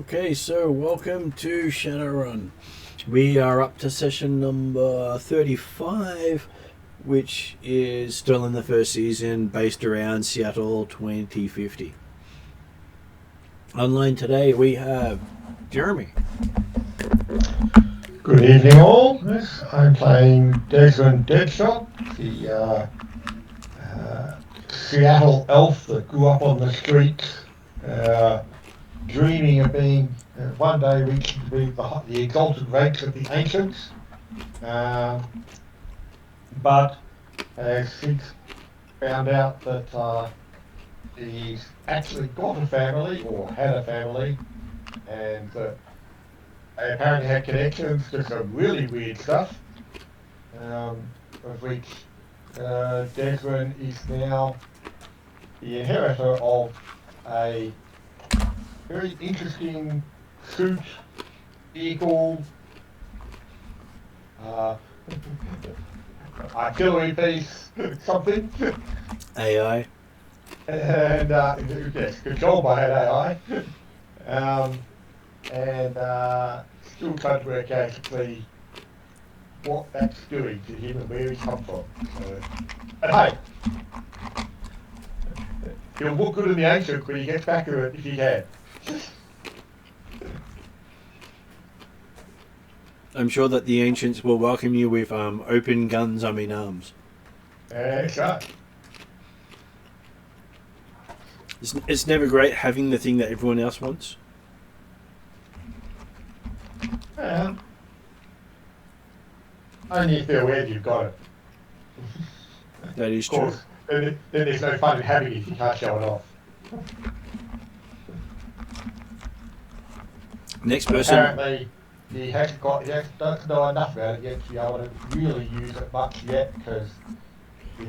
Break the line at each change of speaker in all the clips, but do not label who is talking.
Okay, so welcome to Shadowrun. We are up to session number 35, which is still in the first season, based around Seattle 2050. Online today we have Jeremy.
Good evening all. Yes, I'm playing Desmond Deadshot, the Seattle elf that grew up on the streets, dreaming of being one day reaching to be the exalted ranks of the ancients, but has since found out that he's actually got a family or had a family, and that they apparently had connections to some really weird stuff, of which Desmond is now the inheritor of a very interesting suit, vehicle, artillery piece, something.
AI.
And yes, controlled by an AI. And still trying to work out exactly what that's doing to him and where he's come from. So, but hey, he'll look good in the ancient when he gets back to it if he can.
I'm sure that the ancients will welcome you with open guns, arms.
That's right.
It's never great having the thing that everyone else wants.
Only if they're aware you've got it.
That is
Of course,
true.
then there's no fun in having it if you can't show it off.
Next person.
Apparently, he doesn't know enough about it yet to be able to really use it much yet, because it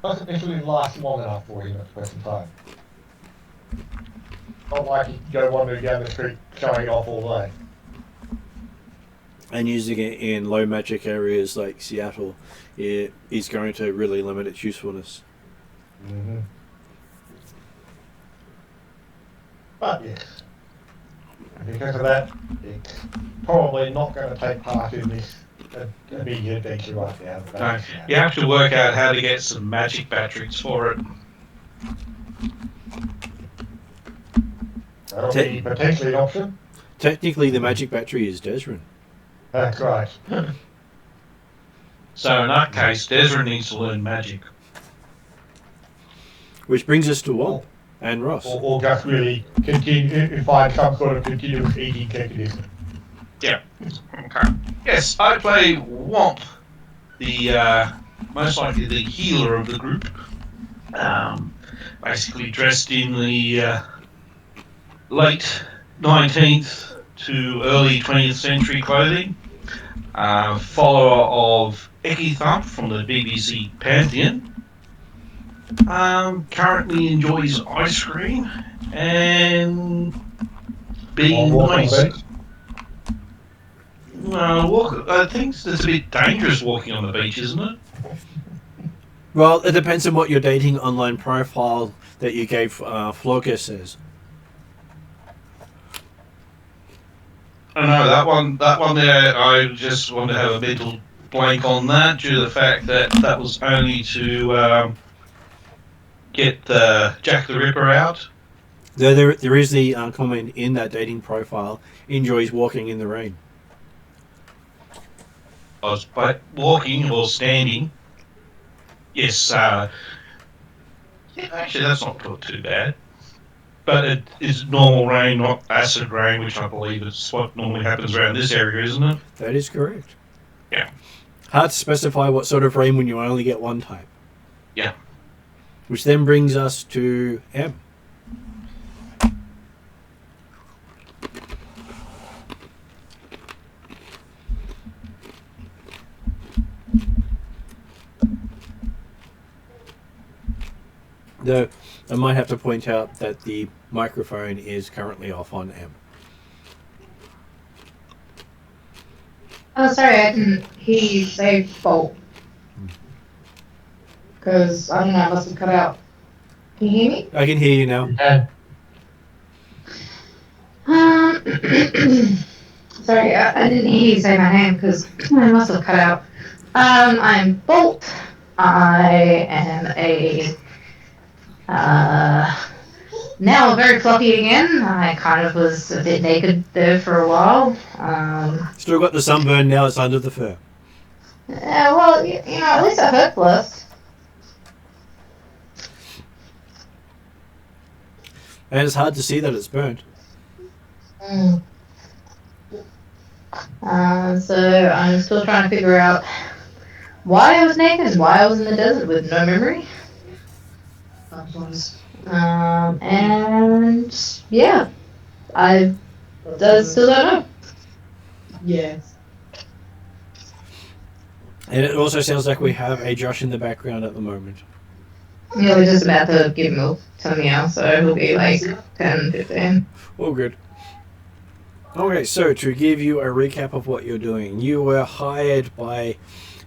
doesn't necessarily last long enough for him at the present time. Not like he can go wandering down the street showing it off all day.
And using it in low magic areas like Seattle, it is going to really limit its usefulness.
Mm-hmm. But yes, because of that, it's probably not going to take part in this immediate adventure right now.
No, you have to work out how to get some magic batteries for it.
That'll be potentially an option.
Technically, the magic battery is Desrin.
That's right.
So in that case, Desra needs to learn magic.
Which brings us to Womp and Ross.
Or just really continue, find some sort of continuous eating mechanism.
Yeah. Okay. Yes, I play Womp, the most likely the healer of the group. Basically dressed in the late 19th to early 20th century clothing. Follower of Thump from the BBC Pantheon. Currently enjoys ice cream and being nice. I think it's a bit dangerous walking on the beach, isn't it?
Well, it depends on what your dating online profile that you gave Flogger says.
I know that one there. I just want to have a mental blank on that due to the fact that was only to get Jack the Ripper out.
Though there is the comment in that dating profile: enjoys walking in the rain.
I was walking or standing. Yes. Yeah, actually, that's not too bad. But it is normal rain, not acid rain, which I believe is what normally happens around this area, isn't it?
That is correct.
Yeah.
Hard to specify what sort of rain when you only get one type.
Yeah.
Which then brings us to M. Though I might have to point out that the microphone is currently off on M.
Oh, sorry, I didn't hear you say fault. Because, I don't know, I must have cut out. Can you hear me?
I can hear you now.
Sorry, I didn't hear you say my name because I must have cut out. I'm Bolt. I am a now very fluffy again. I kind of was a bit naked there for a while.
Still got the sunburn, now it's under the fur.
Yeah, well, you know, at least I hurt less.
And it's hard to see that it's burnt.
So I'm still trying to figure out why I was naked and why I was in the desert with no memory. And yeah, I still don't know.
Yes.
And it also sounds like we have a Josh in the background at the moment.
Yeah, we're just about to give milk to Meow, so it'll be like 10, 15.
All good. Okay, so to give you a recap of what you're doing, you were hired by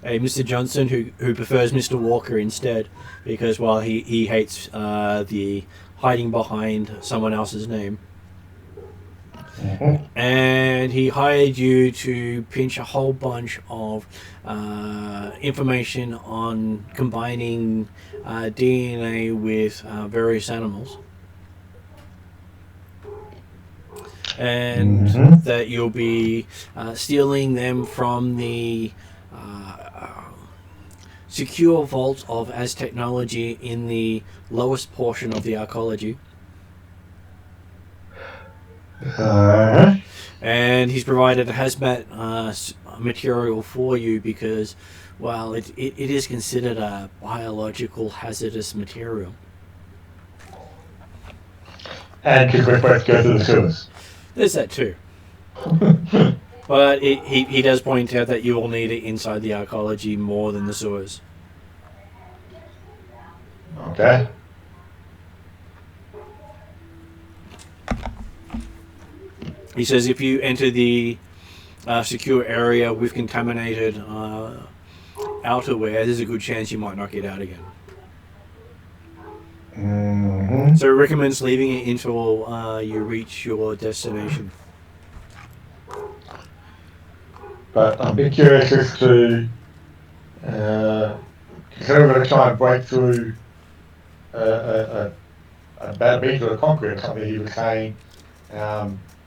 a Mr. Johnson who prefers Mr. Walker instead, because while he hates the hiding behind someone else's name. And he hired you to pinch a whole bunch of information on combining DNA with various animals. And that you'll be stealing them from the secure vault of Aztechnology in the lowest portion of the archaeology. And he's provided a hazmat material for you because, well, it is considered a biological hazardous material.
And because we're supposed to go to the sewers.
There's that too. But he does point out that you will need it inside the archaeology more than the sewers.
Okay.
He says if you enter the secure area with contaminated outerwear, there's a good chance you might not get out again. So he recommends leaving it until you reach your destination.
But I'm a bit curious as to, because we're going to try and break through about a metre of concrete or something he was saying,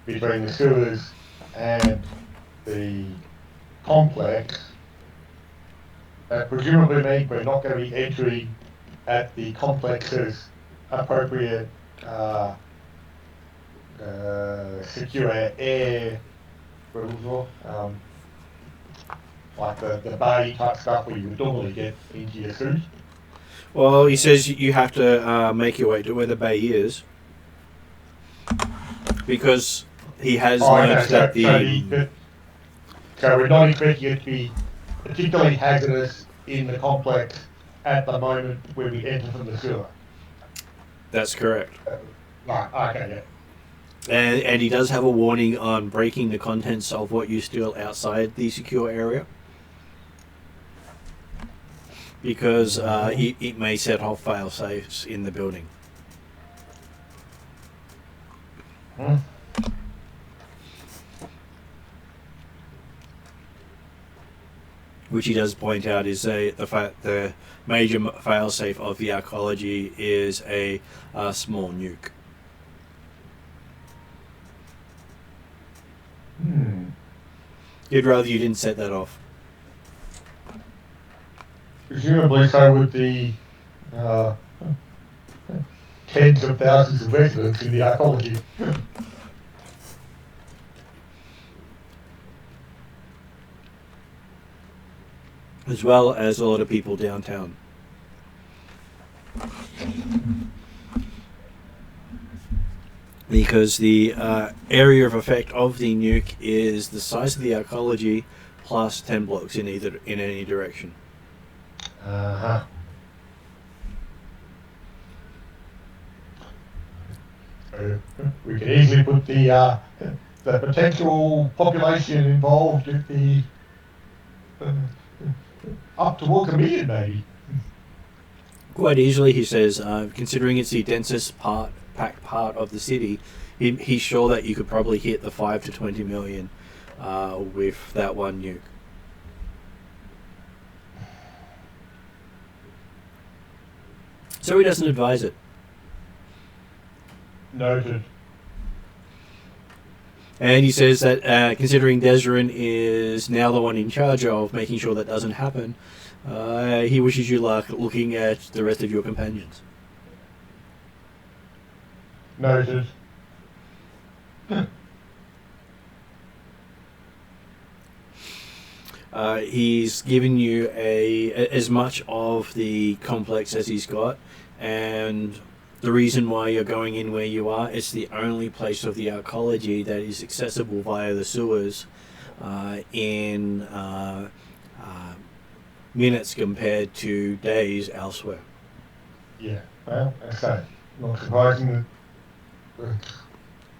between the sewers and the complex. That presumably means we're not going to be entering at the complex's appropriate secure air, like the bay type stuff where you would normally get into your suit.
Well, he says you have to make your way to where the bay is, because he has learned that
So we're not expecting it to be particularly hazardous in the complex at the moment when we enter from the sewer.
That's correct.
Right, okay, yeah.
And he does have a warning on breaking the contents of what you steal outside the secure area, because it may set off fail safes in the building. Which he does point out is the major failsafe of the archaeology is a small nuke. You'd rather you didn't set that off.
Presumably so with the tens of thousands of residents in the archaeology.
As well as a lot of people downtown. Because the area of effect of the nuke is the size of the archaeology plus 10 blocks in any direction.
So we can easily put the potential population involved at the up towards a million, maybe.
Quite easily, he says, considering it's the densest part packed part of the city, he's sure that you could probably hit the 5 to 20 million with that one nuke. So he doesn't advise it.
Noted.
And he says that considering Desrin is now the one in charge of making sure that doesn't happen, he wishes you luck looking at the rest of your companions.
Noted.
He's given you as much of the complex as he's got, and the reason why you're going in where you are, it's the only place of the arcology that is accessible via the sewers in minutes compared to days elsewhere.
Yeah, well, okay. Not surprising that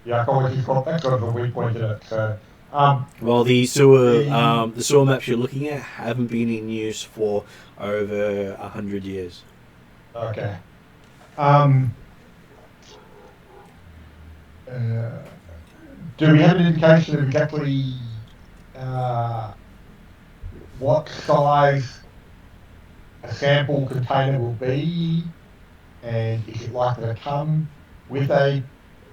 the arcology's got that sort of a weak point in it. So,
Well, the sewer maps you're looking at haven't been in use for over 100 years.
okay. Do we have an indication of exactly what size a sample container will be, and is it likely to come with a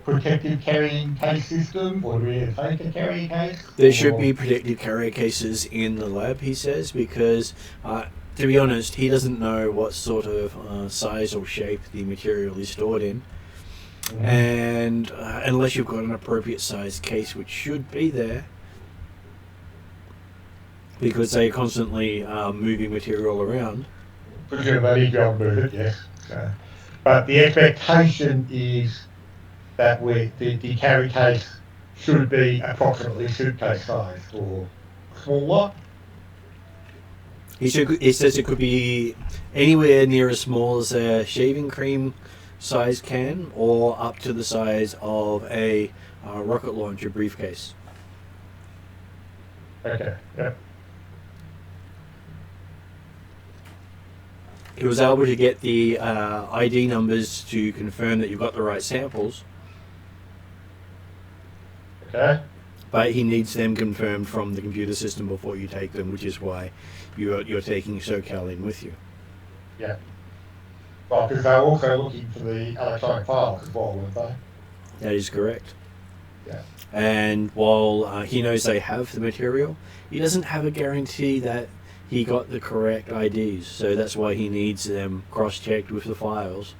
protective carrying case system, or do we take a carrying case?
There should be protective carrier cases in the lab, he says, because to be honest, he doesn't know what sort of size or shape the material is stored in. And unless you've got an appropriate size case, which should be there, because they're constantly moving material around.
Presumably they need to be able to move it, yes. But the expectation is that the carry case should be approximately suitcase size or smaller.
He says it could be anywhere near as small as a shaving cream size can, or up to the size of a rocket launcher briefcase.
Okay, yeah.
He was able to get the ID numbers to confirm that you've got the right samples,
Okay.
but he needs them confirmed from the computer system before you take them, which is why you're taking SoCal in with you.
Yeah. Well, because they're also looking for the electronic files as well, weren't they?
That is correct.
Yeah.
And while he knows they have the material, he doesn't have a guarantee that he got the correct IDs, so that's why he needs them cross-checked with the files.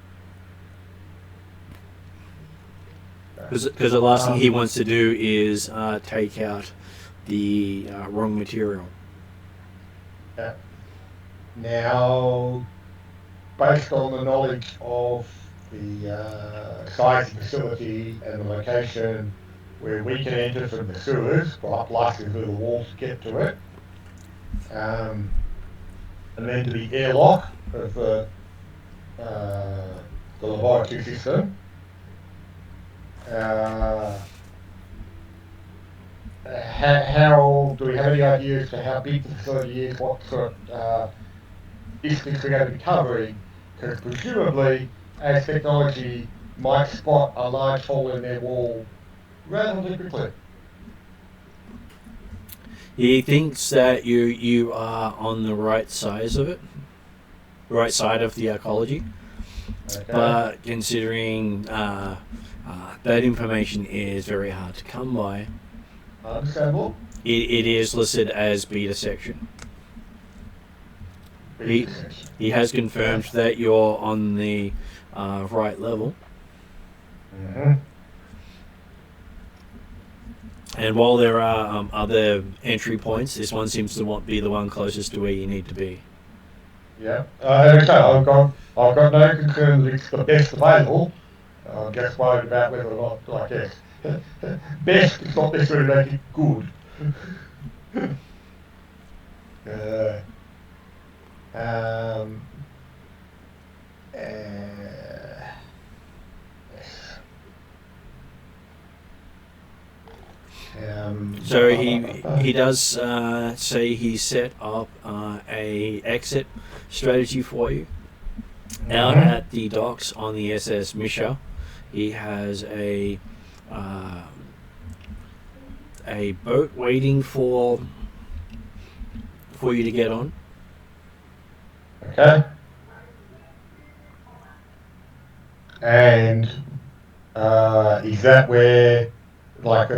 Because the last thing he wants to do is take out the wrong material.
Yeah. Now, based on the knowledge of the size of the facility and the location where we can enter from the sewers, blasting through the walls to get to it, and then to the airlock of the laboratory system. How do we have any idea as to how big the facility is, what sort of distance we're going to be covering? Because presumably Aztechnology might spot a large hole in their wall relatively quickly.
He thinks that you are on the right size of it, right side of the arcology,
Okay.
but considering that information is very hard to come by,
Understandable.
it is listed as beta section. He has confirmed that you're on the right level.
Mm-hmm.
And while there are other entry points, this one seems to be the one closest to where you need to be.
Yeah. Okay. I've got no concern that it's the best available. I'm just worried about whether or not, like, yes, best is not necessarily making good.
So he does say he set up a exit strategy for you out at the docks on the SS Misha, He has a boat waiting for you to get on.
Okay. And is that where, like,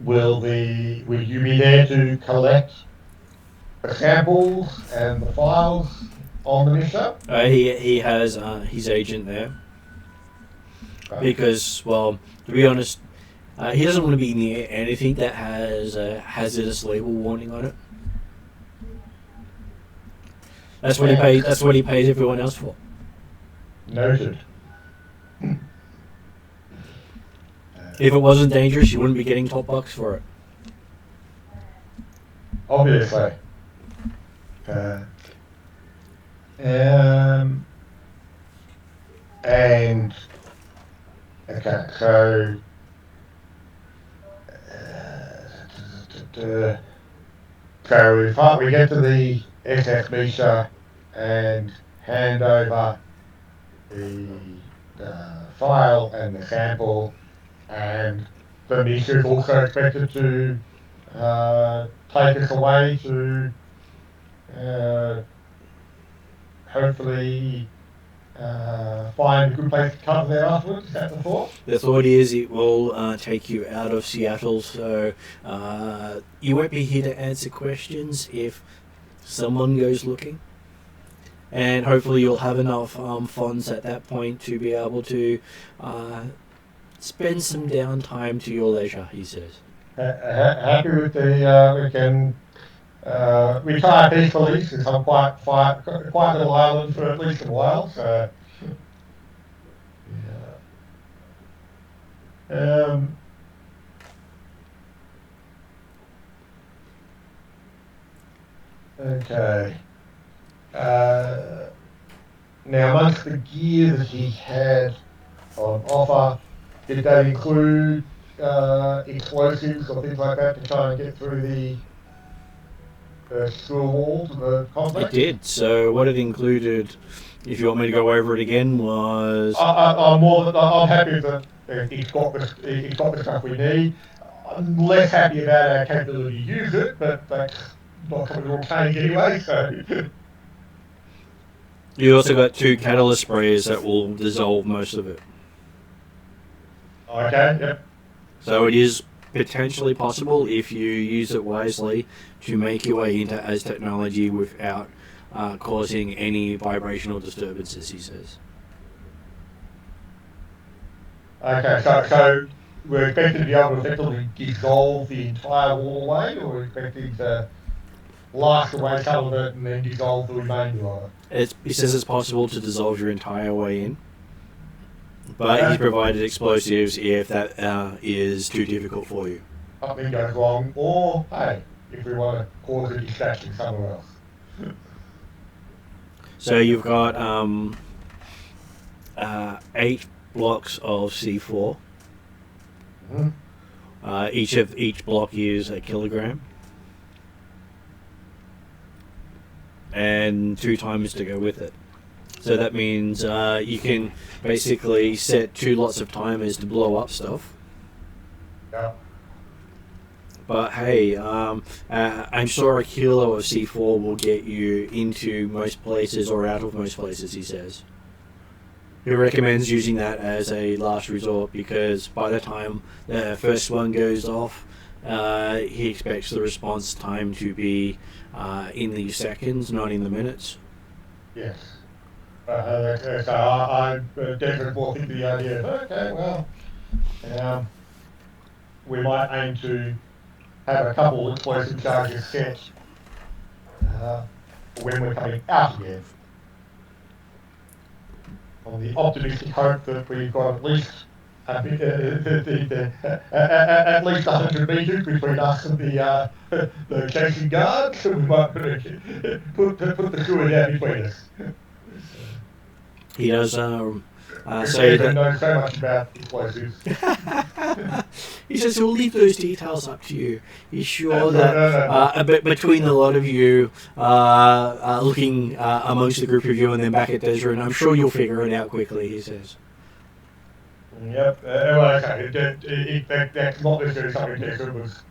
will you be there to collect the samples and the files on the mission?
He has his agent there because, well, to be honest, he doesn't want to be near anything that has a hazardous label warning on it. That's what he pays. That's what he pays everyone else for.
Noted.
If it wasn't dangerous, you wouldn't be getting top bucks for it.
Obviously. And okay, so so we get to the SS Misha and hand over the file and the sample, and the Misha is also expected to take us away to hopefully find a good place to cover there afterwards. Is that the thought?
The thought is it will take you out of Seattle, so you won't be here to answer questions if someone goes looking. And hopefully you'll have enough funds at that point to be able to spend some downtime to your leisure, he says.
Happy with the, we can retire peacefully, since I'm quite a little island for at least a while, so. Yeah. Okay. Now, amongst the gear that he had on offer, did that include explosives or things like that to try and get through the school wall to the complex?
It did. So what it included, if you want me to go over it again, was...
I'm happy that it's got the stuff we need. I'm less happy about our capability to use it, but that's not coming to okay anyway, so...
You also got 2 catalyst sprays that will dissolve most of it.
Okay, yep.
So it is potentially possible, if you use it wisely, to make your way into Aztechnology without causing any vibrational disturbances, he says.
Okay, so we're expected to be able to effectively dissolve the entire wall away, or we're expected to blast away some of it and then dissolve the remainder of it?
He says it's possible to dissolve your entire way in, but he's provided explosives if that is too difficult for you.
Something goes wrong, or hey, if we want to cause a distraction somewhere else.
So you've got 8 blocks of C4.
Mm-hmm.
Each block is a kilogram, and 2 timers to go with it. So that means you can basically set 2 lots of timers to blow up stuff.
Yeah.
But hey, I'm sure a kilo of C4 will get you into most places or out of most places, he says. He recommends using that as a last resort because by the time the first one goes off, he expects the response time to be in the seconds, not in the minutes.
Yes. So I definitely bought into the idea of, okay, well, we might aim to have a couple of explosive charges set when we're coming out again. On the optimistic hope that we've got at least at least 100 metres between us and the chasing guard, so we might put the crew down between us.
He does say
that knows so much about explosives.
He says he'll leave those details up to you. He's sure that a bit between the lot of you looking amongst the group of you and then back at Desiree, I'm sure you'll figure it out quickly, he says.
Yep. Well, okay. That's not necessarily something Dexter was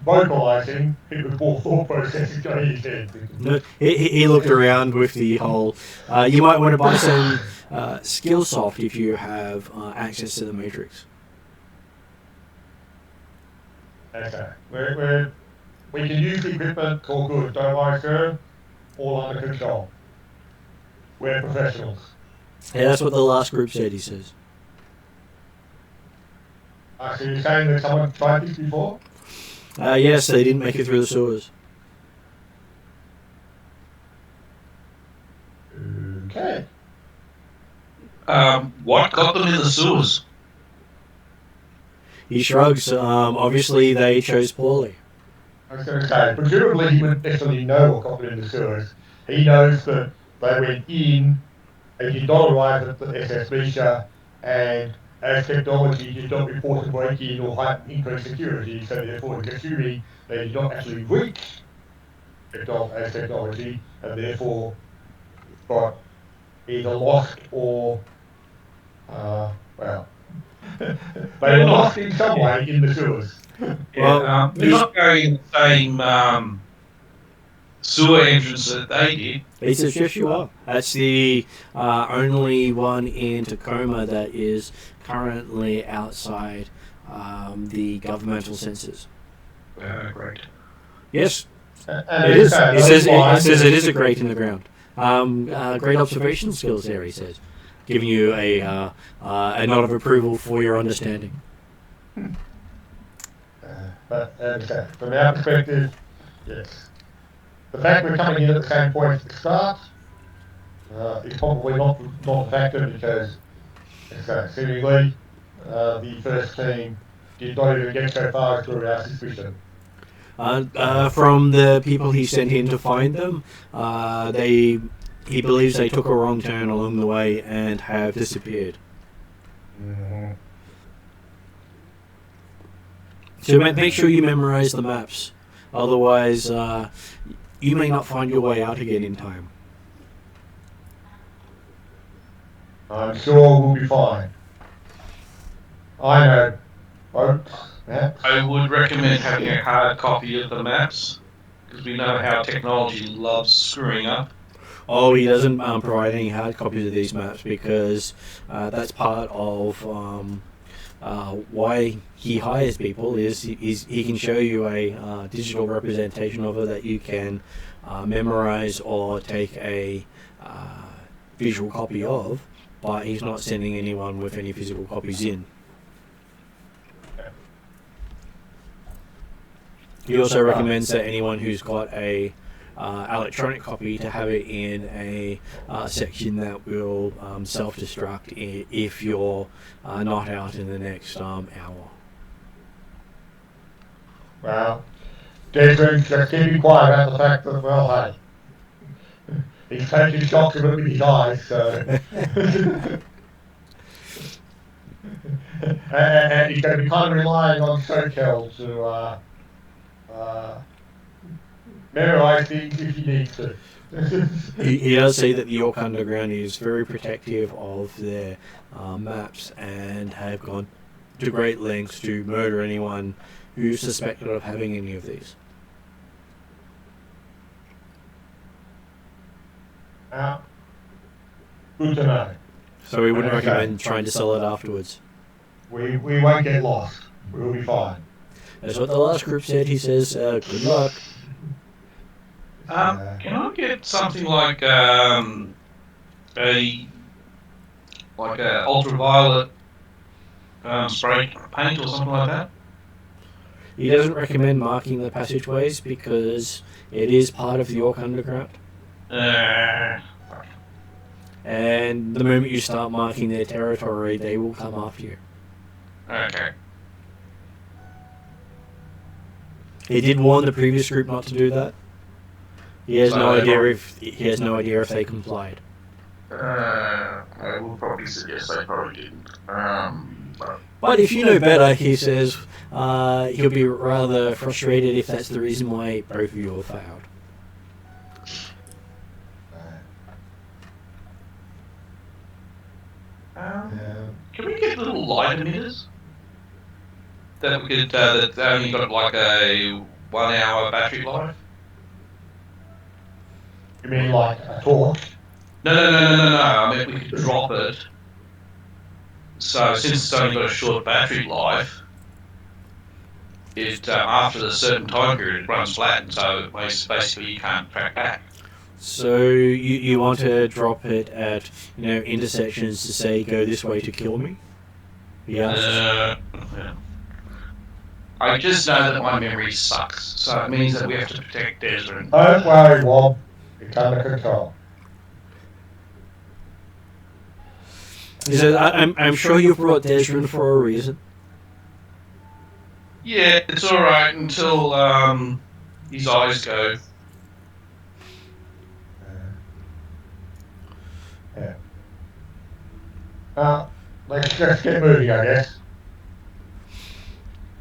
vocalizing. It was more thought processing going in his head.
No, he looked around with the whole. You might want to buy some Skillsoft if you have access to the Matrix.
Okay. We can use the equipment, all good. Don't worry, sir. All under control. We're professionals.
Yeah, that's what the last group said. He says.
So you're saying that someone tried this before?
Yes, they didn't make it through the sewers.
Okay.
What got them in the sewers?
He shrugs. Obviously, they chose poorly.
I was going to say, presumably he wouldn't necessarily know what got them in the sewers. He knows that they went in, they did not arrive at the SS Misha, and Aztechnology did not report a break-in or heightened increased security, so therefore he's assuming they did not actually reach Aztechnology, and therefore got either lost or, well, they were lost in some way in the sewers.
Yeah, they're not going in the same sewer entrance that they did.
He says, yes, you are. That's the only one in Tacoma that is currently outside the governmental census.
Great.
Yes,
And
it is.
okay,
He says
that's fine.
it is a grate in the ground. Great observation skills there, he says, giving you a nod of approval for your understanding.
But from our perspective, yes. The fact we're coming in at the same point at the start is probably not a factor because, seemingly, the first team did not even get so far as through our suspicion.
From the people he sent in to find them, he believes they took a wrong turn along the way and have disappeared.
Mm-hmm.
So make sure you memorize the maps, otherwise you may not find your way out again in time.
I'm sure we'll be fine. I know, folks. Maps.
I would recommend having a hard copy of the maps, because we know how technology loves screwing up.
Oh, he doesn't provide any hard copies of these maps because that's part of why he hires people. Is he can show you a digital representation of it that you can memorize or take a visual copy of, but he's not sending anyone with any physical copies in. He also recommends that anyone who's got a electronic copy to have it in a section that will self-destruct if you're not out in the next hour.
Well, Desmond, just keep quiet about the fact that, well, hey, he's taking shocks of it with his eyes, so. And he's going to be kind of relying on SoCal to memorize things if he needs to.
He does say that the York Underground is very protective of their maps and have gone to great lengths to murder anyone who's suspected of having any of these.
Good to know.
So we wouldn't recommend trying to sell it afterwards.
We won't get lost. We'll be fine.
That's what the last group said. He says, good luck.
Can I get something like a ultraviolet spray paint or something like that?
He doesn't recommend marking the passageways because it is part of the York Underground. And the moment you start marking their territory, they will come after you.
Okay.
He did warn the previous group not to do that. He has no idea if they complied.
I will probably suggest they probably didn't.
But if you know better, he says he'll be rather frustrated if that's the reason why both of you have failed.
Can we get little light emitters that we could that only got like a 1 hour battery life?
You mean like a torch?
No. I mean, we could drop it. So since it's only got a short battery life, it after a certain time period it runs flat, and so basically you can't track back.
So you want to drop it at intersections to say go this way to kill me? Yes.
Yeah. I just know that my memory sucks, so it means that we have to protect Desmond.
Don't worry, Wob. It's under control.
He says, I'm sure you brought Desmond for a reason.
Yeah, it's all right until his eyes go.
Yeah. Let's get moving, I guess.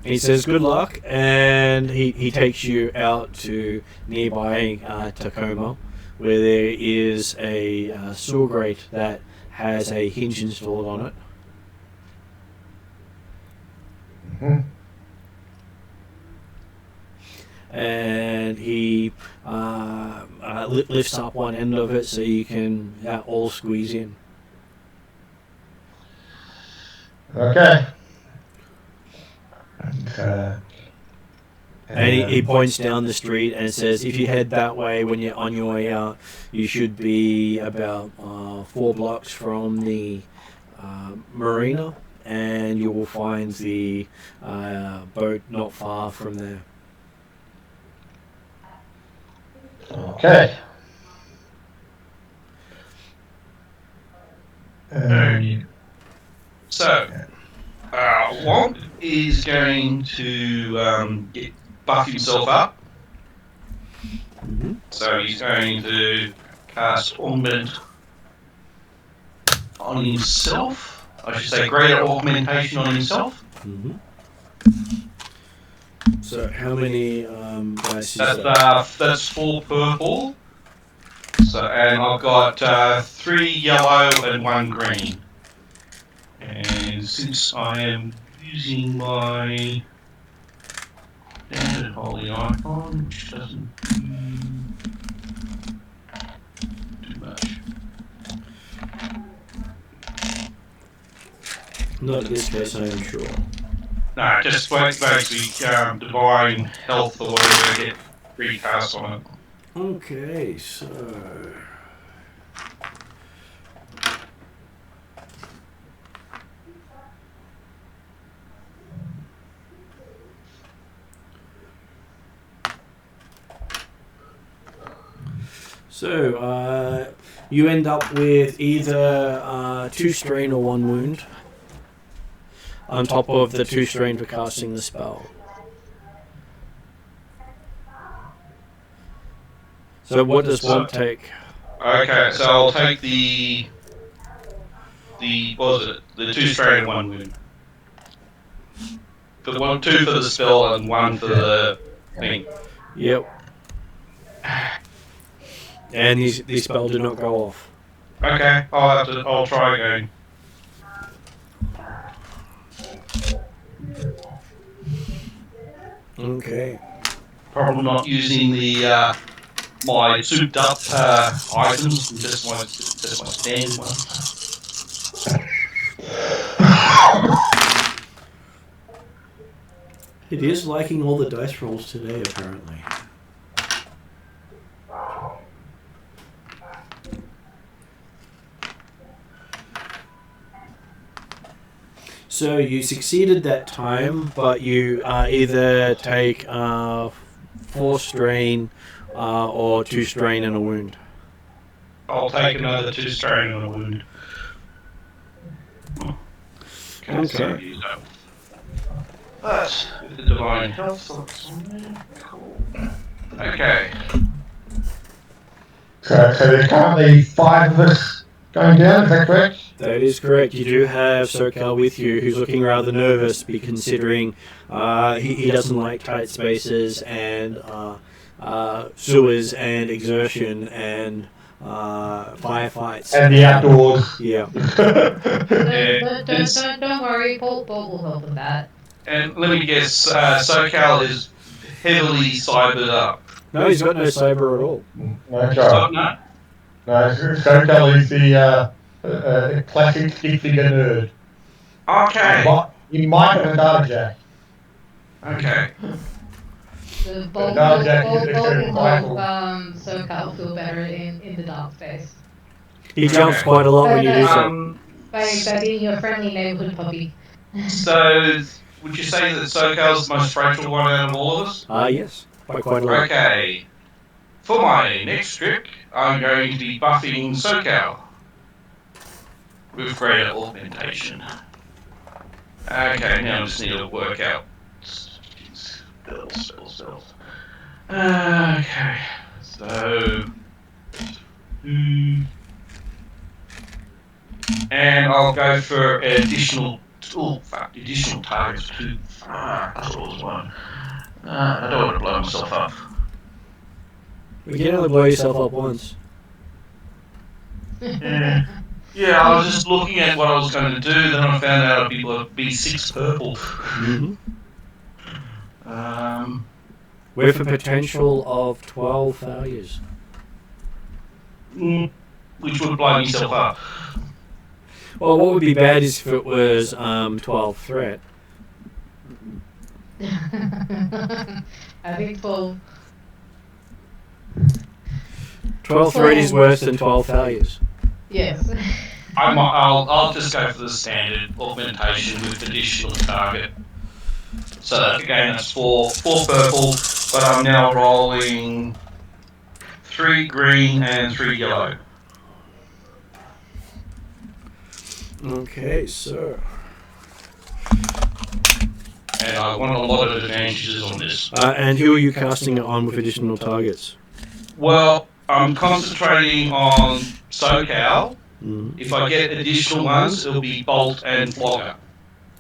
He says good luck, and he takes you out to nearby Tacoma, where there is a sewer grate that has a hinge installed on it.
Mm-hmm.
And he lifts up one end of it so you can all squeeze in.
Okay.
And he points down the street and says, if you head that way when you're on your way out, you should be about 4 blocks from the marina, and you will find the boat not far from there.
Okay.
So, Womp is going to buff himself up.
Mm-hmm.
So he's going to cast Augment on himself. I should say greater augmentation on himself.
Mm-hmm. So how many dice is that?
That's 4 purple. So, and I've got 3 yellow and 1 green. And since I am using my standard holy icon, which doesn't do too much.
Not in this case, I am sure.
No, just basically divine health or whatever to get recast on it.
Okay, so you end up with either 2 strain or 1 wound on top of the 2 strain for casting the spell. So what does Womp take?
Okay, so I'll take the what was it? The 2 strain and 1 wound. For the 2 for the spell and 1 for the thing.
Yep. And the spell did not go off.
Okay, I'll try again.
Okay.
Probably not using the my souped up items, just my standard ones.
It is liking all the dice rolls today, apparently. So you succeeded that time, but you either take 4 strain or 2 strain and a wound.
I'll take another 2 strain and a wound.
Okay.
So use that. But with the divine health, that's on there. Cool. Okay.
So there's currently 5 of us going down, is that correct?
That is correct. You do have SoCal with you, who's looking rather nervous, considering he doesn't like tight spaces and sewers and exertion, and firefights.
And the outdoors.
Yeah.
Don't worry, Bolt will help with that.
And let me guess, SoCal is heavily cybered up.
No, he's got no cyber at all.
Okay.
Oh, no?
No, SoCal is the classic stick figure nerd.
Okay.
You might have a data jack.
Okay.
The Bolt
Dark Jack is
will
extremely
help
vital.
SoCal feel better in the dark space.
He jumps quite a lot when you do so.
By being your friendly neighborhood puppy.
So, would you say that SoCal's the most fragile one out of all of us?
Yes, by quite a lot.
Okay. For my next trick, I'm going to be buffing SoCal with greater augmentation. Okay, now I just need to work out spells. Okay, so and I'll go for additional targets too. That's what was one. I don't want to blow myself up.
You can only blow yourself up once.
Yeah, I was just looking at what I was going to do, then I found out I'd be 6 purple.
Mm-hmm. With a potential of 12 failures.
Which would blow myself up.
Well, what would be bad is if it was 12 threat.
I think 12.
12 threat is worse than 12 failures.
Yes.
I'll just go for the standard augmentation with additional target. So that, again, that's 4 purple, but I'm now rolling 3 green and 3 yellow.
Okay, so.
And I want a lot of advantages on this.
And who are you casting it on with additional targets?
Well, I'm concentrating on SoCal.
Mm.
If I get additional ones, it'll be Bolt and Flogger.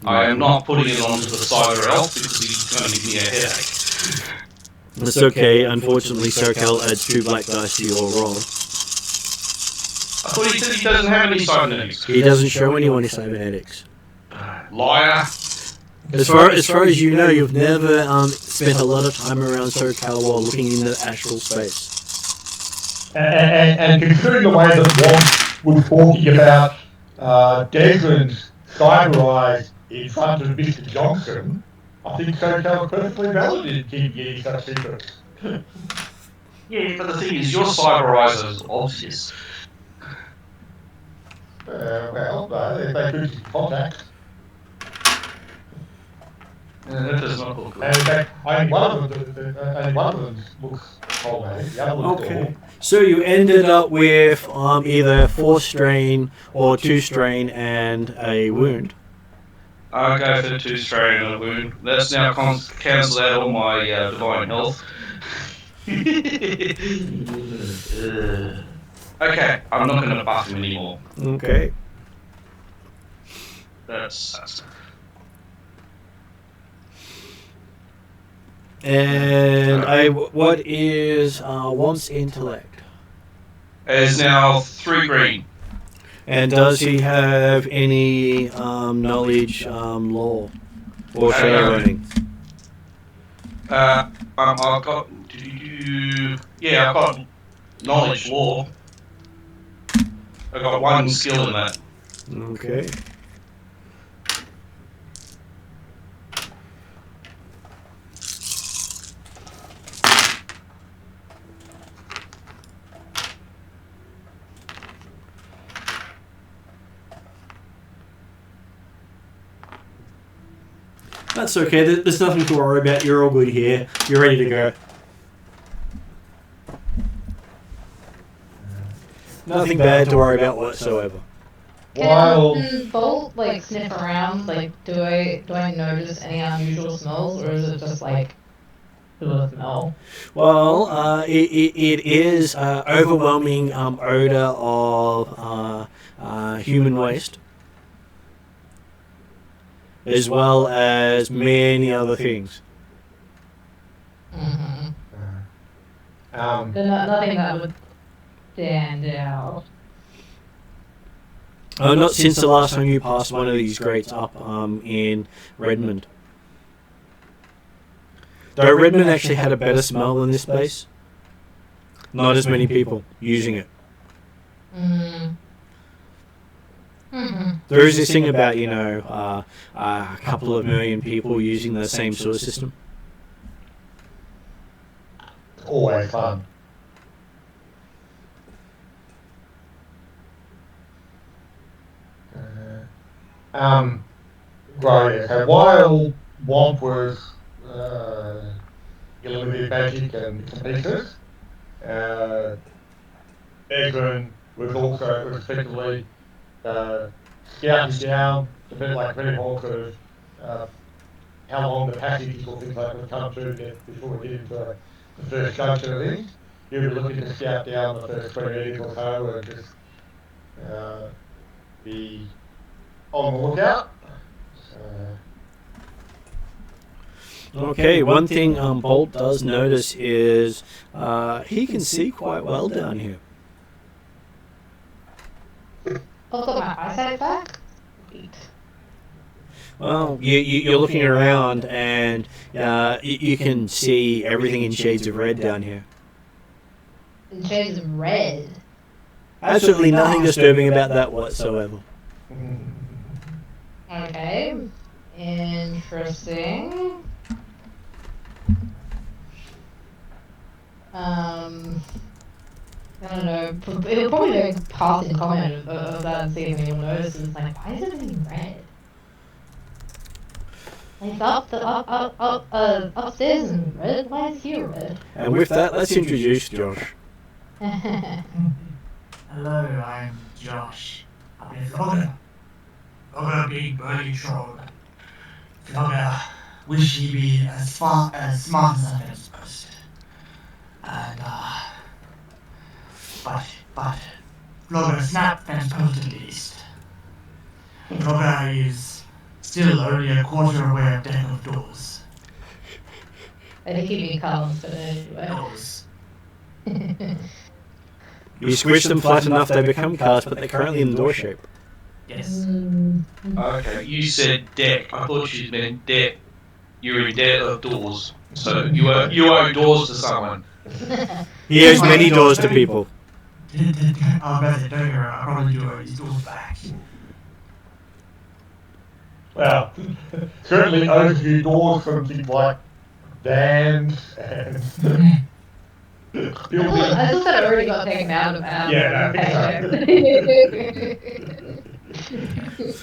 I am not putting it onto the Cyber Elf because he's going to give me a headache.
That's okay. Unfortunately, SoCal adds 2 black dice to your roll.
I thought he said he doesn't have any cybernetics.
He doesn't show anyone his cybernetics.
Liar.
As far as you know, you've never spent a lot of time around SoCal while looking in the astral space.
And considering the way that Wong was talking about Desmond's cyber eyes in front of Mr. Johnson, I think SoCal is perfectly valid in getting such secrets.
Yeah, but the thing is, your cyber eyes are obvious.
Well, no, they could use contact.
That does not look good.
And in fact, only one of them looks problematic. The other looks
Okay. So you ended up with either 4 strain or 2 strain and a wound.
I'll go for 2 strain and a wound. That's now cancelled out all my divine health. Okay, I'm not going to buff him anymore.
Okay.
That's
And what is Womp's intellect?
Is now 3 green.
And does he have any knowledge, lore, or shadowrunning?
I've got I've got knowledge lore. I've got 1 skill in that.
Okay. That's okay. There's nothing to worry about. You're all good here. You're ready to go. Nothing bad to worry about whatsoever.
Can Bolt sniff around? Do I notice any unusual smells, or is it just who doesn't know?
Well, it is overwhelming odor of human waste, as well as many other things.
Mm-hmm.
Um,
Nothing that would stand out?
Not since the last time you passed one of these grates up in Redmond. Though Redmond actually had a better smell than this place. Not as many people using it. There is this thing about, a couple of million people using the same sewer system.
Always fun. Right, so while Womp was dealing with his magic and bits and pieces, Edwin was also respectively scouting down a bit like Red Hawk, sort of how long the passages or things like that would come through before we get into the first junction of things. He'll be looking to scout down the first 20 metres or so and just be on the lookout.
Okay, one thing Bolt does notice is he can see quite well down here.
I've got my eyesight back. Sweet.
Well, you're looking around and you can see everything in shades of red down here.
In shades of red.
Absolutely nothing disturbing about that whatsoever.
Okay. Interesting. I don't know. It'll probably be a passing comment of that and see if anyone notices. Like, why is everything red? Like, upstairs in red? Why is here red?
And with that, let's introduce Josh.
Hello, I'm Josh. I'm a vlogger. Vlogger, big burly troll. Vlogger, wish he be as smart as I am supposed to. And, but, Vlogger snap fence post at least. Vlogger is still only a quarter away of death of doors.
I think he'd be calm, but anyway.
Doors.
You squish them flat enough they become cars, but they're currently in door shape.
Yes.
Okay, you said deck. I thought you meant debt. You're in debt of doors. So you owe doors to someone.
He owes many doors to people.
I'll bet don't worry, I'll probably do these doors back.
Well, certainly owes a few doors from things like vans and
I thought that already got taken out of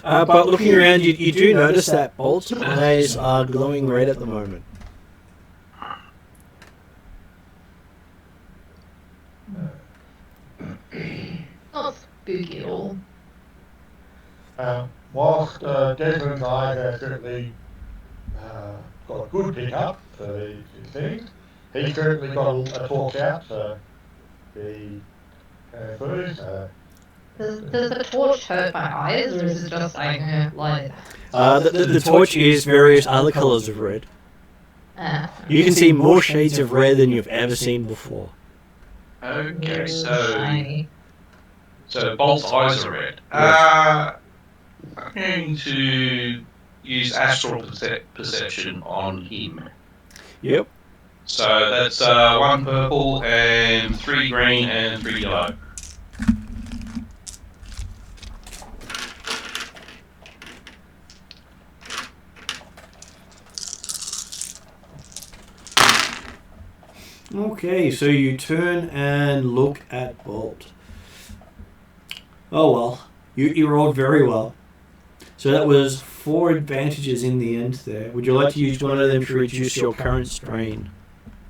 But looking around, you do notice that Bolt's eyes are glowing red at the moment.
Not spooky at all.
Whilst Desmond's eyes have certainly got good pickup for these things, he's certainly got a torch out for the footage.
Does the torch hurt my eyes, or is it just like light?
The torch is various other colours of red. You can see more shades of red than you've ever seen before.
Okay,
Shiny.
so Bolt's eyes are red. I'm going to use astral perception on him.
Yep.
So that's 1 purple and 3 green and 3 yellow.
Okay, so you turn and look at Bolt. Oh well, you rolled very well. So that was 4 advantages in the end there. Would you like to use one of them to reduce your current strain?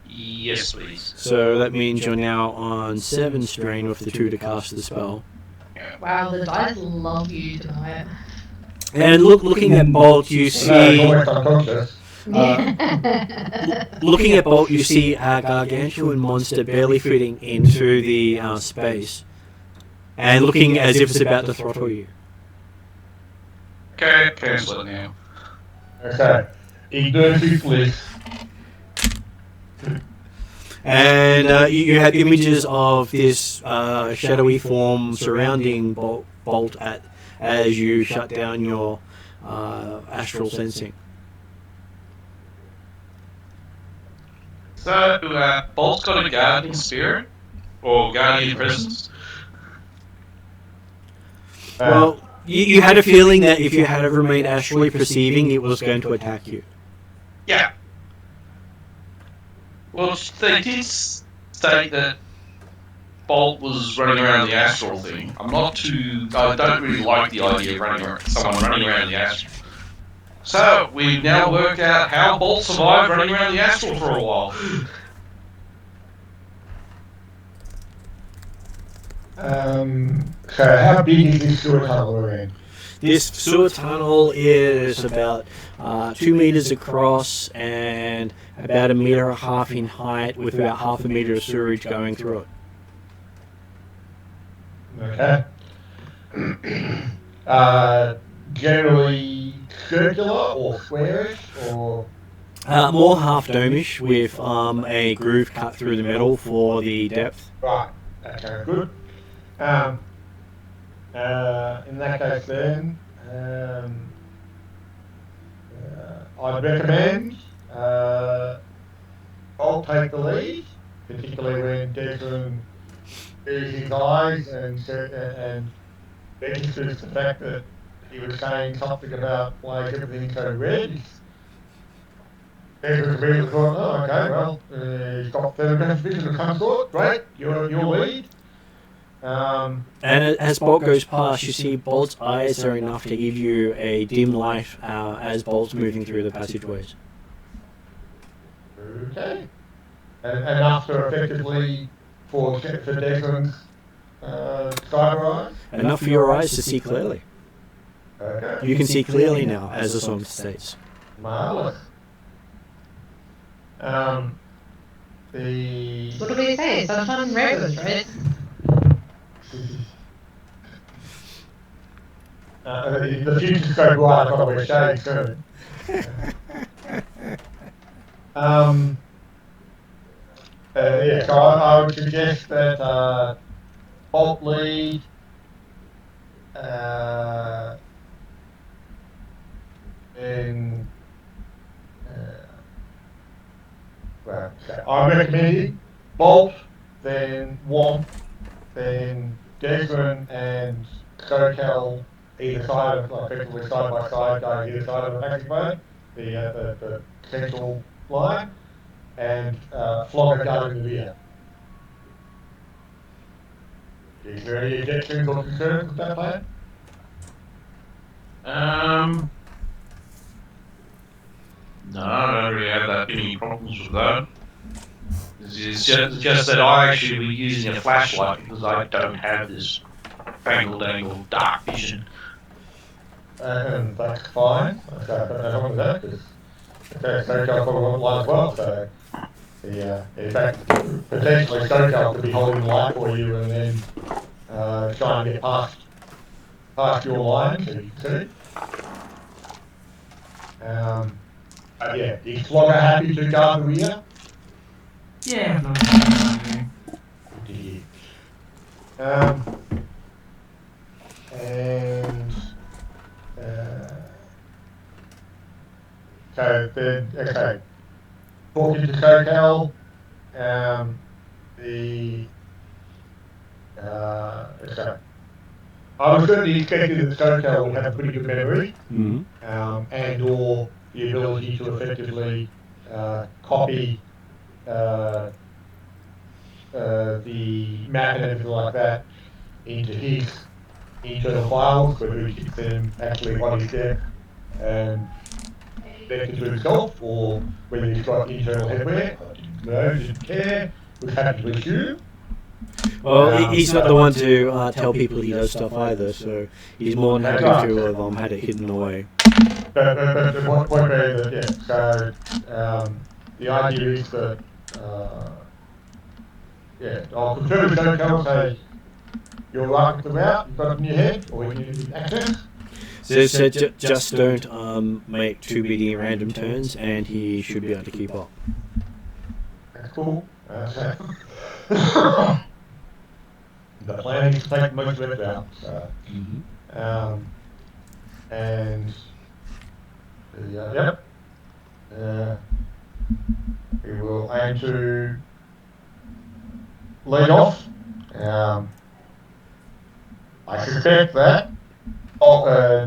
Yes, please.
So that means you're now on 7 strain with the 2 to cast the spell.
Wow, the dice love you tonight.
And looking at Bolt, you see... looking at Bolt, you see a gargantuan monster barely fitting into the space. And looking as if it's about to throttle you.
Okay, cancel it now.
Okay, ignore his list.
And you have images of this shadowy form surrounding Bolt as you shut down your astral sensing.
So, Bolt's got a guardian spirit? Or guardian presence?
Well, you had a feeling that if you had ever remained astrally perceiving, it was going to attack you.
Yeah. Well, they did state that Bolt was running around the astral thing. I don't really like the idea of someone running around the astral. So, we've now worked out how Bolt survived running around the astral for a while.
So how big is this sewer tunnel we're in?
This sewer tunnel is about 2 meters across and about 1.5 meters in height, with about 0.5 meter of sewerage going through it.
Okay. Generally circular or squarish or?
More half-domish with a groove cut through the middle for the depth.
Right. Okay, good. In that case then, I'd recommend Bolt take the lead, particularly when Desmond uses his eyes and registers the fact that he was saying something about why is everything so red. Desmond immediately thought, oh, okay, well, he's got thermographic vision of some sort, great, your lead.
And as Bolt goes past, you see Bolt's eyes are enough to give you a dim light as Bolt's moving through the passageways.
Okay. And enough to effectively for Desmond's cyber eyes?
Enough for your eyes to see clearly.
Okay.
You can see clearly now, as the song states.
Marvellous.
What do we say? Sunshine and rainbows, right?
The future's so bright, I've got to wear shades soon. Yeah, so I would suggest that Bolt lead, then well, okay. I'm recommending Bolt, then Womp, then Desmond and Socal either side of, like, effectively side by side, going either side of the passageway, the central line, and Flogger go in the rear. Is there any objections or concerns with that plan?
No, I don't really have that many problems with that. It's just that I actually be using a flashlight because I don't have this fangled angle dark vision.
And that's fine. Okay, but no problem with that, because Socal probably won't light as well, so in fact, potentially Socal could be holding the light for you and then trying to get past your line, so you can see. Yeah, is Flogger happy to guard the rear?
Yeah, no,
Good to hear. And so then, okay, talking to Socal, okay. I was certainly expecting that Socal would have a pretty good memory, and or the ability to effectively copy the map and everything like that into his internal files, whether he keeps them actually on his desk and connected to himself, or whether he's got internal headwear. I didn't know, didn't care, was happy to assume.
Well, he's not the one to tell people he does stuff either, so he's more than happy to have had it hidden away.
But the point being that, yeah, so the idea is that, I'll confirm with Socal, say, you're right with the route, you've got it in your head, or you need access.
So just don't make too many random turns, and he should be able to keep up.
That's cool. The plan is to take most of it out. So, and yep, we will aim to lead off. I suspect that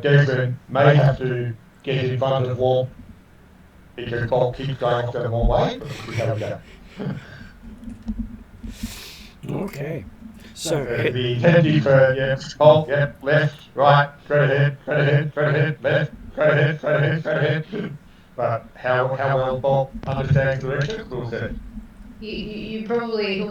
Desmond may have to get in front of Wall because Bob keeps going off the wrong way, but we'll see how we go.
Okay. So
The intent for Bob, left, right, straight ahead, left, straight ahead. But how well Bob understands directions, we'll see.
He'll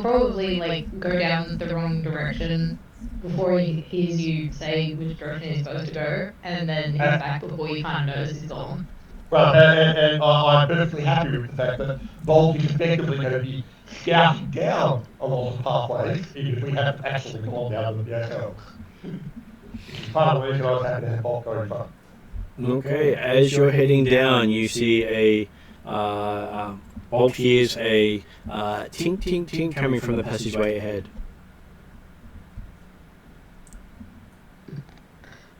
probably like go down the wrong direction before he hears you say which direction he's supposed to go, and then he's back before you kind of notice he's gone.
Well, and I'm perfectly happy with the fact that Bob is effectively going to be scouting down a lot of pathways, even if we haven't actually gone down them ourselves. Which is part of the reason I was happy to have Bob go in front.
okay, as you're heading down, you see a Bolt hears a tink tink tink coming from the passageway ahead.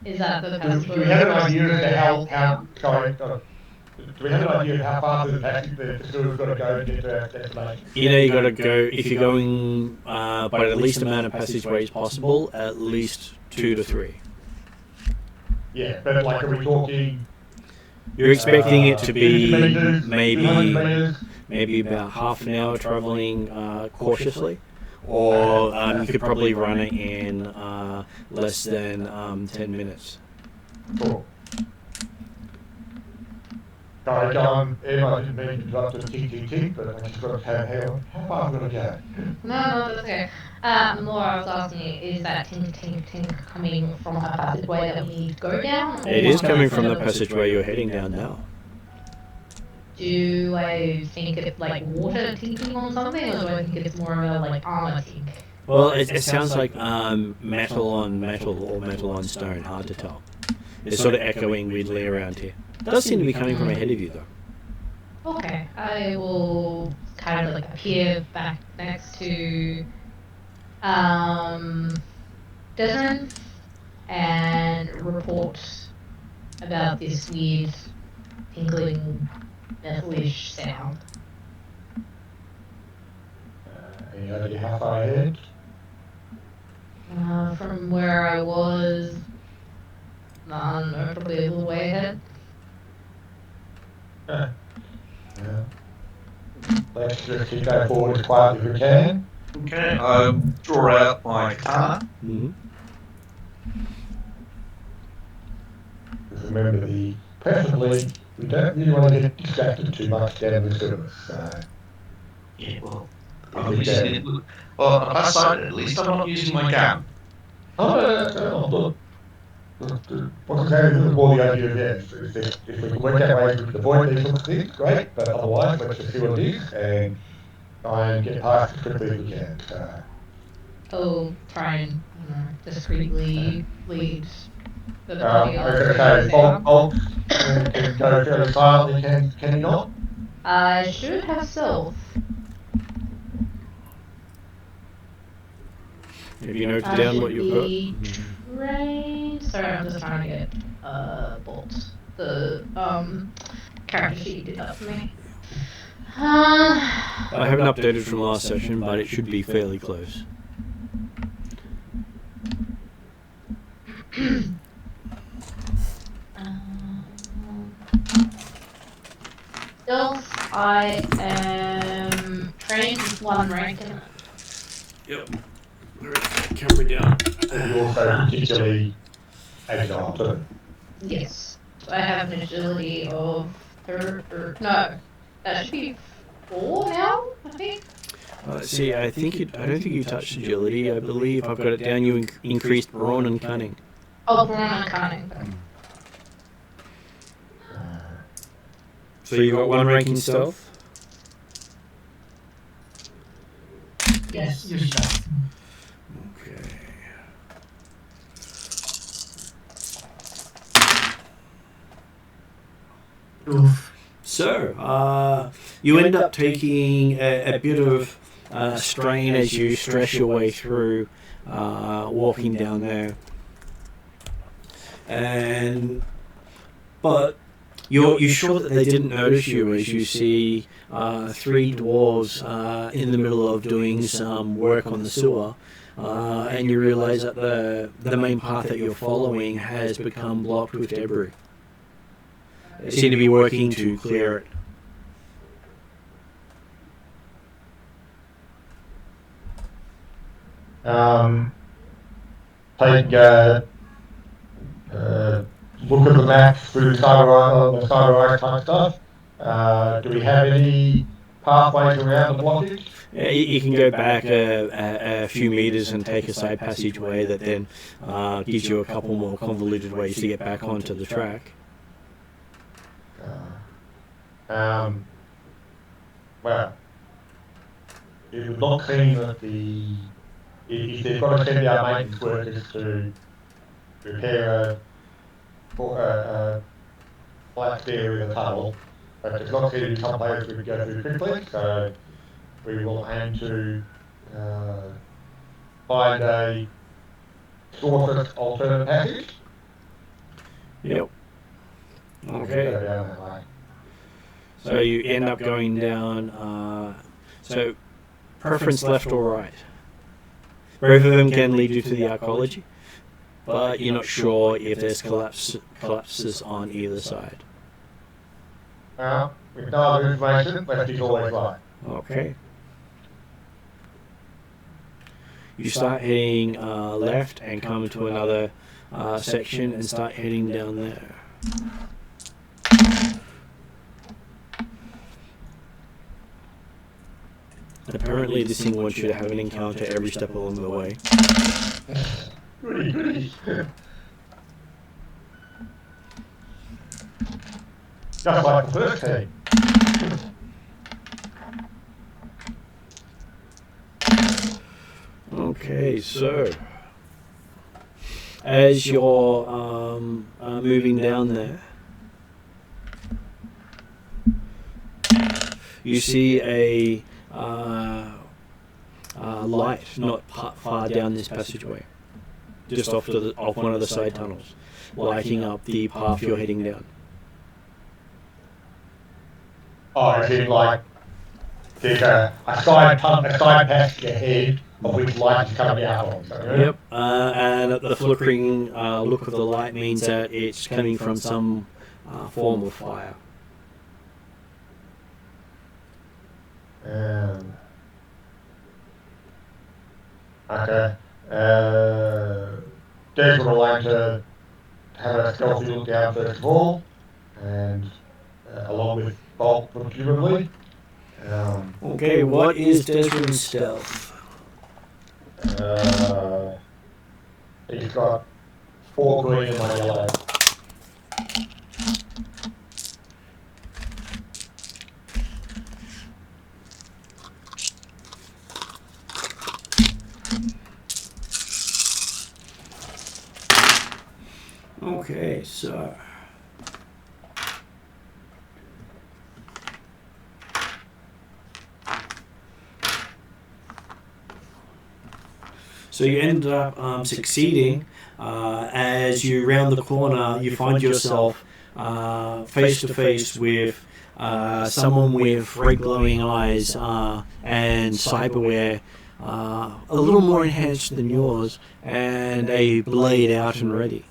Is that the
Do
passageway?
we have an idea as to how do we have an idea of how far the passage the sewer's got to go to get to our destination?
You know, you got to go, if you're going by the least amount of passageways possible, at least 2 to 3.
Yeah, but like, are we talking?
You're expecting it to be
50 meters, 200 meters?
maybe about half an hour traveling cautiously, or you could probably run it in less than 10 minutes.
Cool. Sorry, John, Emma, I didn't mean to interrupt the tick, but I just got to hang on. How far have we got to go?
No, that's okay. Laura, I was asking you, is that tink tink tink coming from a passageway that we need to go down?
It is coming from the passageway you're heading down now.
Do I think it's like water tinking on something, or do I think it's more of a like armor tink?
Well, it sounds like metal on metal or metal on stone, hard to tell. It's sort of echoing weirdly around here. It does seem to be coming from ahead of you, though.
Okay, I will kind of like appear back next to Desmond and report about this weird tinkling metalish sound.
Any idea how far ahead?
From where I was, I don't know, probably a little way ahead.
Yeah. Let's just keep going forward as quietly as we can.
Okay, I draw out my katana.
Just remember preferably, we don't really want to get distracted too much down the sewers.
Yeah, well, I'm using it. Well, on the plus side, at least I'm not using my gun.
No. What's more the idea of this? If we can work out ways we can avoid these sorts of things, great, but otherwise, let's just see what it is and try and get past as quickly as we can.
I'll try and discreetly lead the party on.
Okay, Bolt can go fairly silently, can he not?
I should have stealth.
Have you noted down what you've got?
Trained. Sorry, I'm just trying to get Bolt. The character sheet did that for me.
I haven't updated from last session, but it should be fairly close.
Stealth, I am trained with 1 rank in it.
Yep. Camera down.
You're also particularly agile too.
Yes. So I have an agility of no, that should be 4 now, I think.
See, I don't think you touched agility. I believe I've got it down. You increased brawn and cunning.
Oh, brawn and cunning.
So you got 1 rank in stealth.
Yes, you're stealth.
Okay.
Oof.
So, you end up taking a bit of strain as you stress your way through, walking down there. But you're sure that they didn't notice you as you see 3 dwarves in the middle of doing some work on the sewer, and you realise that the main path that you're following has become blocked with debris. They seem to be working to clear it.
Take look at the map through Shadowrun type stuff. Do we have any pathways around the blockage?
You can go back a few meters and take a side passageway that then gives you a couple more convoluted ways to get back onto the track.
Well, it would not seem that if they've got to send our maintenance workers to repair a flat area of the tunnel, but there's not going to be some place we could go through quickly, so we will aim to find a shortest alternate passage.
Yep. Okay.
Go down that way.
So you end up going down, so preference left or right? Both of them can lead you to the archaeology, but you're not sure if there's collapses on either side.
Well, with no other information, left is always right.
Okay. You start heading left and come to another section and start heading down there. Apparently this thing wants you to have an encounter every step along the way.
Goody. Just like the first team.
Okay, so as you're moving down there, you see a light not far down this passageway, just off one of the side tunnels, lighting up the path you're heading down.
Oh, it seems like there's a side passage ahead of which light is coming out on. So,
Yep, and the flickering look of the light means that it's coming from some form of fire.
Okay. Des will aim to have a stealthy look down first of all, and along with Bolt, presumably.
Okay, what is Desmond's stealth?
He's got 4 green and 1 yellow.
Okay, so you end up succeeding. As you round the corner, you find yourself face to face with someone with red glowing eyes and cyberware a little more enhanced than yours, and a blade out and ready.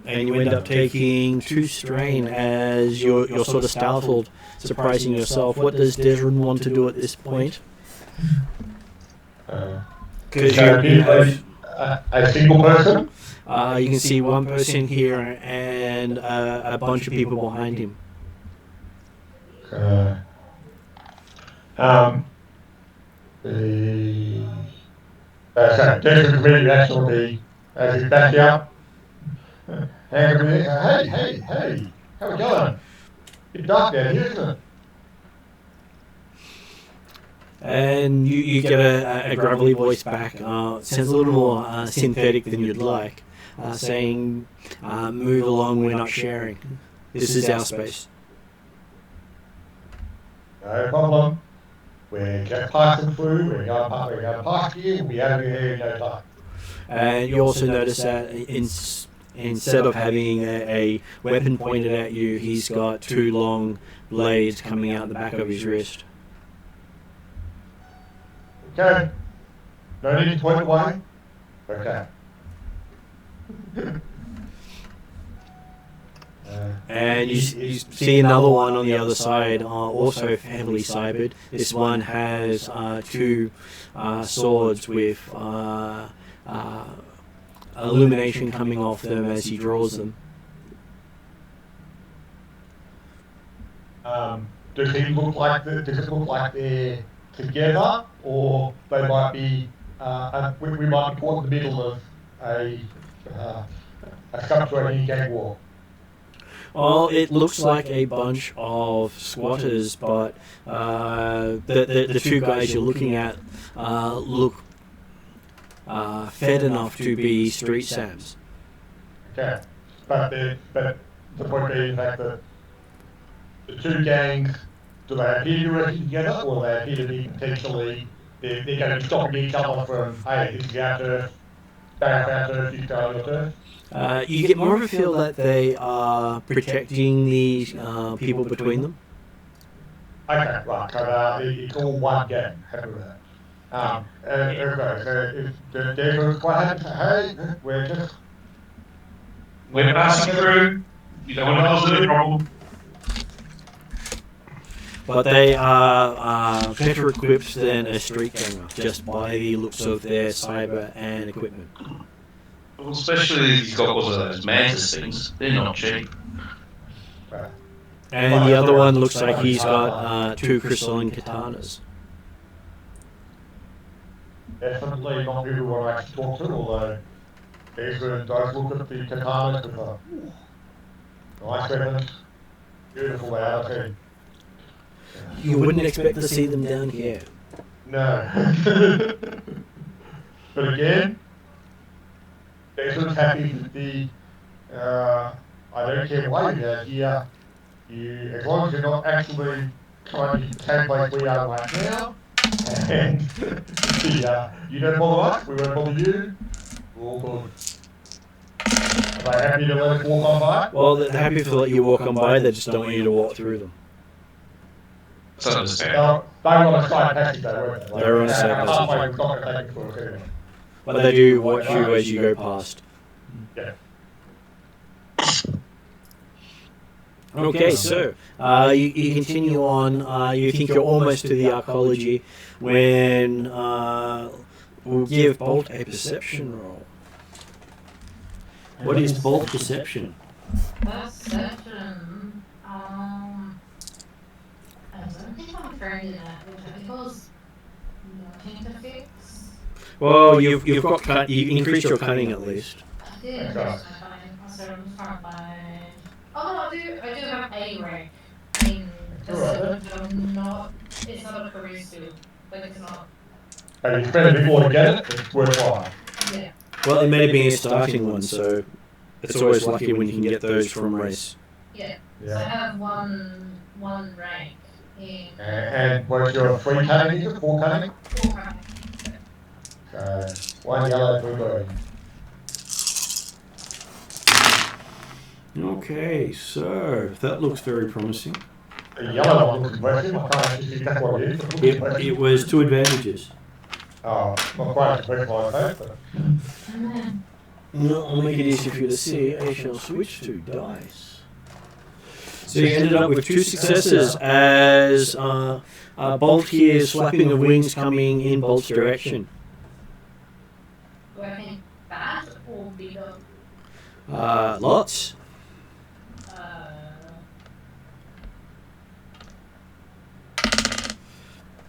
And you end up taking 2 strain as you're sort of startled, surprising yourself. What does Desmond want to do at this point? Because you have
a single person?
you can see one person here and a bunch of people behind him.
Desmond's immediate reaction will be, as he's back up, and hey, how we going? It's dark down here, isn't it?
And you get a gravelly voice back. Sounds a little more synthetic than you'd like, saying, "Move along, we're not sharing. This is our space."
No problem. We're just passing through, we're going past you, we'll be out of here in no time.
And you also notice that instead of having a weapon pointed at you, he's got two long blades coming out the back of his wrist.
Okay. No need to point away. Okay.
And you see another one on the other side, also heavily cybered. This one has two swords with illumination coming off them as he draws them.
Does it look like they're together, or they might be? We might be caught in the middle of a subterranean gang war.
Well, it looks like a bunch of squatters, but the two guys you're looking at look fed enough to be street Sams.
Okay, but the point being that the two gangs, do they appear to be working together, or they appear to be potentially they're going to be stopping each other from, hey, this is our turf, that's our turf, you go on your turf?
You get more of a feel that they are protecting the people between them.
Okay, right, so it's all one gang, happy with that. Okay, so if Deborah's quite happy to say, hey,
We're passing through. You don't want to cause any problem.
But they are better equipped than a street ganger, just by the looks of their cyber and equipment.
Well, especially if you've got one of those mantis things. They're not cheap.
right.
And the other one looks like he's got two crystalline katanas.
Definitely not people who I actually talk to, although Desmond does look at the katanas with a nice weapons. Beautiful they are too.
You wouldn't expect to see them down here.
No. But again, Desmond's happy that I don't care why you're here. As long as you're not actually trying to get the same place we are right now, and you don't bother us, we won't bother you, we're all good. Are they happy to let us walk on by?
Well, they're happy to let you walk on by, they just don't want you to walk through them.
That's understandable.
They were on a side passage though, weren't they?
They were on a side passage.
Halfway, we've got to take it for us anyway.
But they do watch you as you go past.
Yeah.
Okay, so you continue on. You think you're almost to the archaeology when we'll give Bolt a perception roll. What is Bolt perception?
Perception. I don't think I'm trained in that, which I think was nothing to fix.
Well, you've got you increased your cunning at least.
I did increase my cunning. So I'm just trying to find. Oh no, I do have A rank in perception, but I'm not. It's not a career skill. Like it's not.
And you spend a bit more to get it, it's worthwhile.
Yeah.
Well, it may have been a starting one, so it's always lucky when you can get those from race.
Yeah. So I have one rank in.
And what's your 3 cunning? Is it 4 cunning?
4 rank.
So, 1 yellow, 2 blue.
Okay, so that looks very promising.
The yellow one looks impressive. I can't actually see that's what it is. But it looks
It was 2 advantages.
Oh, not quite as impressive as that, but.
No, I'll make it easy for you to see. I shall switch to dice. So you ended up with 2 successes as Bolt hears slapping of wings coming in Bolt's direction.
Do I think fat or bigger?
Lots.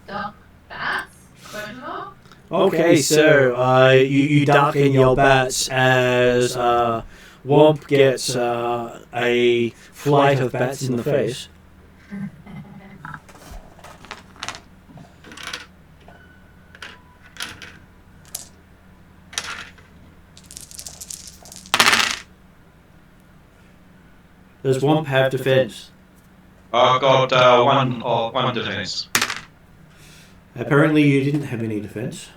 Duck bats? Question mark?
Okay, so you duck and yell bats as Womp gets a flight of bats in the face. Does Womp have defense?
I've got one defense.
Apparently you didn't have any defense.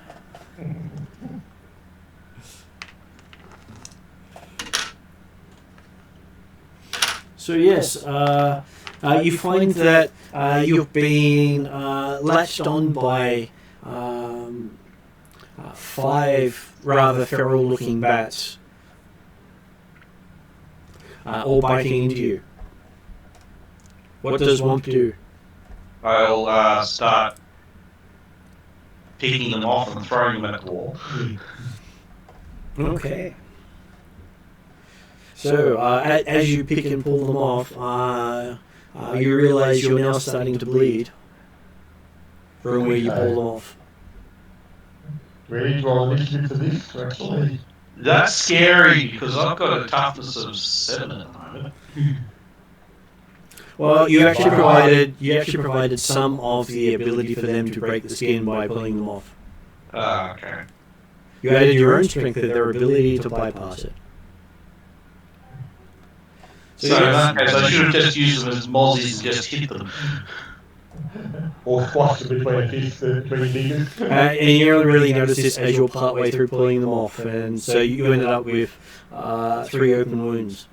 So yes, you find that you've been latched on by 5 rather feral-looking bats, all biting into you. What does Womp do?
I'll start picking them off and throwing them at the wall.
Okay. So, as you pick and pull them off, you realise you're now starting to bleed from where you pulled them off.
Ready to roll initiative for this, actually?
That's scary because I've got a toughness of 7 at the moment.
Well, you actually provided some of the ability for them to break the skin by pulling them off.
Okay.
You added your own strength to their ability to bypass it.
So in that case, I should have just used them as mozzies and just hit them.
Or squash them between fists, between fingers.
And you only really notice this as you're partway through pulling them off, and so you ended up with 3 open wounds.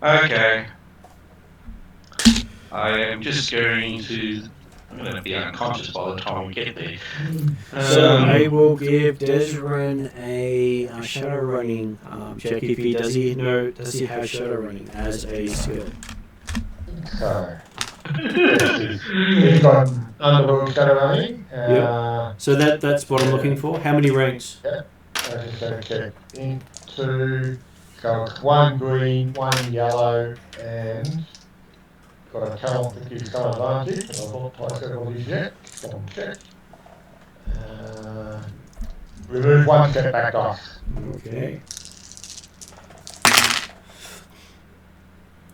Okay. I am just going to... I'm going to be unconscious by the time we get there.
So I will give Desrin a Shadowrunning check if he does he have Shadowrunning as a skill.
So, he's got Underworld Shadowrunning.
So that's what I'm looking for. How many ranks?
Yeah. I just going to check into. So it's 1 green, 1 yellow, and got a talent that gives some advantage. And I've not twice got all these yet. Double check. Remove 1 setback dice.
Okay.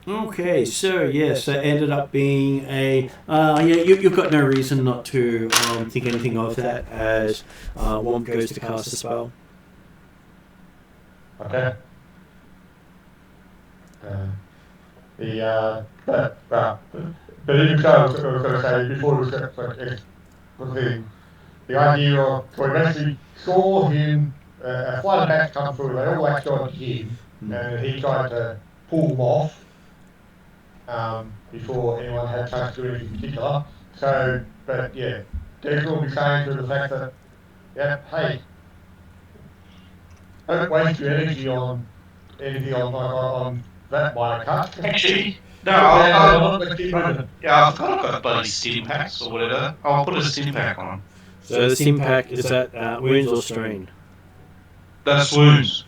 Okay, so yes, that ended up being a... you've got no reason not to think anything of that as Womp goes to cast a spell.
Okay. But even so, I was going to say before it was the idea of so we actually saw him, a flight of bats come through, they all latched on to him, and he tried to pull them off before anyone had a chance to do anything particular. So, but yeah, Dave will be saying to the fact that, yeah, hey, don't waste your energy on anything on that minor cut.
Actually, no, I've forgot I've got bloody stim packs or whatever. I'll put a stim pack on.
So the stim pack, is that wounds or strain?
That's wounds.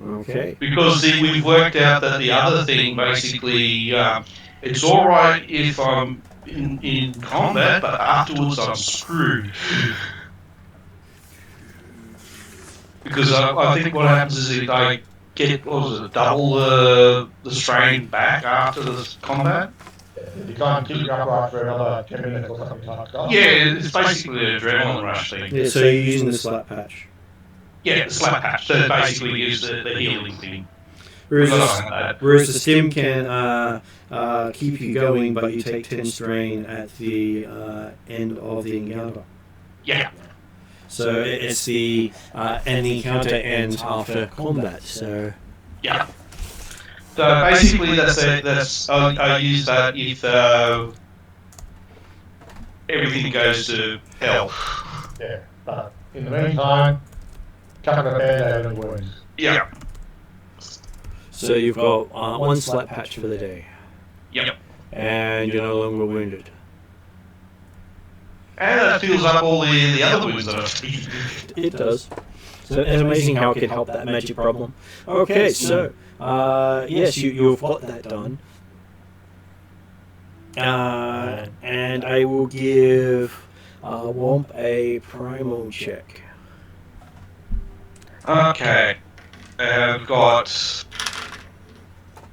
Okay.
Because we've worked out that the other thing, basically, it's alright if I'm in combat, but afterwards I'm screwed. Because I think what happens is if I get, double the strain back after the combat?
You can't keep you upright for another 10 minutes or something like that.
Yeah, it's basically an adrenaline rush thing.
Yeah, so you're using the slap patch.
Yeah, the slap patch. So basically use the healing thing.
Whereas the stim can keep you going, but you take 10 strain at the end of the encounter.
Yeah.
So it's the and the encounter ends after combat. So
yeah. So basically, that's I use that if everything goes to hell.
Yeah, but in the meantime, chuck a band-aid on the wounds.
Yeah.
So you've got 1 slap patch for the day.
Yep.
And you're no longer wounded.
And that fills up all the other wounds that I've taken.
It does. So it's amazing how it could help that magic problem. Okay, so yes, you've got that done. And I will give Womp a primal check.
Okay. I've got...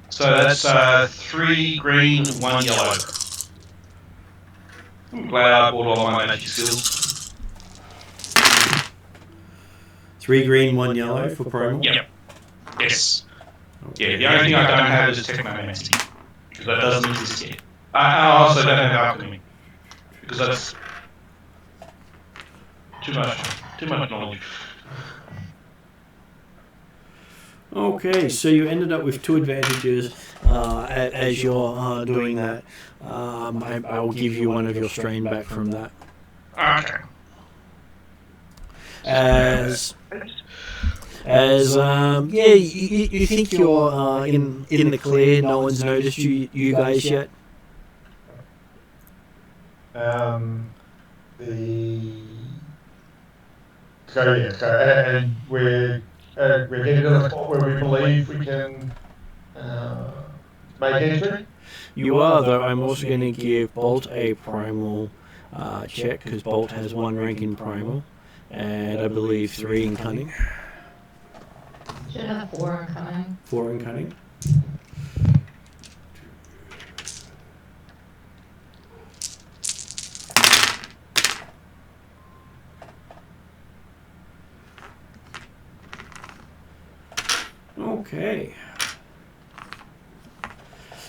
So that's 3 green, 1 yellow. I'm glad I bought all my magic skills.
3 green, 1 yellow for primal?
Yep. Yes. Yeah, the only thing I don't have is technomancy. Because that doesn't exist yet. I also don't have alchemy. because that's too much knowledge.
Okay, so you ended up with 2 advantages as you're doing that. I will give you 1 of your strain back from that.
Okay.
You think you're in the clear. No one's noticed you guys yet.
And we're getting to the spot where we believe we can make entry.
You are, though. I'm also going to give Bolt a primal check because Bolt has 1 rank in primal, and I believe 3 in cunning.
Should have 4 in cunning.
4 in cunning. Okay.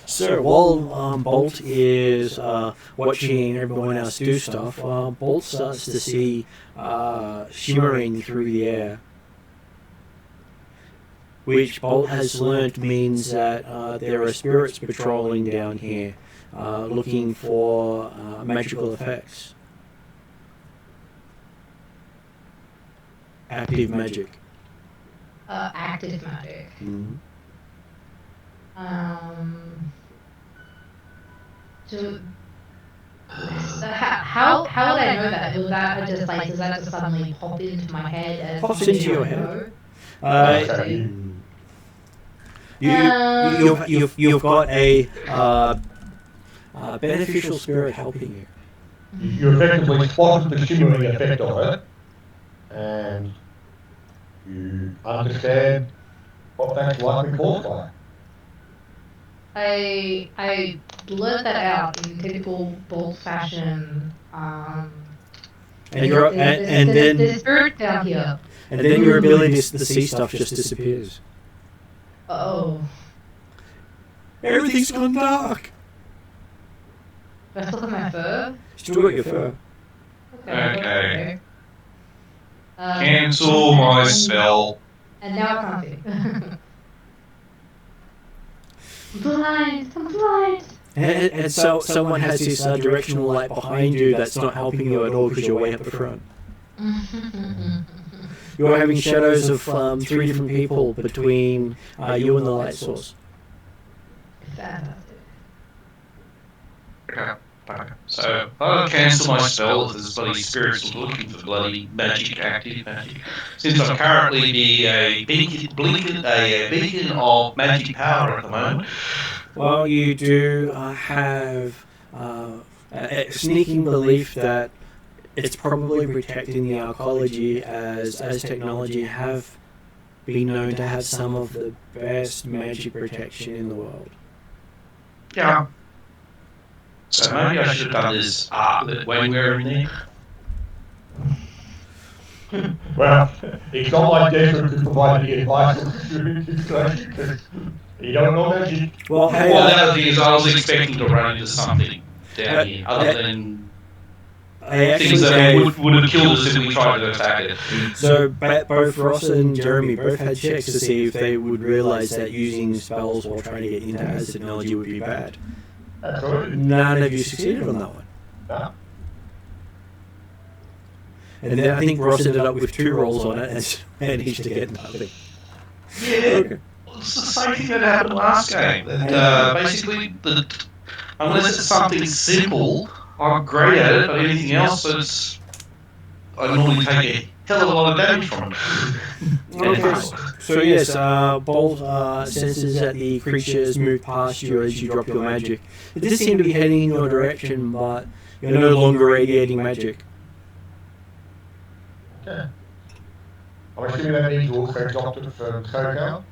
So while Bolt is watching everyone else do stuff, Bolt starts to see shimmering through the air, which Bolt has learnt means that there are spirits patrolling down here, looking for magical effects. Active magic.
Active magic.
Mm-hmm.
So how would I know that? Will that just like, does that just suddenly pop into my head? And
Pops into your head. You've got a beneficial spirit helping you.
You effectively spotted the shimmering effect of it, and you understand what that's likely caused by.
I blurt that out in typical Bolt fashion. There's spirit down here.
And then your ability to see stuff just disappears.
Oh.
Everything's gone dark.
Do I still have my fur?
Still got your fur.
Okay. Cancel my spell.
And now I can't see. I'm blind.
And so someone has this directional light behind you that's not helping you at all because you're way up the front. You're having shadows of 3 different people between you and the light source.
Fantastic.
Okay. So I'll cancel my spell if there's bloody spirits looking for bloody magic, active magic. Since I'm currently a beacon of magic power at the moment.
Well, you do have a sneaking belief that it's probably protecting the archaeology, as Aztechnology have been known to have some of the best magic protection in the world.
Yeah. So maybe I should have done this when we were in there.
Well, it's not like Desmond could provide any advice because you don't know magic.
Well, hey,
the other thing is I was expecting to run into something down here, other than things that would have killed us if we tried to attack it.
So both Ross and Jeremy both had checks to see if they would realise that using spells while trying to get into Aztechnology would be bad.
Absolutely.
None of you succeeded on that one.
No.
And then I think Ross ended up with 2 rolls on it and managed to get nothing.
Yeah.
Okay.
It's the same thing that happened last game. That basically, unless it's something simple, I'm great at it, but anything else, I normally take a hell of a lot of damage from it.
Okay. So yes, Bolt senses that the creatures move past you as you drop your magic. It does seem to be heading in your direction, but you're no longer radiating magic.
Okay. I'm assuming that means you also dropped it from SoCal?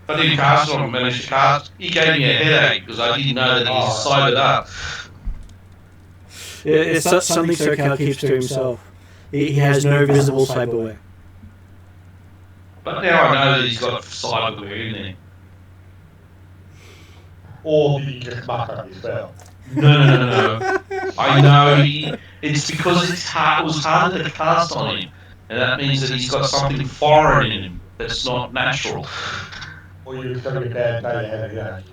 I didn't cast it on him, managed to cast. He gave me a headache because I didn't know that he cybered up.
Yeah, it's something SoCal keeps to himself. He has no visible cyberware.
But now I know that he's got cyberware in there.
Or did you just muck up your spell?
No. I know. It's because it was harder to cast on him, and that means that he's got something foreign in him that's not natural.
Or you're just having a bad day, you had a headache.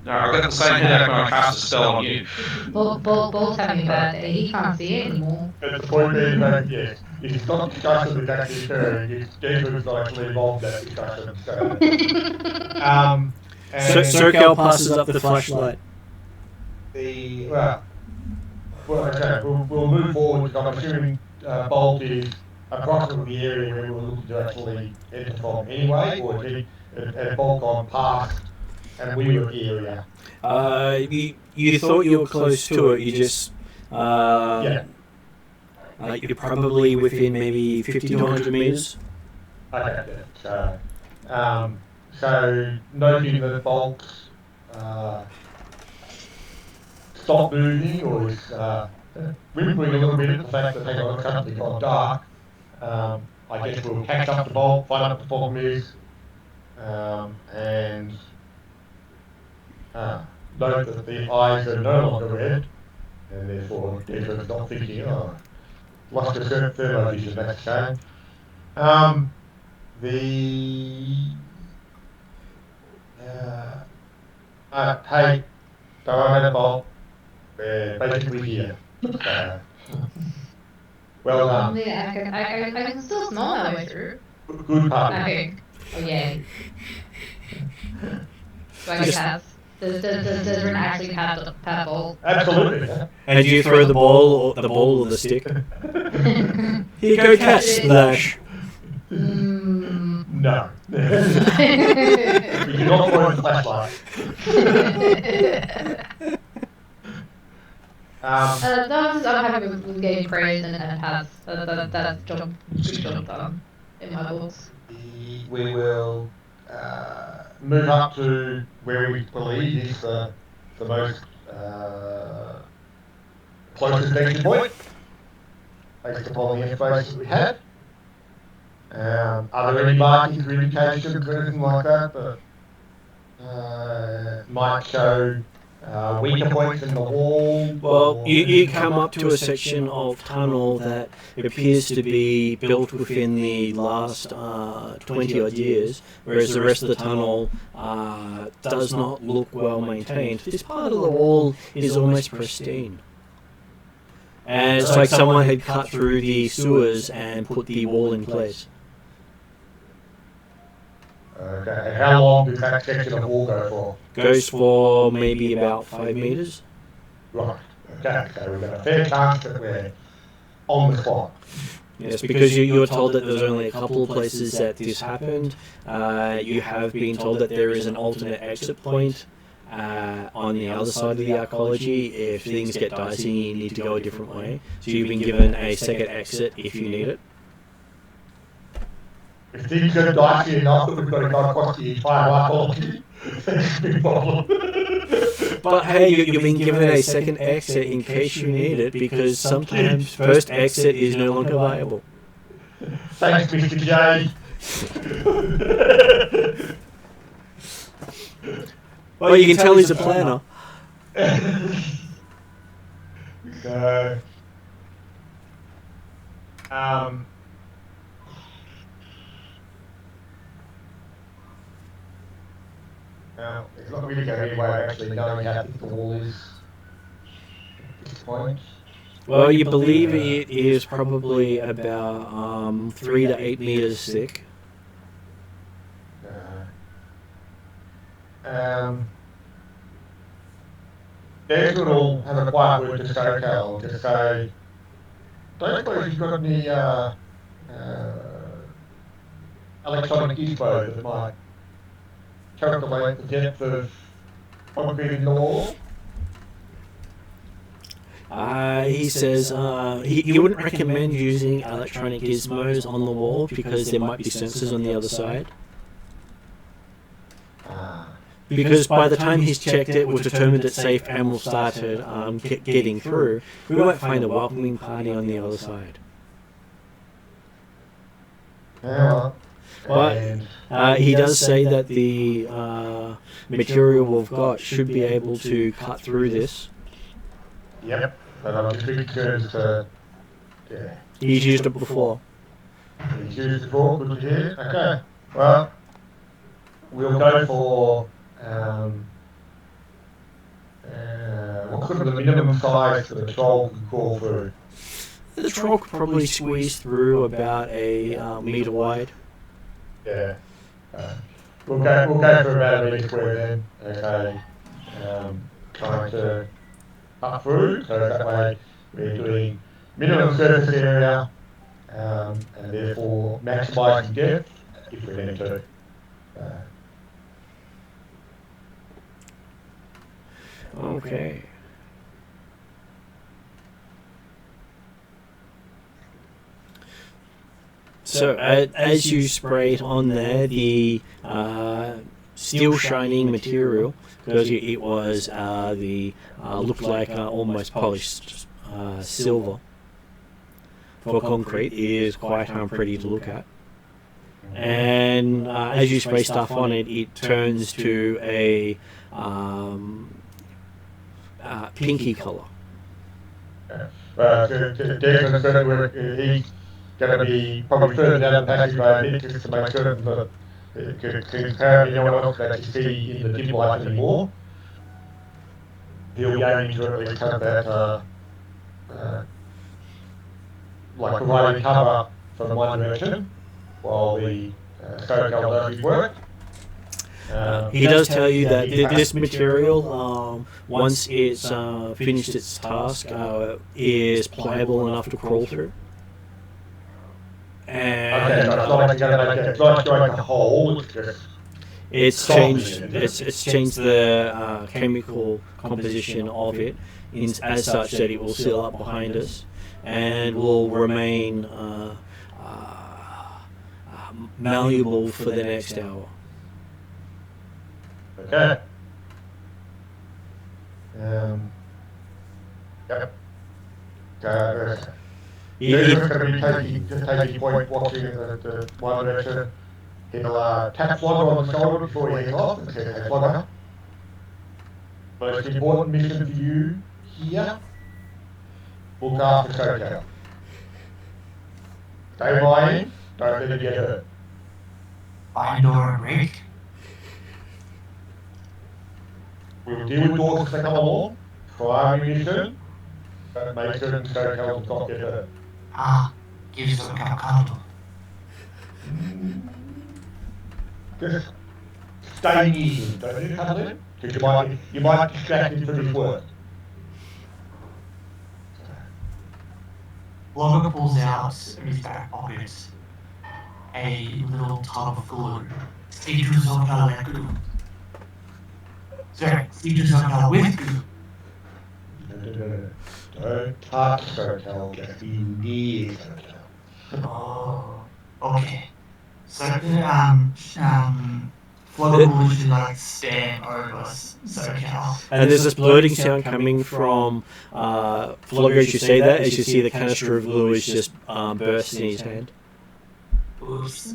No, I got the same headache when I cast a spell on you.
Bolt's having a bad day. He can't see it anymore.
At the point being that, yes, if it's not discussion that's actually occurring, Genesys not actually involved in that discussion.
So Circle passes up the flashlight.
Well, okay, we'll move forward because I'm assuming Bolt is approximately the area where we're looking to actually enter from anyway, or had Bolt gone past and we were at the area.
You thought you were close to it. You just
Yeah.
like you're probably within maybe 50 to 100 meters.
Okay, so noting that Bolt stopped moving or is whimpering a little bit at the fact that hang on, it's suddenly gone dark. I guess we'll catch up to Bolt, find out what the problem is, and note that the eyes are no longer red, and therefore Deborah's not thinking, oh, lost a certain thermovision, that's a shame. Hey, don't worry about Bolt. We're basically here. So, well done.
Yeah, I can still smell my way through.
Good puppy.
Okay. Oh yay. Do I get pass? Does Ren actually pat Bolt?
Absolutely. Yeah.
And do you throw the ball or the stick? Here you go, catch splash.
No. We do not throw the flashlight.
I'm happy with getting praise and pass. That's job done in my books.
We will move up to where we believe is the most closest exit point, based upon the information we had. Are there any markings or indications or anything like that that might show weaker points in the wall?
Well, you come up to a section of tunnel that appears to be built within the last 20 odd years, whereas the rest of the tunnel does not look well maintained. This part of the wall is almost pristine. And it's like someone had cut through the sewers and put the wall in place.
Okay, and how long does that section of wall go for?
Goes for maybe about 5 meters.
Right, okay, so we've got a fair chance that we're on the spot.
Yes, because you were told that there's only a couple of places that this happened. You have been told that there is an alternate exit point on the other side of the archaeology if things get dicey and you need to go a different way. So you've been given a second exit if you need it.
If things get dicey enough that we've got to go across the entire archaeology, that's a big problem.
But hey, you've been given a second exit in case you need it, because sometimes first exit is no longer viable.
Thanks, Mr. J.
Well, you can tell he's a planner.
So, now, it's not really going anywhere of actually knowing how thick the wall is at this point.
Well, you believe it is probably about 3 to 8 meters thick.
Desmond will have a quiet word to Socal, just say, don't suppose you've got any electronic info that might calculate the depth of concrete in the wall?
He says he wouldn't recommend using electronic gizmos on the wall because there might be sensors on the other side. Because by the time he's checked it, we've determined it's safe and we've started getting through, we might find a welcoming party on the other side.
Yeah.
But he does say that the material we've got should be able to cut through this.
Yep. But I'm just concerned as to, yeah.
He's used it before.
He's used it before, good to hear. Okay. Well, we'll go for, what could be the minimum size that a troll can crawl through?
The troll could probably squeeze through about a meter wide.
Yeah. We'll go for about a metre square then. Okay. Trying to up through, so that way we're doing minimum surface area, and therefore maximising depth if we need to.
Okay. So as you spray it on there, the still shining material, because it was looked like almost polished silver for concrete, is quite pretty to look at. And as you spray stuff on it, it turns to a pinky colour.
Declan said he's going to be probably further down the passageway a bit just to make certain that because apparently no one else can actually see in the dim light anymore. He'll be aiming to at least have that, like providing cover from one direction while the SoCal does his work.
He does tell you that this material, once it's finished its task, is pliable enough to crawl through. And
okay, so it's not like you're going to make it's not going a hole.
it's changed. It's changed the chemical composition of it as such that it will seal up behind us and will remain malleable for the next hour.
Okay. Yep. He's going to be taking point watching the one direction. He'll tap Flogger on the shoulder before he heads off and say, "Hey Flogger, most important mission for you here, look after SoCal. Stay lying, don't let it get hurt."
Find door and break.
We'll deal with Orks as they come along, primary mission, but make certain SoCal does not get hurt.
Give some kind of cuddle.
Just stay near him, don't you, cuddle him? Because you might distract him from his work.
Flogger pulls out of his back pocket a little tub of glue. Citrus SoCal glue. Sorry, citrus SoCal with glue.
No. Don't touch SoCal, just be near SoCal.
Oh, okay. So, Flogger will usually like stand over SoCal.
And there's this blurting sound coming from Flogger as you say that, as you see the canister of glue is just burst in his hand.
Oops.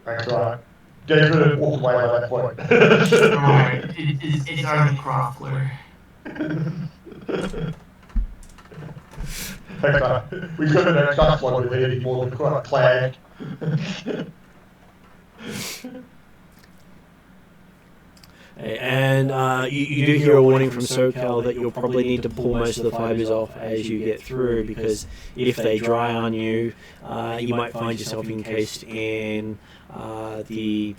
That's right. David walked away by that point.
Alright, it's only Craftler.
Thanks, man. We've got an trust one with anything more than clag.
And you do hear a warning from SoCal that you'll probably need to pull most of the fibers off as you get through, because if they dry on you, you might find yourself encased in the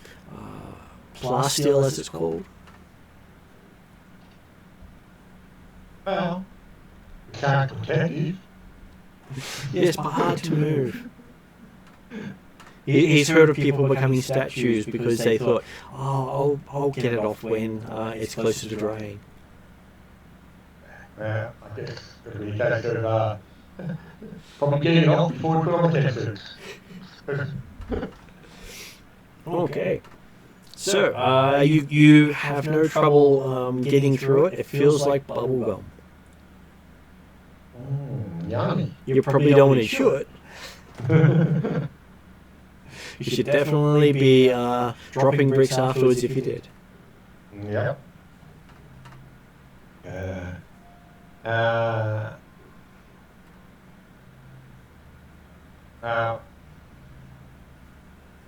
plasteel, as it's called.
Well, we can't protect you.
Yes, but hard to move. He's heard of people becoming statues because they thought, oh, I'll get it off when it's closer to drying.
I guess it'll be a case of probably getting it off before we put on the test suits.
Okay. So, you have no trouble getting through it. It feels like bubblegum.
Yummy.
You probably don't want to shoot. You should definitely be dropping bricks afterwards if you did.
Yep.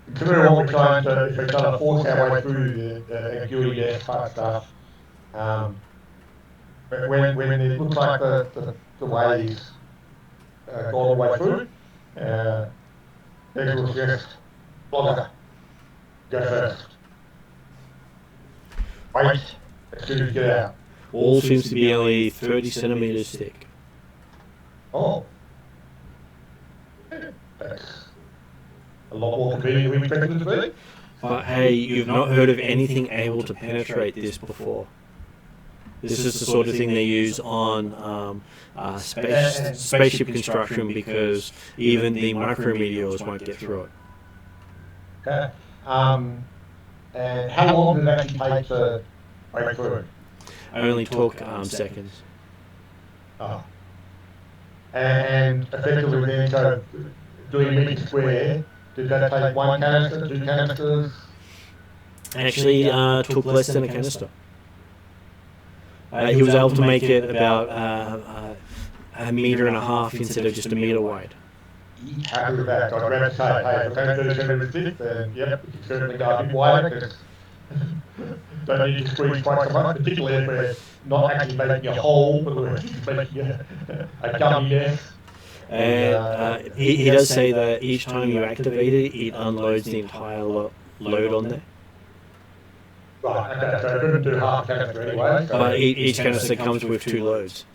Considering what we're trying to, if we're trying to force our way through the acuity death type stuff, when it looks like the way's gone all the way through, Dex will suggest, Blogger, go first. Wait, as soon as you get out.
Wall seems to be only 30 centimeters thick.
Oh. That's a lot more convenient than we expected it to be.
But hey, you've not heard of anything able to penetrate this before. This is the sort of thing they use on spaceship construction because even the micrometeors won't get through it.
Okay. And how long did it actually take to break through?
Only took seconds.
Oh. And effectively then, so doing a meter square, did that take one canister, two canisters?
Actually, took less than a canister. He was able to make it about a meter and a half instead of just a meter wide.
Happy with that. I'd rather say, hey, if we're going to do 7 then yep, we can certainly go a bit wider because don't need to squeeze quite so much, particularly if we're not actually making a hole, but we're making a gummy nest.
And he does say that each time you activate it, it unloads the entire load on there.
Right, okay, so it couldn't do half a canister anyway. So
But each canister comes with 2 loads.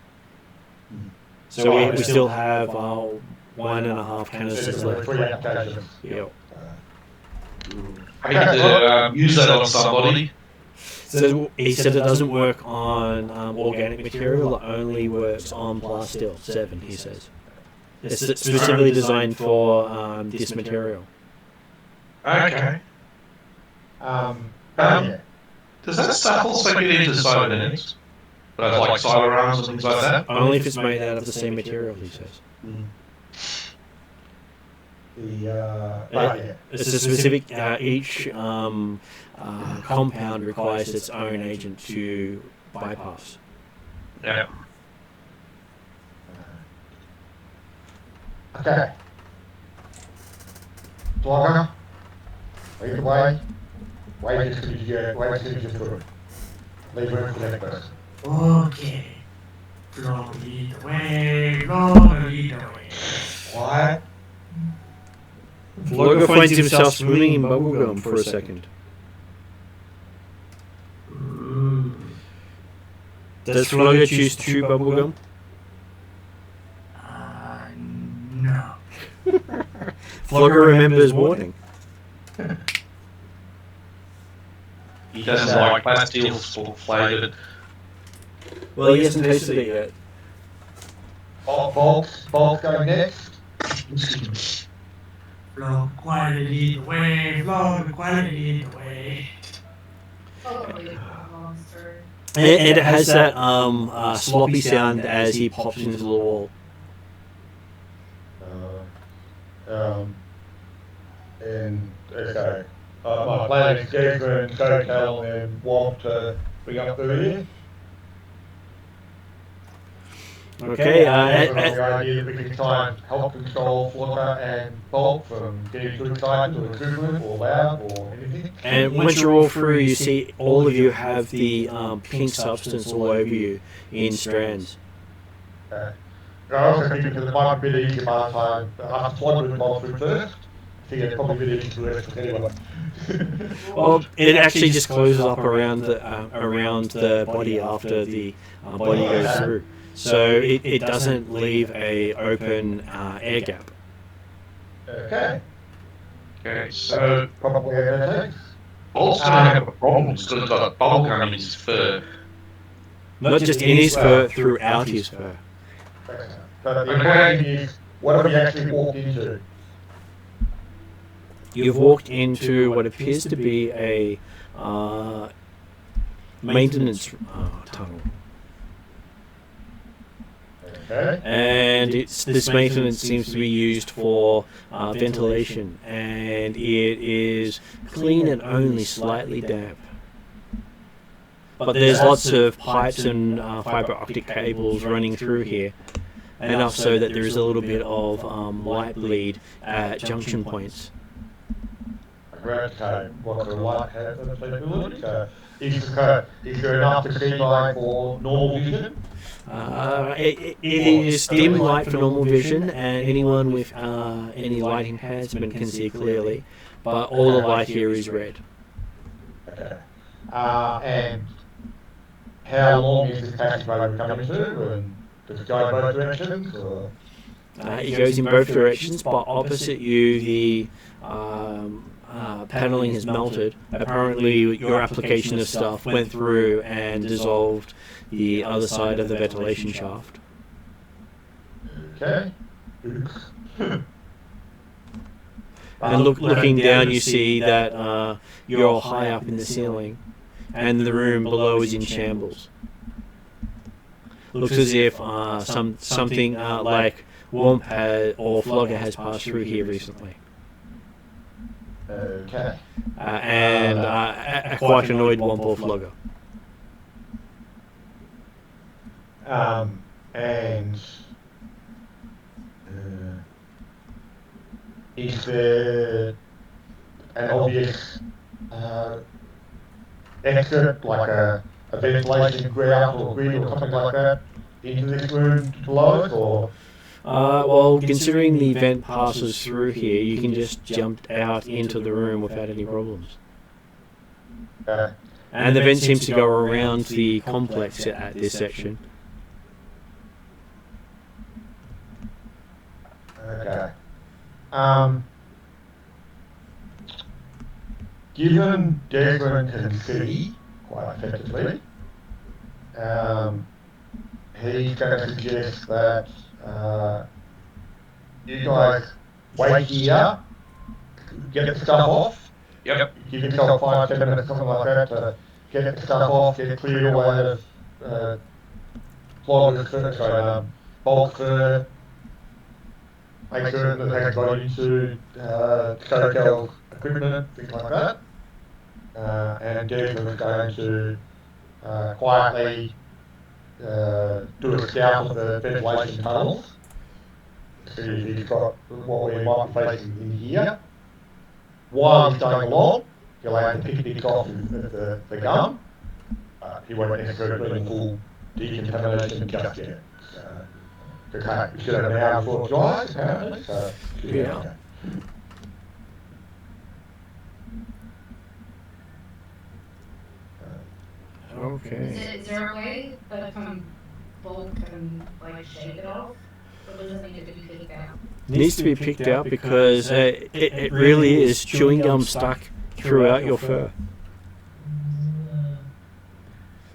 So we still have 1.5 canisters left.
3 applications.
Yep.
I need to use that on somebody.
So he said it doesn't work on organic material, it only works on Plasteel 7, he says. It's specifically designed for this material.
Okay.
Yeah.
Does that stuff also get into cybernetics? Like cyber arms and things like that?
Only if it's made out of the same material, he says. It's a specific, each compound requires its own agent to bypass.
Yeah.
Okay. Blogger, lead the way. Wait as soon as you're through. Leave room for the next person.
Okay. Flow lead the way, flow lead the way.
What?
Flogger finds himself swimming in bubblegum for a second. Does Flogger choose to chew bubblegum?
No.
Flogger remembers warning.
He doesn't like Plasteel flavoured.
Well, he hasn't tasted it yet.
Bolts going next.
Flow quietly lead the way, flow quietly lead the way.
Probably a monster.
And it has that sloppy sound as he pops into the wall.
And okay. My plan is Desmond, Sotel, and Womp to bring up through here.
Okay,
The idea that we can try and help control Flutter and Bolt from getting too excited or exuberant or loud or anything.
and once you're all through, you see all of you have the pink substance all over you in strands.
I also think because it might be a bit easier by the time after Flood with Bolt through first. I think it's probably a bit easier to rest for anyone.
Well, it actually just closes up around the body after the body goes through, so it doesn't leave a open air gap.
Okay.
Okay, so
Probably takes.
Bolt's going to have a problem because he's got bubblegum in his fur.
Not just in his fur, throughout his fur.
But the question is, what have we actually walked into?
You've walked into what appears to be a maintenance tunnel.
Okay.
And this maintenance seems to be used for ventilation, and it is clean and only slightly damp. but there's lots of pipes and fiber optic cables running through here, enough so that there is a little bit of light bleed at junction points.
Okay, what sort of light has the capability? Is there enough to see by for normal vision?
It is dim light for normal vision, and anyone with any light enhancement can see clearly, but all the light here is red.
Okay. And how long is this passageway coming to? And does it go in both directions? Or?
It goes in both directions, but opposite you, the paneling has melted. Apparently, your application of stuff went through and dissolved the other side of the ventilation shaft.
Okay.
And looking down, you see that you're high up in the ceiling, and the room below is in shambles. Looks as if something like Womp or Flogger has passed through here recently.
Okay.
And a quite annoyed Womp or Flogger.
And is there an obvious exit, like a ventilation grout or grid or something like that, into this room below it, or?
Well, considering the vent passes through here, you can just jump out into the room without any problems. And the vent seems to go around the complex at this section.
Okay. Given Desmond can see quite effectively, he's going to suggest that you guys wait here, get the stuff off.
Yep.
Give yourself 5-10 minutes, something like that, to get the stuff off, get cleared away of bulk fur. Make certain that they can go into Coco's equipment, things like that. And Desmond's going to quietly do a scout of the ventilation tunnels. See if he's got what we might be facing in here. While he's going along, he'll aim to pick things off with the gun. He won't necessarily be in full decontamination just yet. Okay, we should have an hour before it dries, apparently, so
Yeah. Okay.
Is there a way that I can bulk and like shake it off? Or does it need to be picked out?
Needs to be picked out because it really is chewing gum stuck throughout your fur.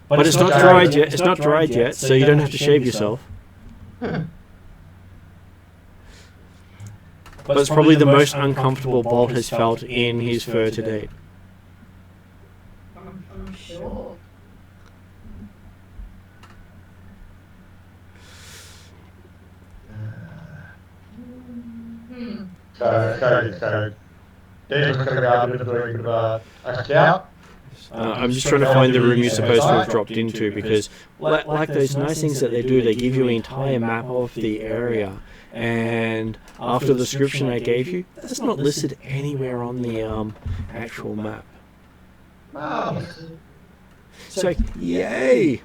But it's not dried yet. It's not dried yet, so you don't have to shave yourself. But it's probably the most uncomfortable Bolt has felt in his fur to date.
I'm sure.
So Desmond's going to go a bit of a scout.
I'm just trying to find the room you're supposed to have dropped into because, like those nice things that they do, they give you an entire map of the area. And after the description I gave you, that's not listed anywhere on the actual map. So, yay!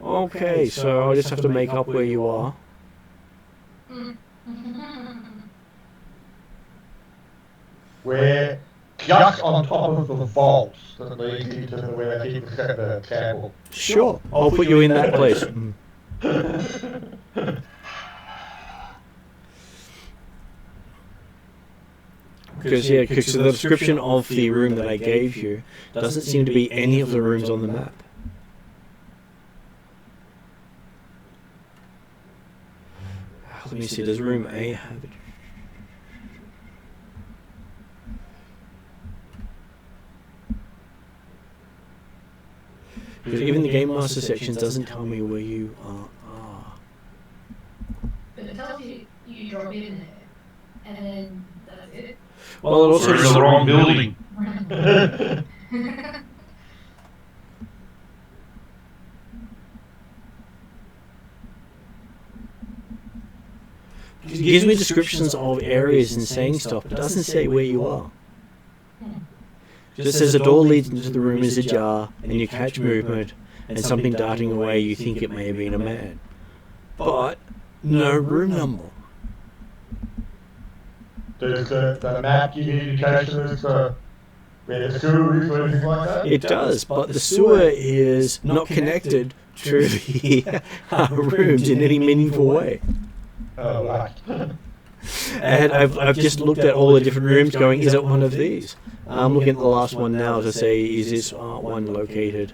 Okay, so I just have to make up where you are.
We're just on top of the vaults that lead into where they keep the sample.
Sure, I'll put you in that place. Because the description of the room that I gave you doesn't seem to be any of the rooms on the map. Let me see, does room A have it? Because even the Game Master section doesn't tell me where you are.
But it tells you drop in there, and then that's it.
Well, it also
We're in the wrong building.
gives me descriptions of areas and saying stuff, but doesn't say where you are. Just says a door leads into the room is ajar, and you catch movement, and something darting away. You think it may have been a man, but no room number.
Does the map give you indication as to where the sewer is or anything like that?
It does, but the sewer is not connected to the rooms in any meaningful way.
Oh, right.
And I've just looked at all the different rooms going, is it one of these? I'm looking at the last one now to say, is this one located?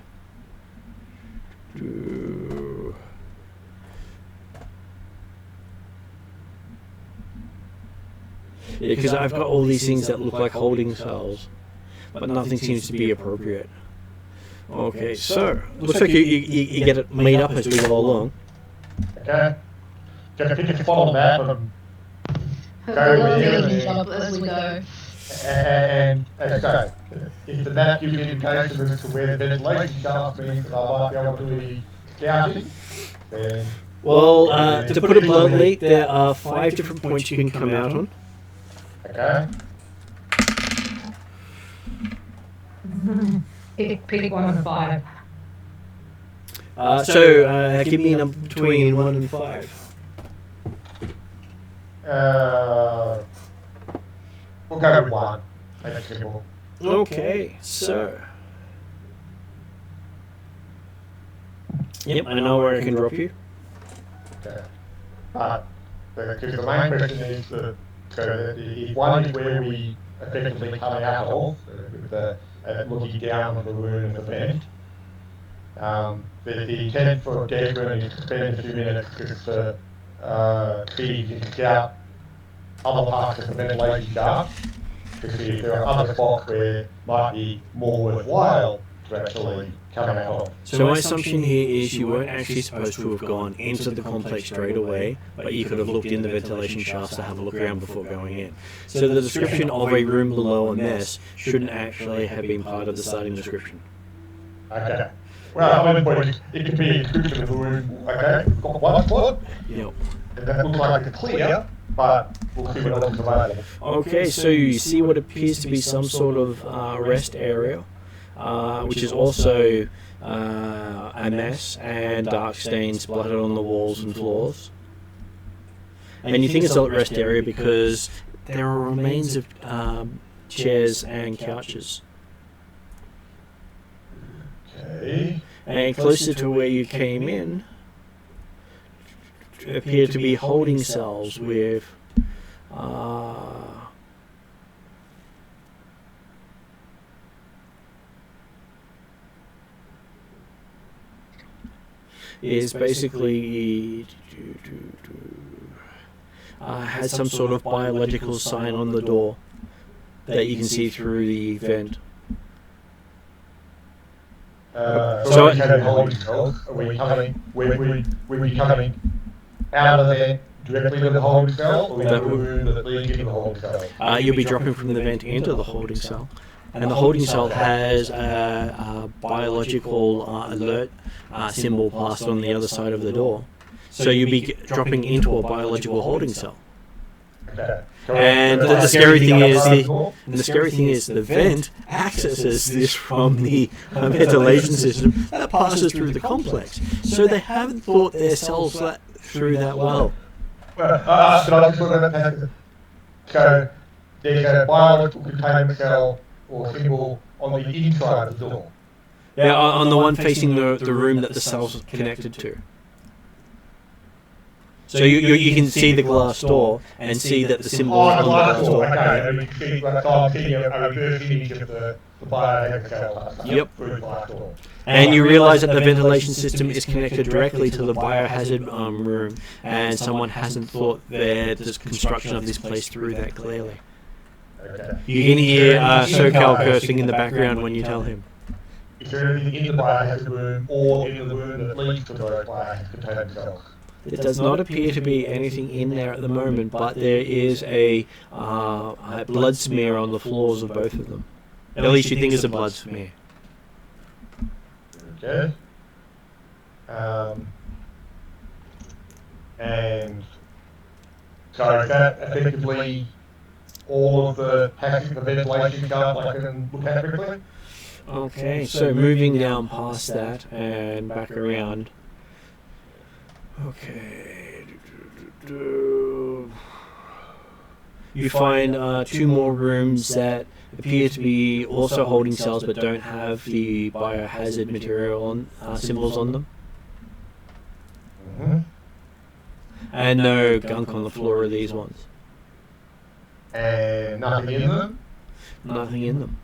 Yeah, because I've got all these things that look like holding cells, but nothing seems to be appropriate. Okay, so looks like you get it made up as we go along.
Okay. Just pick a spot on the map and
We'll
go
make
with
it
it.
up as we go.
And as I say, if the map gives you indication as to where the ventilation shaft means that I might be able to do the scouting, then
Well, to put it bluntly, there are 5 different points you can come out on.
okay.
Pick 1 and 5.
So give me a number between 1 and 5.
We'll go with 1. Make it simple.
Okay, so. Yep, I know where I can drop you.
Okay. But because the main question is that so if 1 is where we effectively come out of, with the looking down on the room and the vent. The intent for Desmond is to spend a few minutes just to see if you can scout other parts of the ventilation shaft to see if there are other spots where it might be more worthwhile to actually come out of.
So my assumption here is you weren't actually supposed to have gone into the complex straight away, but you could have looked in the ventilation shafts to have a look around before going in. So the description of a room below a mess shouldn't actually have been part of the starting description.
Okay. Well, I mean, but it could be a description of the room, okay, we've got 1 spot,
Yep.
and that looks like it's clear, but we'll see what else is available.
Okay, so you see what appears to be some sort of rest area, which is also a mess and dark stains splattered on the walls and floors. And you think it's a rest area because there are remains of chairs and couches.
Okay.
And closer to where you came in appear to be holding cells with is basically has some sort of biological sign on the door that you can see through the vent.
So we have holding cells. Are we coming? We coming out of the vent directly to the holding cell, or we have a room that leads into the holding cell?
You'll be dropping from the vent into the holding cell, and the holding cell has a biological alert symbol plastered on the other side of the door. So you'll be dropping into a biological holding cell.
Okay.
And the scary thing is the vent accesses this from the ventilation system that passes through the complex. So they haven't thought their cells through that well.
But I just want to so there's a biological containment cell or symbol on the inside of the door.
Yeah, on the one facing the room that the cells are connected to. So you can see the glass door and see that the symbol
Oh,
on
the
the
glass
glass
door,
door.
okay, and you can see, like, so I'm seeing a reverse image of the biohazard cell
Yep.
through the glass door.
And you realise that the ventilation system is connected directly to the biohazard room, and someone hasn't thought their construction of this place through that clearly.
Okay.
You can hear SoCal cursing in the background when you tell him.
Is there anything in the biohazard room or in the room that leads to those biohazard containment cells?
There does not appear to be anything in there at the moment, but there is a blood smear on the floors of both of them. At least you think it's a blood smear.
Okay. And So is that effectively all of the passing the ventilation shaft I can look at quickly?
Okay, so moving down past that and back around. Okay. You find 2 more rooms that appear to be also holding cells but don't have the biohazard material on symbols on them.
Mm-hmm.
And no gunk on the floor of these ones.
And nothing in them?
Nothing in them.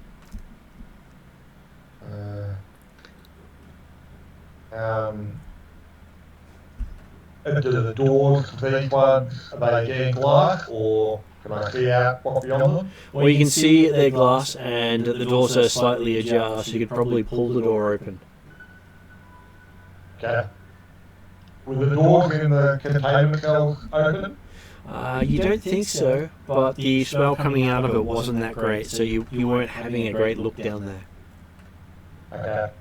Do the doors for these ones, are they again glass, or can I see out what's beyond them?
Well, you can see they're glass and the doors are slightly ajar, so you could probably pull the door open.
Okay. Were the doors in the containment cells open?
You don't think so, but the smell coming out of it wasn't that great, so you weren't having a great look down there.
Okay.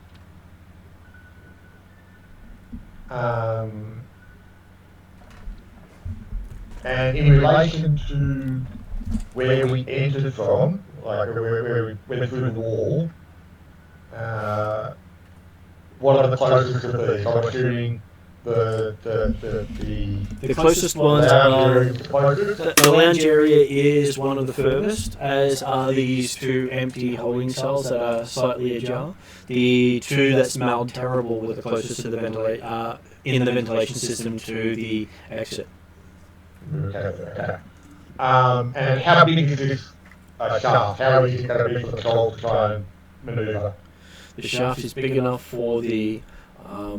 And in relation to where we entered from, like where we went through the wall, what are the closest of these? I'm assuming the
closest ones are the lounge area is one of the furthest, as are these 2 empty holding cells that are slightly ajar. The 2 that smelled terrible were the closest to the in the ventilation system to the exit.
Okay. And how big is this shaft? How easy is it going to be for the troll to try and manoeuvre?
The shaft is big enough for the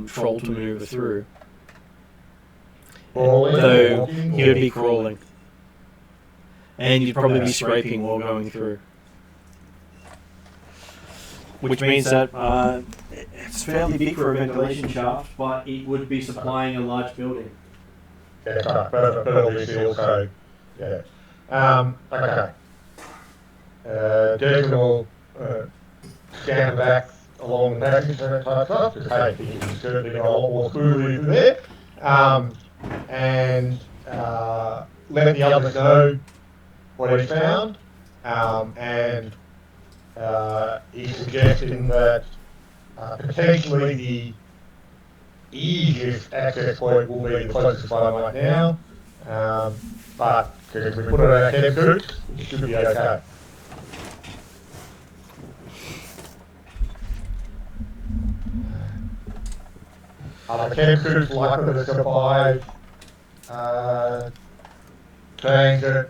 troll to maneuver through.
Crawling,
Though
walking,
he would be crawling. And you'd probably be scraping while going through. Which means that it's fairly big for a ventilation shaft, but it would be supplying a large building.
Yeah, right, but obviously also, yeah. Okay. Jason will scan back along the passage and that type of stuff, because hey, he can certainly go a lot more smoothly through there. And let the others know what he found. And he's suggesting that potentially the easiest access point will be the closest one right now. But because if we put it on our chem coots, it should be okay. Are the chem coots likely to survive transit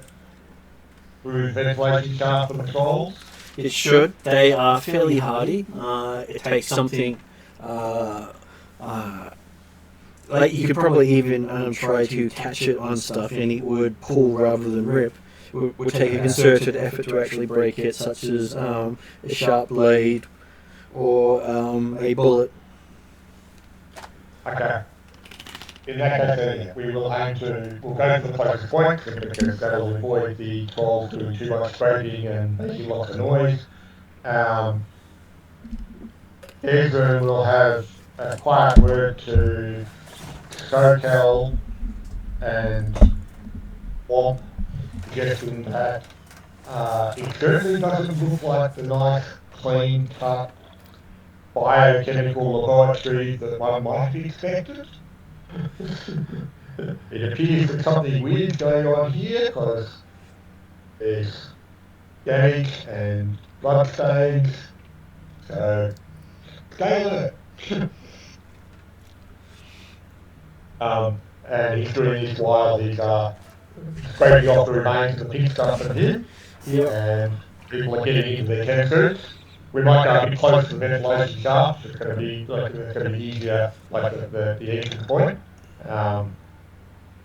through ventilation shaft for the trolls?
It should. They are fairly hardy. It takes something... like you could probably even try to catch it on stuff and it would pull rather than rip. It would take a concerted effort to actually break it, such as a sharp blade or a bullet.
Okay. In that case, then, we'll go to the closest point, because that'll avoid the trolls doing too much scraping and making lots of noise. Ezra will have a quiet word to Sokel and Womp, suggesting that it certainly doesn't look like the nice, clean cut biochemical laboratory that one might have expected. It appears that something weird's going on here, because there's damage and blood stains, so stay alert. And he's doing this while he's scraping off the remains of the pink stuff at him.
Yep.
And people are getting into their chem suits. We might go a bit closer to the ventilation shaft. It's going to be easier, like the entrance point.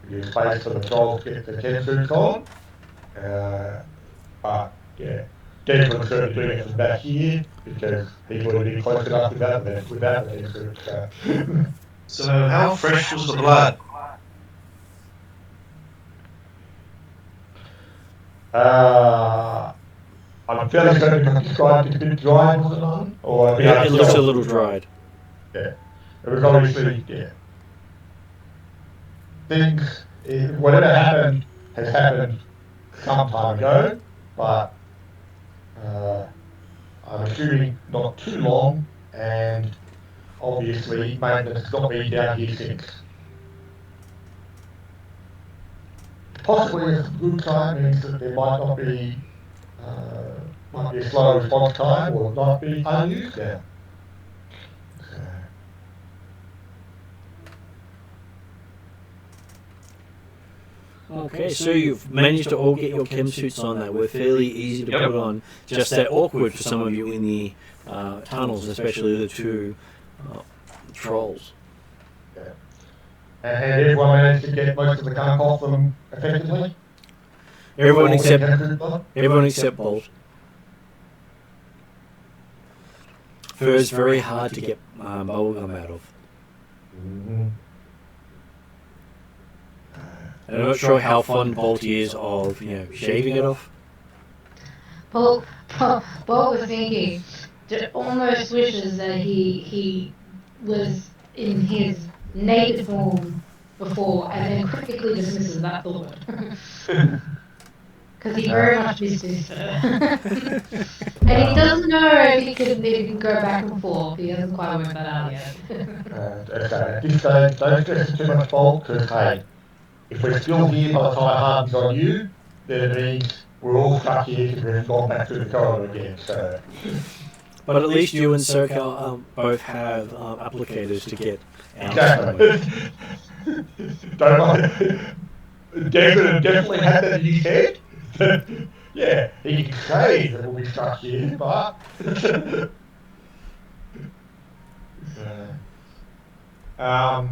Give space for the trolls to get the chem suits on. But yeah, Desmond's certainly doing it from back here because he's already been close enough without the chem suits.
So how fresh was the blood?
I'm fairly certain I described it a bit dry, wasn't it? Or
Yeah, it looks a little dried.
Yeah, it was obviously things. Whatever happened has happened some time ago, but I'm assuming not too long, and obviously maintenance has not been down here since. Possibly a good time means that there might be a slow response time, or it might be unused now.
Okay, so you've managed to all get your chem suits on that were fairly easy to
Yep.
put on, just that awkward for some of you in the tunnels, especially the two trolls.
And everyone managed to get most of the gunk off them effectively?
Everyone
All
except
tempted them?
everyone except Bolt. Fur is very hard to get bubblegum out of.
Mhm.
And I'm not sure how fond Bolt is of, shaving it off.
Paul was thinking, almost wishes that he was in his native form before, and then critically dismisses that thought. Because he very much missed his fur. And he doesn't know if he can go back and forth. He hasn't quite worked that out yet.
Okay, at this stage, don't stress too much, Bolt, because hey, if we're still here by the time Harvey's on you, then it means we're all stuck here because we've gone back through the corridor again, so...
But at least you and SoCal both have applicators to get out.
Exactly. Don't worry. Definitely had that in his head. Yeah, he can say that we'll be stuck here, but... and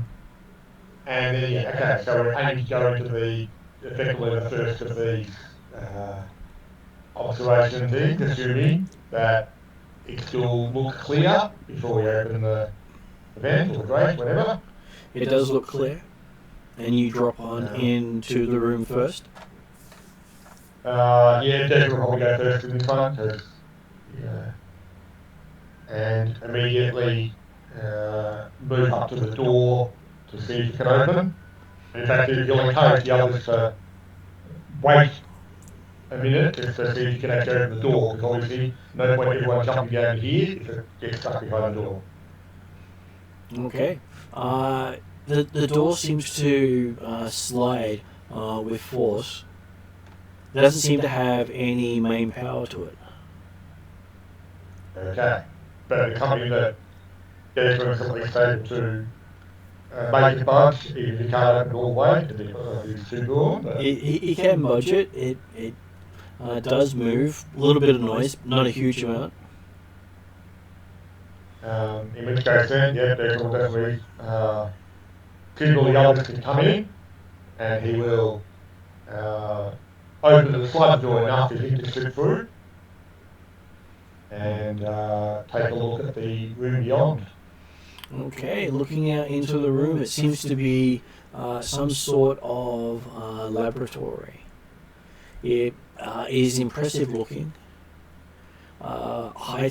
then, yeah, okay, so we're aiming to go into effectively the first of these observation things, assuming that it still looks clear before we open the vent or the grate, whatever.
It does look clear. And you drop on into the room first.
Yeah, Des will probably go first in this one, because, and immediately move up to the door to see if it can open. In fact, you'll encourage the others to wait a minute just to see if you can actually open the door, because obviously no point everyone jumping down here if it gets stuck behind the door.
Okay. The door seems to slide with force. It doesn't seem to have any main power to it.
Okay. But the company that Desmond's at least able to make it budge, even if you can't open it all the way, because he's too gone.
He can budge it. It does move. A little bit of noise, not a huge amount.
In which case then, yeah, Desmond will definitely signal the others to come in, and he will open the slide door enough for him to slip through and take a look at the room beyond.
Okay, looking out into the room, it seems to be some sort of laboratory. It is impressive looking. High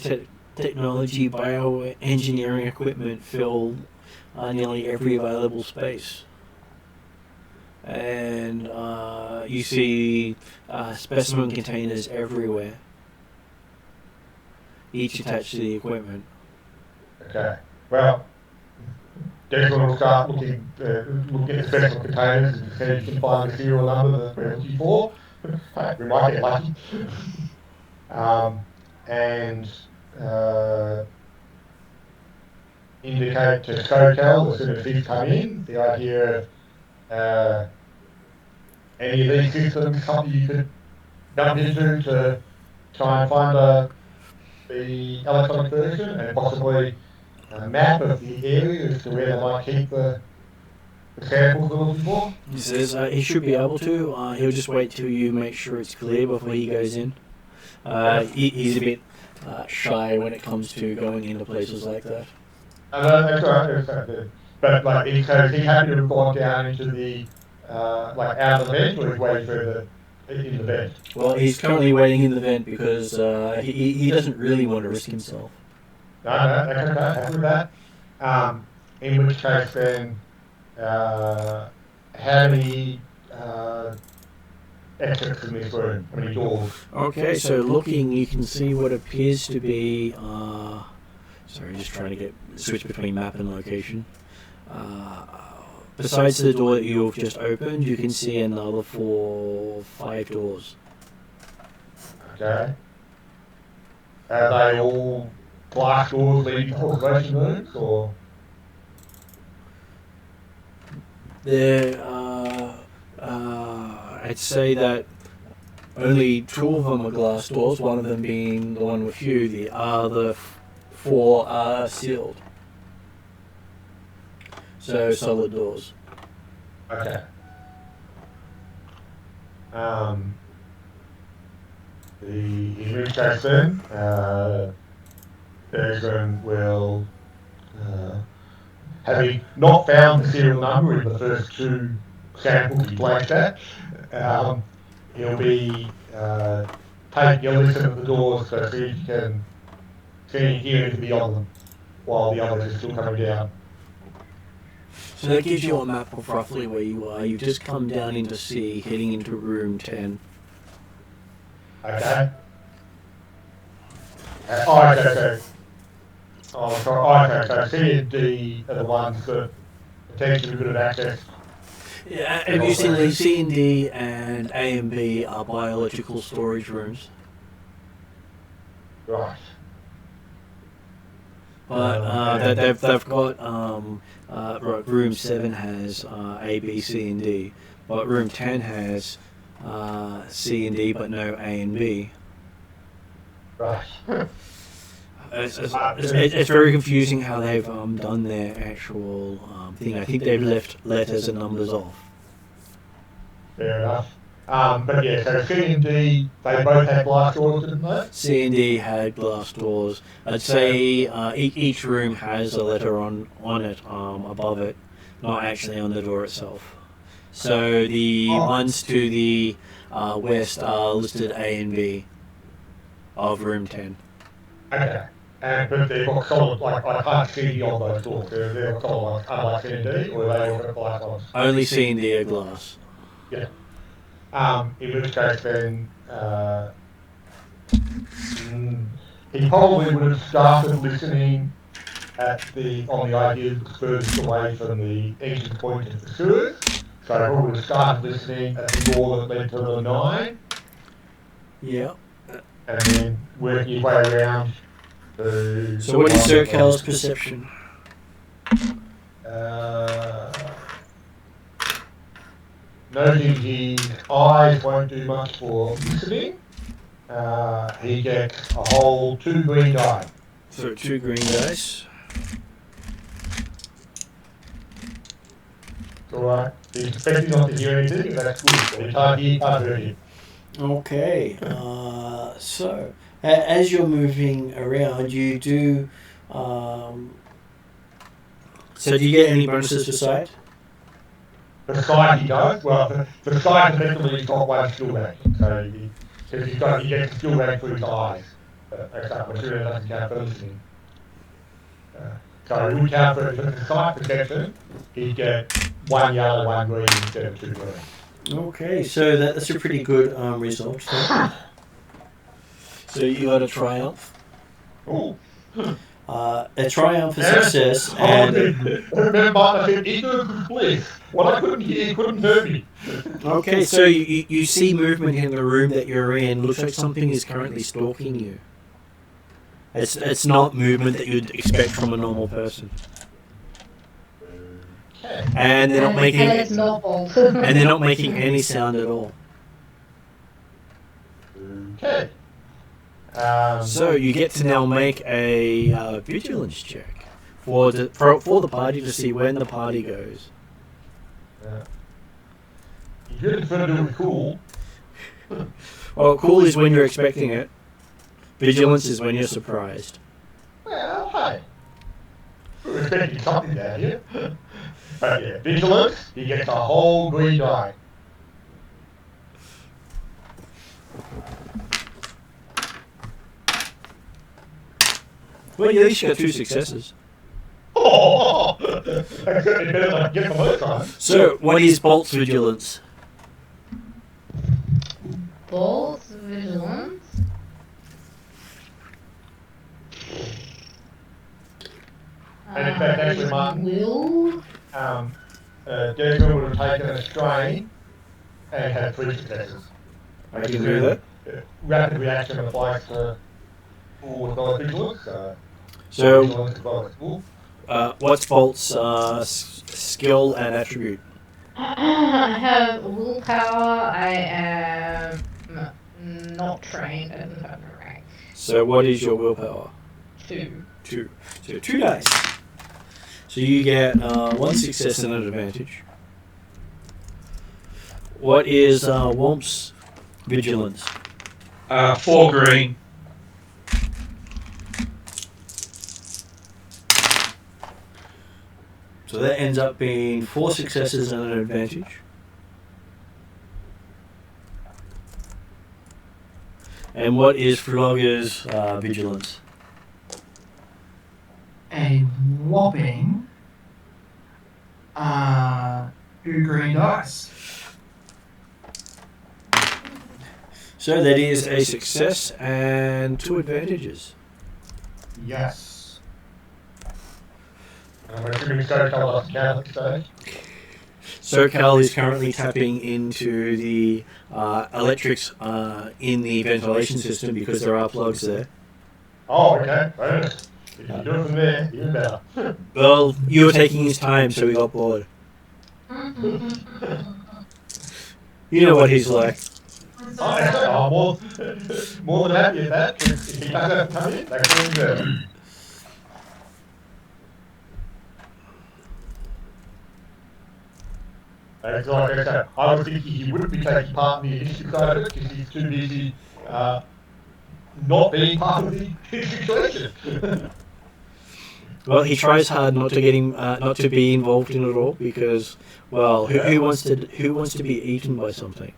technology, bioengineering equipment fill nearly every available space. And you see specimen containers everywhere, each attached to the equipment.
Okay. Well, Desmond will start looking at the special containers and see if you can find the serial number that we're looking for. Hey, we might get lucky. And indicate to SoCal as soon as he's come in the idea of any of these systems, something you could jump into to try and find the electronic version and possibly a map of the area as to where they might keep the samples they're looking for.
He says he should be able to. He'll just wait till you make sure it's clear before he goes in. He's a bit shy when it comes to going into places like that.
That's right. But like, he's happy to have gone down into the out of the vent, or he's waiting for in the vent.
Well, he's currently waiting in the vent because he doesn't really want to risk himself.
No, that's okay. Happy with that. In which case, then, how many exits in this room? How many doors?
Okay, so looking, you can see what appears to be. Sorry, just trying to switch between map and location. Besides the door that you've just opened, you can see another 5 doors.
Okay. Are they all glass doors leading to observation rooms, or?
There, I'd say that only 2 of them are glass doors, one of them being the one with you, the other 4 are sealed. So solid doors.
Okay. In which case then, Bergman will, having not found the serial number in the first 2 samples he blanked at, he'll be taking a listen at the doors to see if he can hear anything beyond them while the others are still coming down.
So that gives you a map of roughly where you are. You've just come down into C, heading into room 10.
Okay. Okay, so C and D are the ones that potentially could have access.
Yeah, have you seen the C and D and A and B are biological storage rooms?
Right.
But they've got room 7 has A, B, C, and D, but room 10 has C and D, but no A and B.
Right.
It's very confusing how they've done their actual thing. I think they've left letters and numbers off.
Fair enough. But yeah, so C and D, they both had glass doors, didn't they?
C and D had glass doors. I'd say each room has a letter on it above it, not actually on the door itself. So the ones to the west are listed A and B of room 10.
Okay. But they've got solid, like I can't see beyond those doors. They've got solid ones, unlike C and D, or they all got glass ones?
Only C and D are glass.
Yeah. In which case then, he probably would have started listening on the ideas furthest away from the exit point of the sewers. So he probably would have started listening at the door that led to the 9.
Yeah.
And then working his way around to...
So what is Sir Cal's perception?
Noting his eyes won't do much for listening, he gets a whole 2 green die.
So 2 green dice.
It's alright. He's expecting not to hear anything, and that's good. But he can't hear him.
Okay. So as you're moving around, you do. So do you get any bonuses for sight?
The side he does, well, the side effectively he's got 1 skill rank. So he gets a skill rank for his eyes. Except material doesn't count for listening. So it would count for the sight perception, he'd get 1 yellow, 1 green instead of 2 green.
Okay, so that's a pretty good result. So you got a triumph.
Oh.
A triumph is success, and
remember, I said ignorance is bliss. What I couldn't hear couldn't hurt me.
okay, so you see movement in the room that you're in. Looks like something is currently stalking you. It's not movement that you'd expect from a normal person.
Okay.
And they're not making
and it's normal.
and they're not making any sound at all.
Okay.
So you get to now make a vigilance check for the party to see when the party goes.
If you're going to do it cool.
Well, cool is when you're expecting it. Vigilance is when you're surprised.
Well, hey. We're expecting something down here. But yeah, vigilance, he gets a whole green die.
Well, you at least got 2 successes.
Oh, that's certainly better than I get the first time.
So, what is Bolt's vigilance?
Bolt's vigilance.
And in fact, actually, Martin,
Will.
Desmond would have taken a strain and had 3 successes.
I can do that.
Rapid reaction applies to all as well as vigilance.
So,
vigilance as well as wolf.
what's Bolt's skill and attribute?
I have willpower. I am not trained and have no rank.
So, what is your willpower?
2.
2. So, 2 dice. So, you get 1 success and an advantage. What is Womp's vigilance?
4 green.
So that ends up being 4 successes and an advantage. And what is Flogger's vigilance?
A whopping 2 green dice.
So that is a success and 2 advantages.
Yes.
I'm assuming SoCal doesn't count at this stage.
SoCal is currently tapping into the electrics in the ventilation system because there are plugs there.
Oh, okay. Bonus. If you do it from there, even better.
Well, you were taking his time, so we got bored. You know what he's like.
Oh, more than happy at that. If he does have to come in, that's really good. That's like I said. I was thinking he wouldn't be taking part in the initiative side of it because he's too busy not being part of the situation.
Well, he tries hard not to get him, not to be involved in it all because, well, who wants to be eaten by something?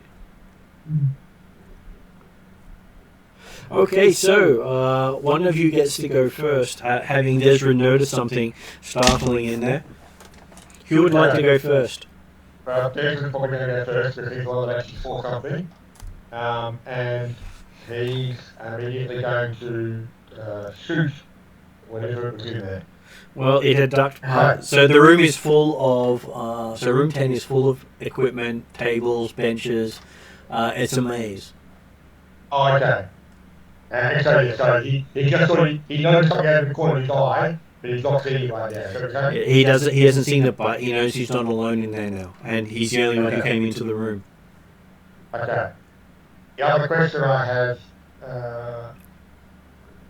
Okay, so one of you gets to go first, having Desra notice something startling in there. Who would like to go first?
Well, Desmond's probably going to go first because he's the one that actually saw something. And he's immediately going to shoot whatever it was in there.
Well, it had ducked. So the room is full of. So room 10 is full of equipment, tables, benches. It's a maze.
Oh, okay. And so he just sort of, he noticed something out of the corner of his eye, but he's not seeing it right now. So okay?
He doesn't. He hasn't seen it, but he knows he's not alone in there now, and he's the only one who came into the room.
Okay. The other question I have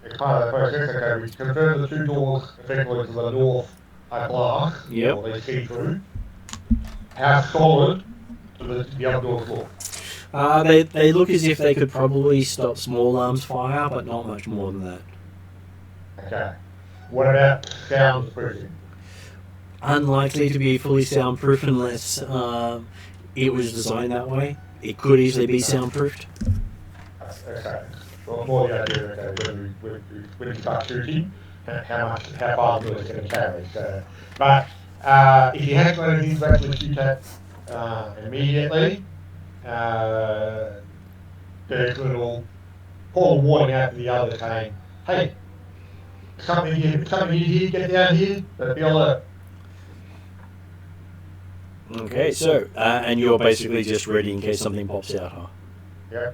is part of the process. Okay, we confirmed the 2 doors effectively to the north are glass,
Yep.
or they see through. How solid do the other doors look?
They look as if they could probably stop small arms fire, but not much more than that.
Okay. What about soundproofing?
Unlikely to be fully soundproof unless it was designed that way. It could easily be soundproofed.
Okay. Well, more the idea, okay, when you start shooting, how far the bullet's going to carry. So, but if you haven't got anything to actually shoot at immediately, Desmond will call a warning out to the others saying, hey, something here, get down here, but be alert.
Okay, so and you're basically just ready in case something pops out, huh?
Yeah.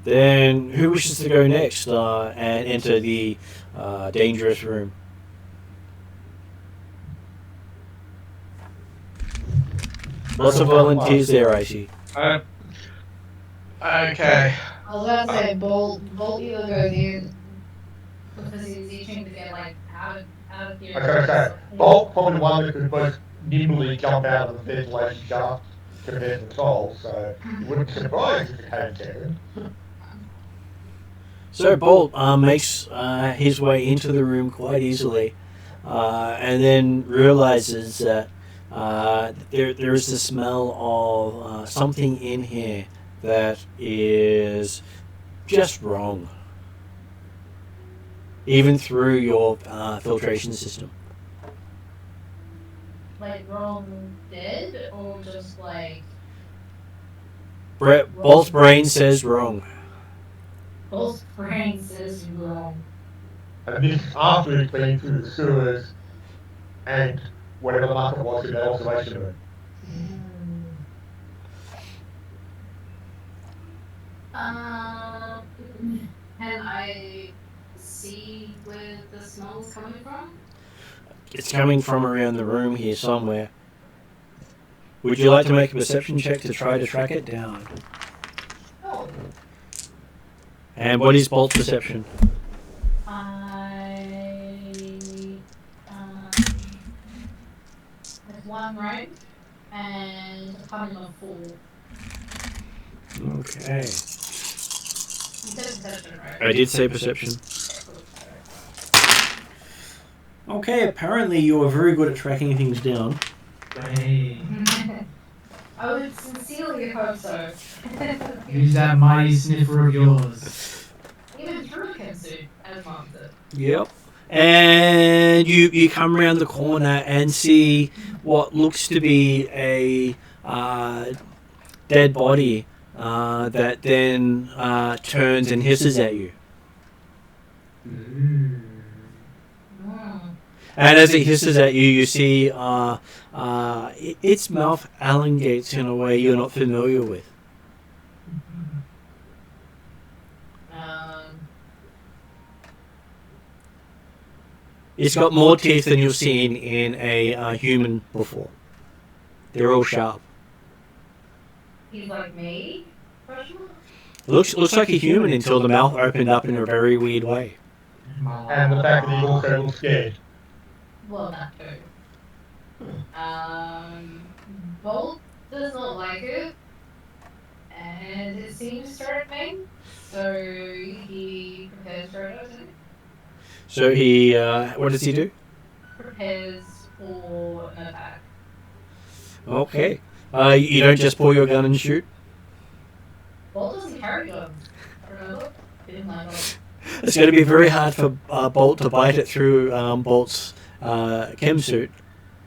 Then who wishes to go next and enter the dangerous room? Lots of volunteers there, I see.
Okay.
I was about to say, Bolt either goes in because he's itching to get like out of here.
Okay. Bolt probably one that could most nimbly jump out of the ventilation shaft compared to the soul, so you wouldn't be surprised if it came second.
So Bolt makes his way into the room quite easily, and then realizes that there is the smell of something in here that is just wrong, even through your filtration system.
Like wrong dead or just like
Bolt's brain says wrong.
Bolt's brain says wrong.
And this is after it's been through the sewers and whatever the market was in that observation room.
Can I see where the smell's coming from?
It's coming from around the room here somewhere. Would you like to make a perception check to try to track it down?
Oh.
And what is Bolt's perception?
It's 1 right and a coming of 4.
Okay.
You said perception, right?
I did say perception. Okay, apparently you are very good at tracking things down.
Hey,
I would sincerely hope so.
use that mighty sniffer of yours.
Even through Kensu, as Mom said.
Yep. And you come around the corner and see what looks to be a dead body that then turns and hisses at you. And as it hisses at you, you see its mouth elongates in a way you're not familiar with. It's got more teeth than you've seen in a human before. They're all sharp.
He's like me? Question mark?
Looks like a human until the mouth opened up in a very weird way.
And the fact that he also looks scared.
Well, that too. Bolt does not like it, and it seems threatening, so he prepares for it, doesn't he?
So he, what does he do?
Prepares for an attack.
Okay. You don't just pull your gun and shoot?
Bolt doesn't carry guns, remember? He didn't like guns.
It's going to be very hard for Bolt to bite it through Bolt's chem suit.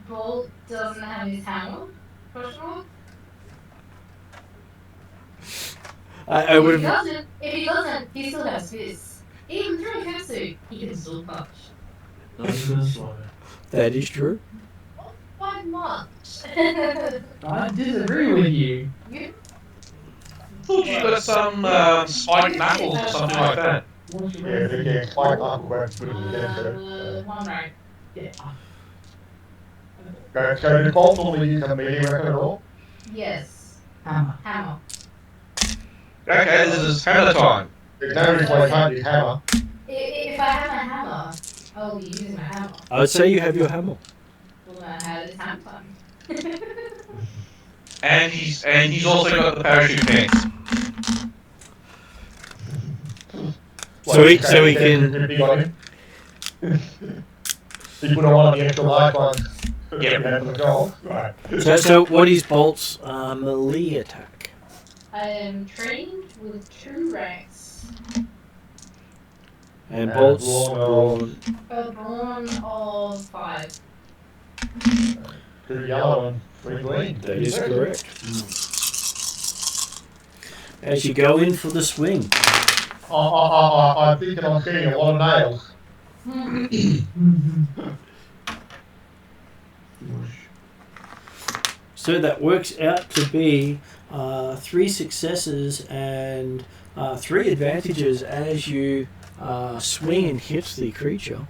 Bolt doesn't have his hammer, question mark?
I would
If he
have.
doesn't, he still has fists. Even through a catsuit, he can still punch.
That is true.
Not by much.
I disagree with you.
You
Thought you got some spiked knuckles or something like that.
Yeah, they get quite knuckle won't put it against it.
1 right.
Yeah.
So did Bolt normally use a melee weapon at all?
Yes.
Hammer.
Hammer.
Okay, this is hammer time.
There's no reason why he can't use hammer.
If I have a hammer, I'll be using my hammer.
I would say you have your hammer.
Well, then I had this hammer time.
And he's also got the parachute pants.
So he can.
Big on him. He put on one of the extra large ones.
Yep.
For the gold. Right.
So what is Bolt's melee attack?
I am trained with 2 ranks.
And Bolt's brawn.
A brawn of 5.
2 yellow and 3 green.
That is correct. As you go in for the swing.
I'm thinking I'm seeing a lot of nails.
So that works out to be 3 successes and 3 advantages as you swing and hit the creature.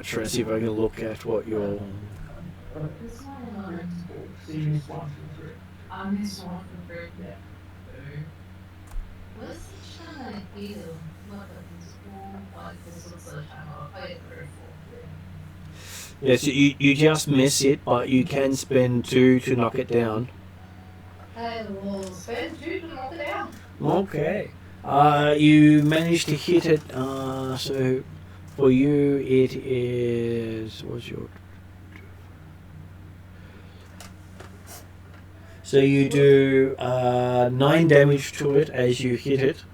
Try to see if I can look at what your.
This one
Serious one for free.
I'm this one from Brick.
Yeah.
What's the China heal? What is what this looks like China? Oh, yeah, 34.
Yes, you just miss it, but you can spend 2 to knock it down.
I will spend 2 to knock it down.
Okay. You managed to hit it. So for you, it is. What's your? So you do 9 damage to it as you hit it.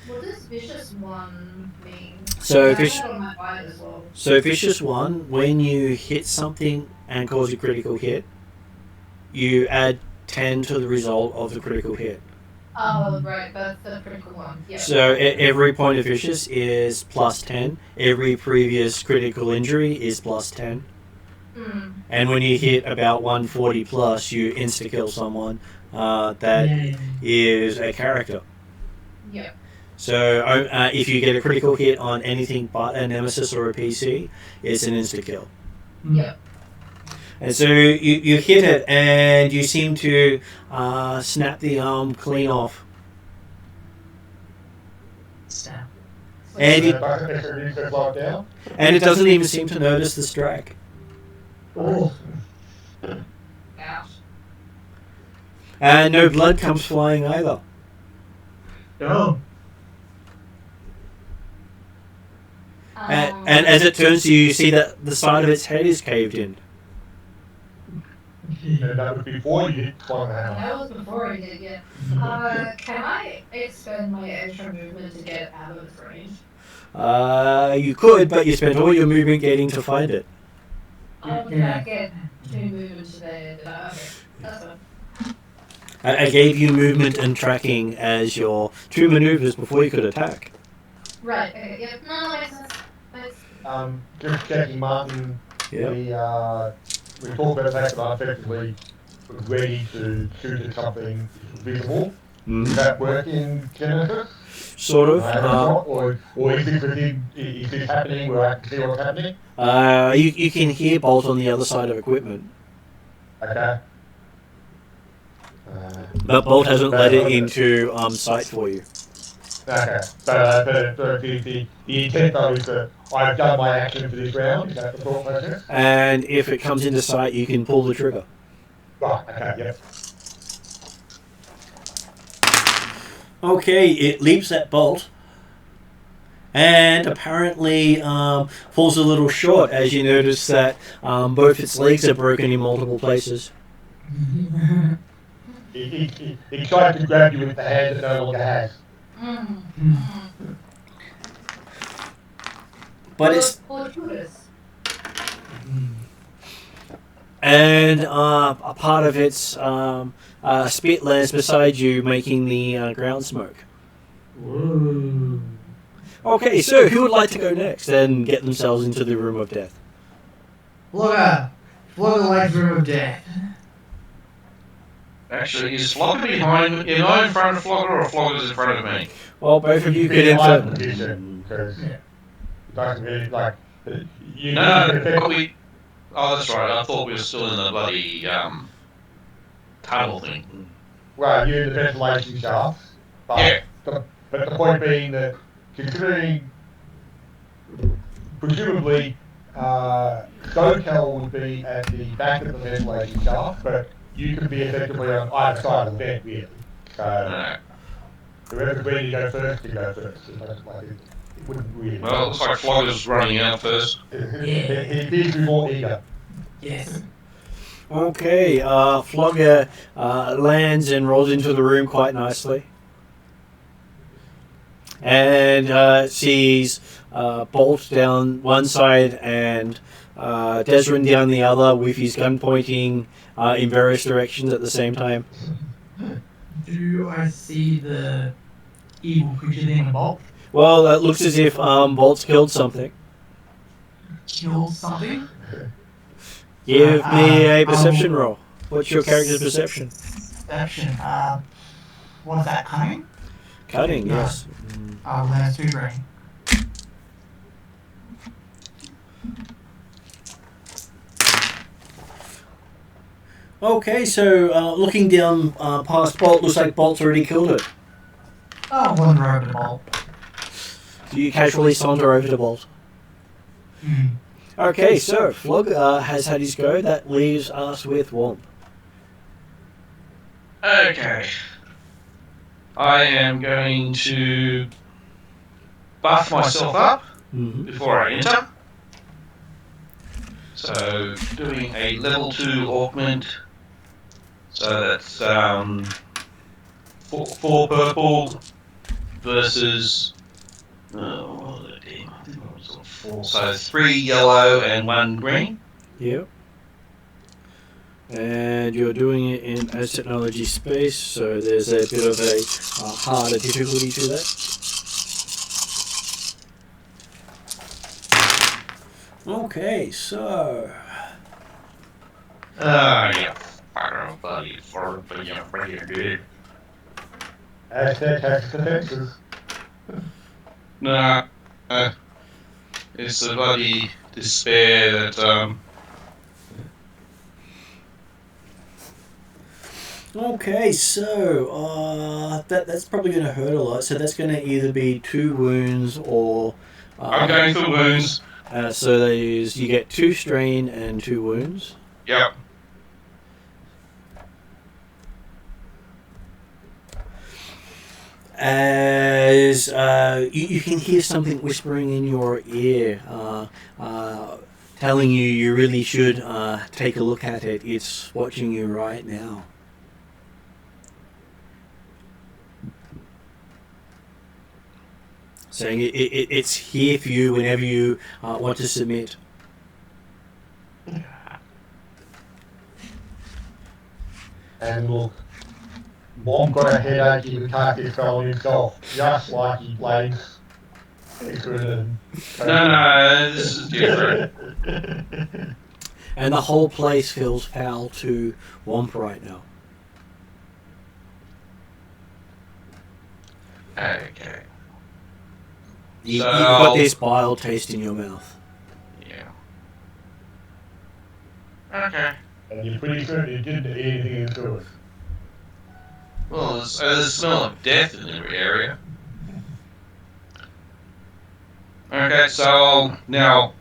What does vicious one mean?
So
I
fish.
had on my bite as well.
So vicious one. When you hit something and cause a critical hit, you add 10 to the result of the critical hit.
Oh, right, that's the critical one. Yeah.
So every point of vicious is plus 10. Every previous critical injury is plus 10.
Mm.
And when you hit about 140 plus, you insta kill someone that is a character.
Yeah.
So if you get a critical hit on anything but a nemesis or a PC, it's an insta kill.
Yep.
And so you hit it, and you seem to snap the arm clean off.
Snap.
And it,
down.
and it doesn't even seem to notice the strike.
Oh.
Ouch.
And no blood comes flying either.
Oh.
And as it turns to you, you see that the side of its head is caved in.
And that was before you hit one hammer.
That was before I did, yeah. Can I expend my extra movement to get out of its range?
You could, but you spent all your movement getting to find it.
Oh, did I get 2 movement today? Did I? Okay, that's fine.
I gave you movement and tracking as your 2 maneuvers before you could attack.
Right, okay, yep. No, that makes sense. Thanks.
Just checking, Martin.
Yep.
We talked about the fact that I effectively was ready to shoot at something visible. Does that work in Genesys?
Sort of.
Or is this happening where I can see what's happening?
You can hear Bolt on the other side of equipment.
Okay.
But Bolt hasn't let it into sight for you.
Okay. But the intent though is that I've done my action for this round. Is that the thought process?
And if it comes into sight, you can pull the trigger.
Right. Okay. Yep.
Okay, it leaps at Bolt. And apparently falls a little short as you notice that both its legs are broken in multiple places.
He tried to grab you with the hand that no longer has.
But it's
Or Judas.
and a part of its spit lands beside you, making the ground smoke.
Whoa.
Okay, so who would like to go next and get themselves into the room of death?
Flogger. Flogger likes room of death.
Actually, is Flogger behind? Am I in front of Flogger or Flogger's in front of me?
Well, both of you could
In my
enter.
position, because it doesn't really like you.
No, but we. Oh, that's right. I thought we were still in the bloody tunnel thing.
Well, you're in the ventilation shaft. But
Yeah.
But the point being that, considering, presumably, Stokel would be at the back of the ventilation shaft, but you could be effectively on either side of the vent, really. So,
No.
whoever's ready to go first can go first. It wouldn't really.
Well, it looks like Flogger's running out first.
He appears to be more eager.
Yes.
Okay, Flogger lands and rolls into the room quite nicely. And sees Bolt down one side and Desrin down the other with his gun pointing in various directions at the same time.
Do I see the evil creature named Bolt
Well, it looks as if Bolt's killed something.
kill something?
Give me a perception roll. What's your character's perception?
Perception. What is that, cunning?
Cutting, yes.
Well, that's 2 green.
Okay, so looking down past Bolt, looks like Bolt's already killed it.
Oh, wander over to Bolt.
Do you casually saunter over to Bolt? Okay, so Flogger has had his go. That leaves us with Womp.
Okay. I am going to buff myself up before I enter. So doing a level 2 augment. So that's 4 purple versus Oh, dear. So 4. So 3 yellow and 1 green.
Yep. And you're doing it in Aztechnology space, so there's a bit of a harder difficulty to that. Okay, so
Yeah. Fucker, buddy. For you pretty good.
Aztec has defenses.
Nah. It's the bloody despair that,
okay, so that's probably going to hurt a lot. So that's going to either be 2 wounds or
I'm going for wounds.
so that is you get 2 strain and 2 wounds.
Yep.
As you can hear something whispering in your ear, telling you really should take a look at it. It's watching you right now. Saying it's here for you whenever you want to submit.
And look, Mom got a headache, he would take this fellow himself, just like he blames Pickering and...
No, this is different.
And the whole place feels foul to Womp right now.
Okay.
You've
So-
got this bile taste in your mouth.
Yeah. Okay.
And you're pretty certain he didn't eat anything into it.
Well, there's a smell of death in every area. Okay, so I'll now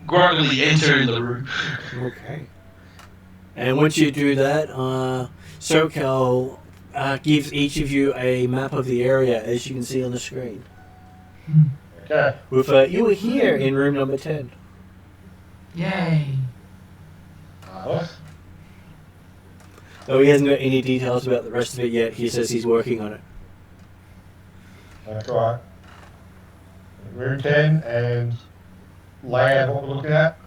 gruntily enter the room.
Okay. And once you do that, SoCal gives each of you a map of the area, as you can see on the screen.
Okay.
With you were here in room number 10.
Yay.
Marvellous.
Though he hasn't got any details about the rest of it yet, he says he's working on it.
That's right. Room 10 and layout what we're looking at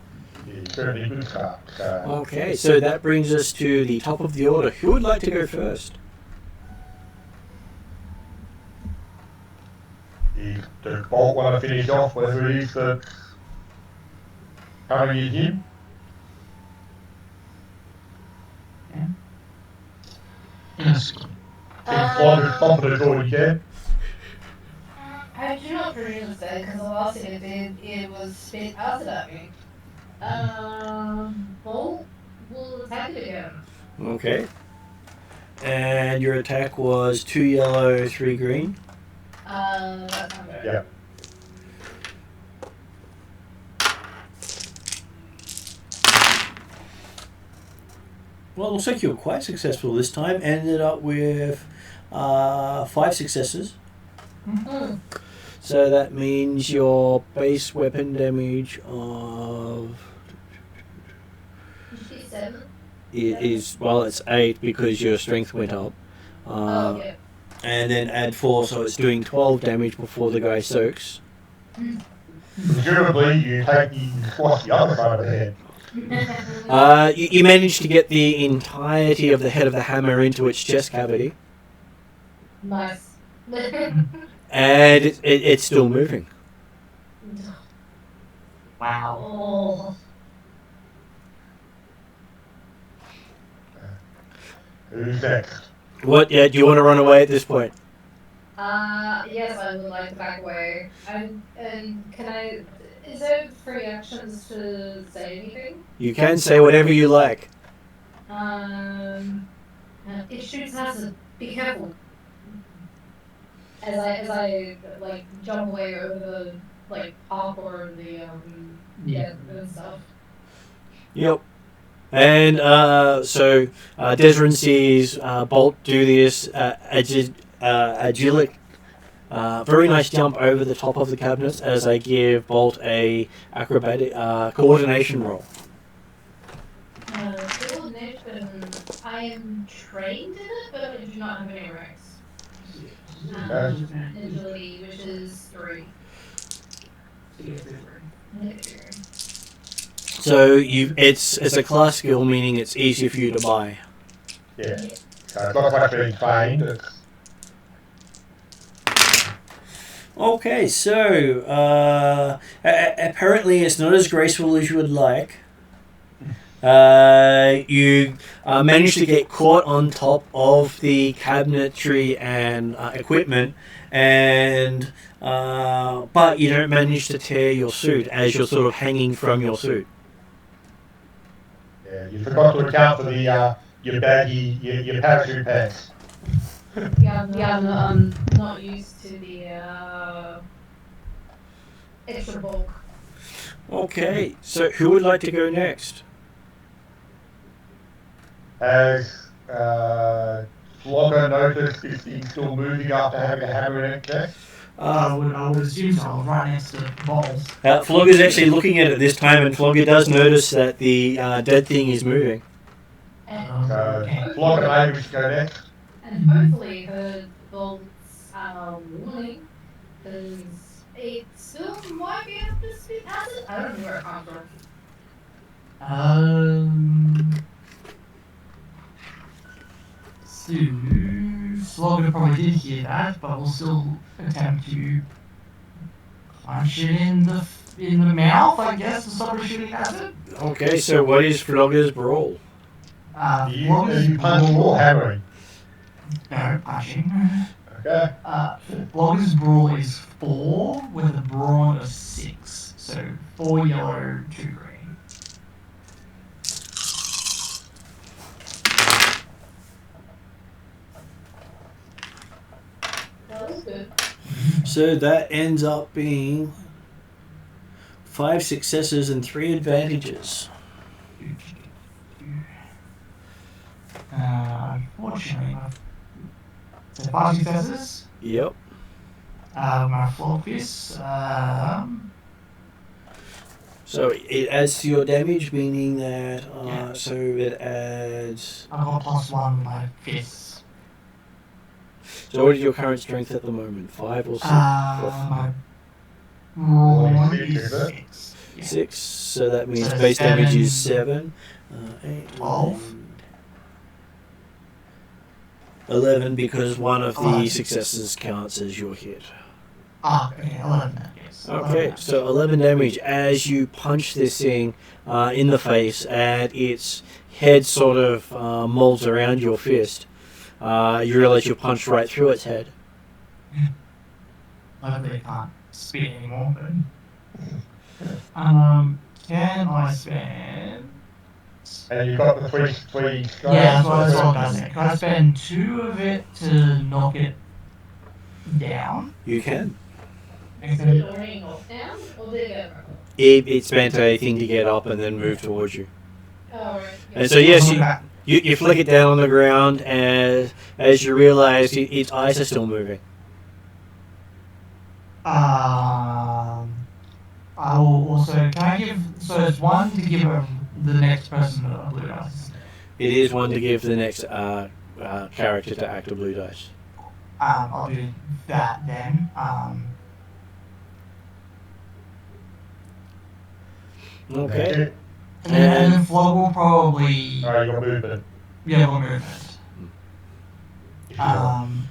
is certainly a good start. So,
Okay, so that brings us to the top of the order. Who would like to go first?
does Bolt want to finish off whether it is the coming in him?
Yes.
Seems Flonder's confident all he can.
I do not presume so, because the last thing it did, it was spit acid at me. Bolt will attack it again.
Okay. And your attack was 2 yellow, 3 green.
That's not good.
Yeah.
Well, it looks like you were quite successful this time. Ended up with 5 successes.
Mm.
So that means your base weapon damage of
You should be 7.
is well, it's 8 because your strength went up.
Yeah.
And then add 4, so it's doing 12 damage before the guy soaks.
Presumably you squash the other side of the head.
You managed to get the entirety of the head of the hammer into its chest cavity,
Nice.
and it's still moving.
Wow.
Oh.
Who's next?
What? Yeah, do you want to run away at this point?
Yes, I would like to back away. And can I? Is there free actions to say anything?
You can say whatever you like.
It shoots acid. Be careful. As I like jump away over the like parkour and the and stuff.
Yep. And so Desrin sees Bolt do this agilic, very nice jump over the top of the cabinets as I give Bolt a acrobatic coordination roll.
Coordination. I am trained in it, but I do not have any ranks. Agility, which is 3.
So it's a class skill, meaning it's easier for you to buy.
Yeah. So it's not much being trained. It's
Okay, so apparently it's not as graceful as you would like. You managed to get caught on top of the cabinetry and equipment, and but you don't manage to tear your suit as you're sort of hanging from your suit.
yeah. You forgot to account for the your baggy your parachute pants.
Yeah, I'm not used to the extra bulk.
Okay, so who would like to go next?
Has Flogger noticed this thing still moving after having a hammer in its chest?
I would assume so. I was right next to the balls.
Flogger's actually looking at it this time, and Flogger does notice that the dead thing is moving.
So Flogger maybe we should go next.
And hopefully her bolts are warning, because it still might be able to spit acid. I don't know where it comes from.
So Slogger probably did hear that, but we'll still attempt to punch it in the mouth, I guess, to stop it shooting acid.
Okay, so what is Flogger's brawl?
Are you punching or hammering?
No, punching.
Okay.
Blogger's brawl is 4 with a brawn of 6. So 4 yellow, 2 green.
That was good.
So that ends up being 5 successes and 3 advantages.
Unfortunately, so 5 successes.
Yep.
My floor piece.
So it adds to your damage, meaning that
Yeah.
so it adds.
I've got +1 with my fists.
So what is your current strength at the moment? 5 or 6?
My brawn
Six,
is
is it?
6. Yeah.
6. So that means
So
base damage is
7,
7. 8,
12.
11 because one of the
11.
successes counts as your hit.
Okay, 11 then, yes.
Okay,
11.
so 11 damage as you punch this thing in the face, and its head sort of molds around your fist. You realize you punched right through its head.
Luckily I can't spit anymore, but... can I spend...
And you've got the three
Yeah, that's what I was saying. Can I spend 2 of it to knock it down?
You can.
Is it already knocked down, or did it go back up?
It spent a thing to get up and then move towards you.
Oh, right.
And so yes, you flick it down on the ground as you realize its eyes are still moving.
I will also... Can I give... So it's 1 to give the next person a blue dice.
It is one to give the next character to act a blue dice.
I'll do that then.
Okay.
And then Flog will probably...
Alright, you got movement.
Yeah, we'll move it.
If you want.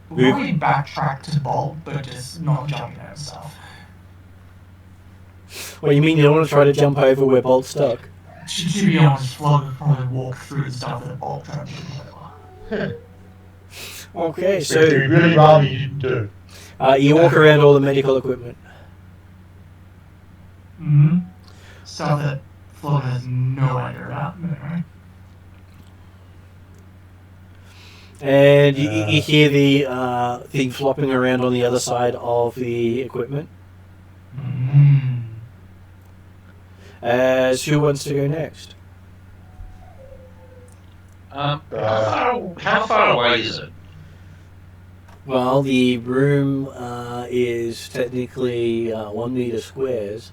We'll probably backtrack to Bolt, but just not jumping over stuff.
What, you mean you don't want to try to jump over where Bolt's stuck?
To be honest, Flog would probably walk through the stuff that Bolt tried to do.
Okay,
Which
so
we really rather you didn't do.
you walk around all the medical equipment.
Mm-hmm. Stuff that Flog has no idea about. Right?
And you hear the thing flopping around on the other side of the equipment.
Mm-hmm.
As who wants to go next?
How far away is it?
Well, the room is technically 1 meter squares,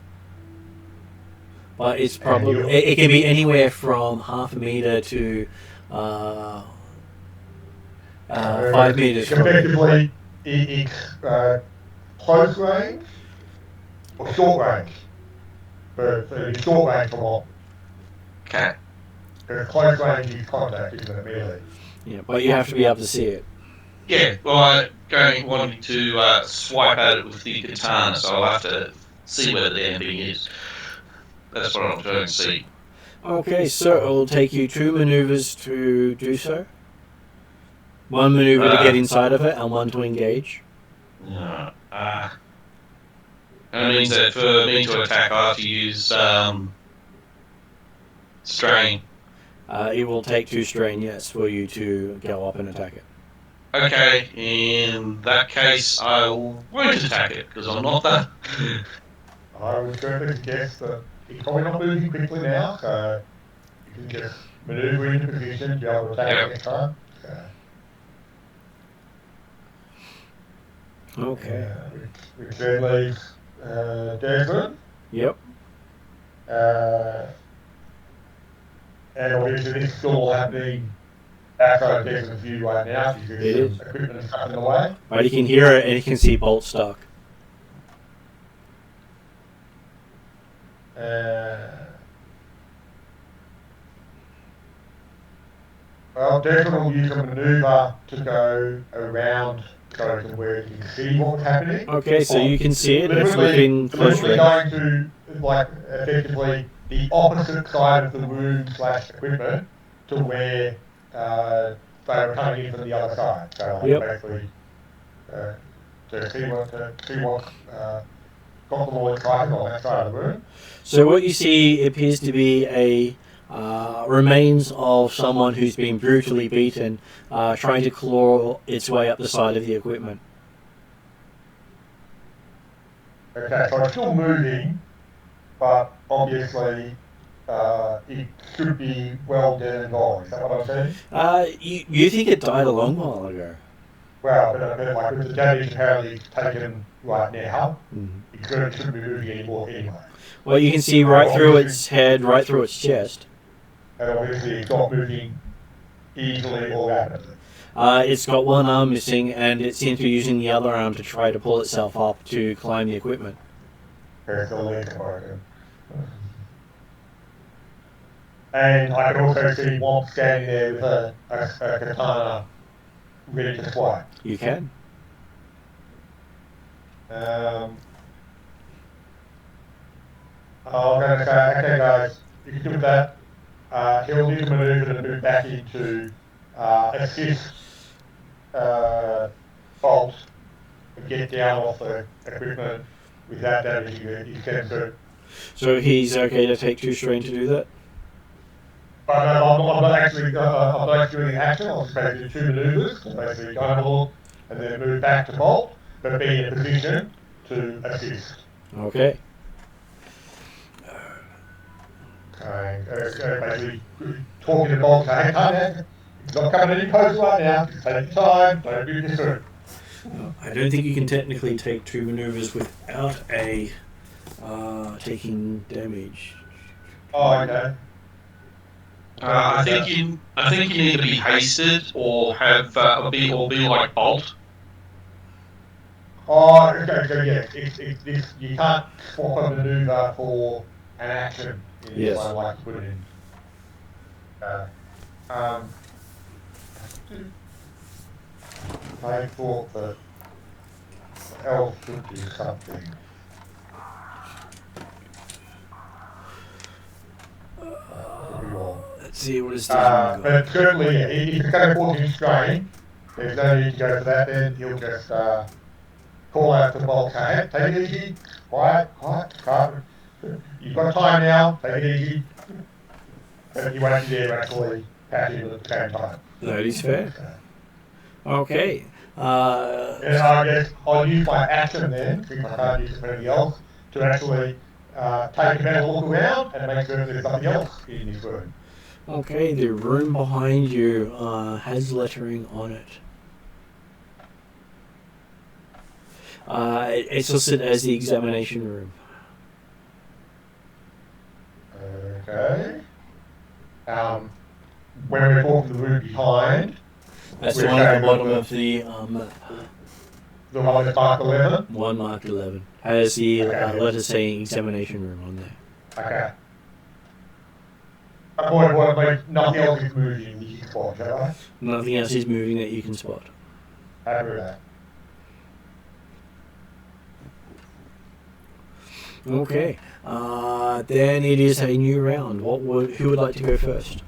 but it's probably it can be anywhere from half a meter to 5 5 meters from you.
effectively, it's close range or short range. But it's short range from all.
Okay.
Because close range is contact, isn't it, melee?
Yeah, but you have to be able to see it.
Yeah, well, I'm wanting to swipe at it with the katana, so I'll have to see where the damn thing is. That's what I'm trying to see.
Okay, so it will take you 2 maneuvers to do so. 1 maneuver to get inside of it, and 1 to engage.
That means that for me to attack, I have to use strain.
It will take 2 strain, yes, for you to go up and attack it.
Okay, in that case, I won't attack it because I'm not that.
I would certainly suggest that he's probably not moving quickly now, so you can just maneuver into position to be able to attack
Yep.
next time.
Okay.
Which then leaves Desmond.
Yep.
And obviously this is all happening outside of Desmond's view right now because
It
there's
is.
some equipment and stuff in the way.
But you can hear it and you can see Bolt stuck.
Well, Desmond will use a maneuver to go around so to where you can see what's happening.
Okay, so you can see it. It's
Literally
within close range.
going to, like, effectively the opposite side of the room / equipment to where they were coming in from the other side. So like,
Yep.
basically, to see what got them all excited on that side of the room.
So what you see appears to be a remains of someone who's been brutally beaten, trying to claw its way up the side of the equipment.
Okay, so it's still moving, but obviously it should be well dead and gone. Is that what I'm saying?
You think it died a long while ago?
Well, but like with the damage apparently taken right now,
Mm-hmm.
it shouldn't be moving anymore anyway.
Well, you can see right through its head, right through its chest.
And obviously it's not moving easily or rapidly.
It's got 1 arm missing, and it seems to be using the other arm to try to pull itself up to climb the equipment.
There's the leg broken. And I can also see Womp standing there with a katana ready to swipe.
You can.
I'm going to say, okay guys, you can do that. He'll need to maneuver to move back into assist Bolt and get down off the equipment without damaging his sensor.
So he's okay to take 2 strain to do that?
But I'm not actually doing action. I'm just basically 2 maneuvers. So basically go and look and then move back to Bolt, but be in a position to assist.
Okay.
Basically talking to Bolt, saying, hey, calm down. He's not coming any closer right now. Just take your time. Don't be disturbed.
I don't think you can technically take 2 maneuvers without a taking damage.
Oh, okay.
I think you need to be hasted or have or be like Bolt.
Oh, okay, so yeah, it's you can't swap a maneuver for an action in
Yes.
this one, like put it in. I thought that elf should do something. Could be wrong.
Let's see what his damage
But certainly, yeah, if it's going to 14 strain, there's no need to go for that then. He'll just call out to the Bolt, say, hey, take it easy, quiet, calm. You've got time now, take it easy. But you won't be there to actually pat him at the same time.
That is fair. Okay.
And I guess I'll use my action then, since I can't use it for anything else, to actually take a better look around and make sure there's something else in this room.
Okay, the room behind you has lettering on it. It's listed as the examination room.
Okay. When we're talking the room behind,
That's the
Which
one at the
game
bottom
was
of the map.
The one that's marked 11?
One marked 11. Has the
Okay.
letter saying examination room on there.
Okay. What, nothing else is moving that you can spot, is that right?
Nothing else is moving that you can spot.
Happy with that.
Okay. Then it is a new round. Who would like to go first?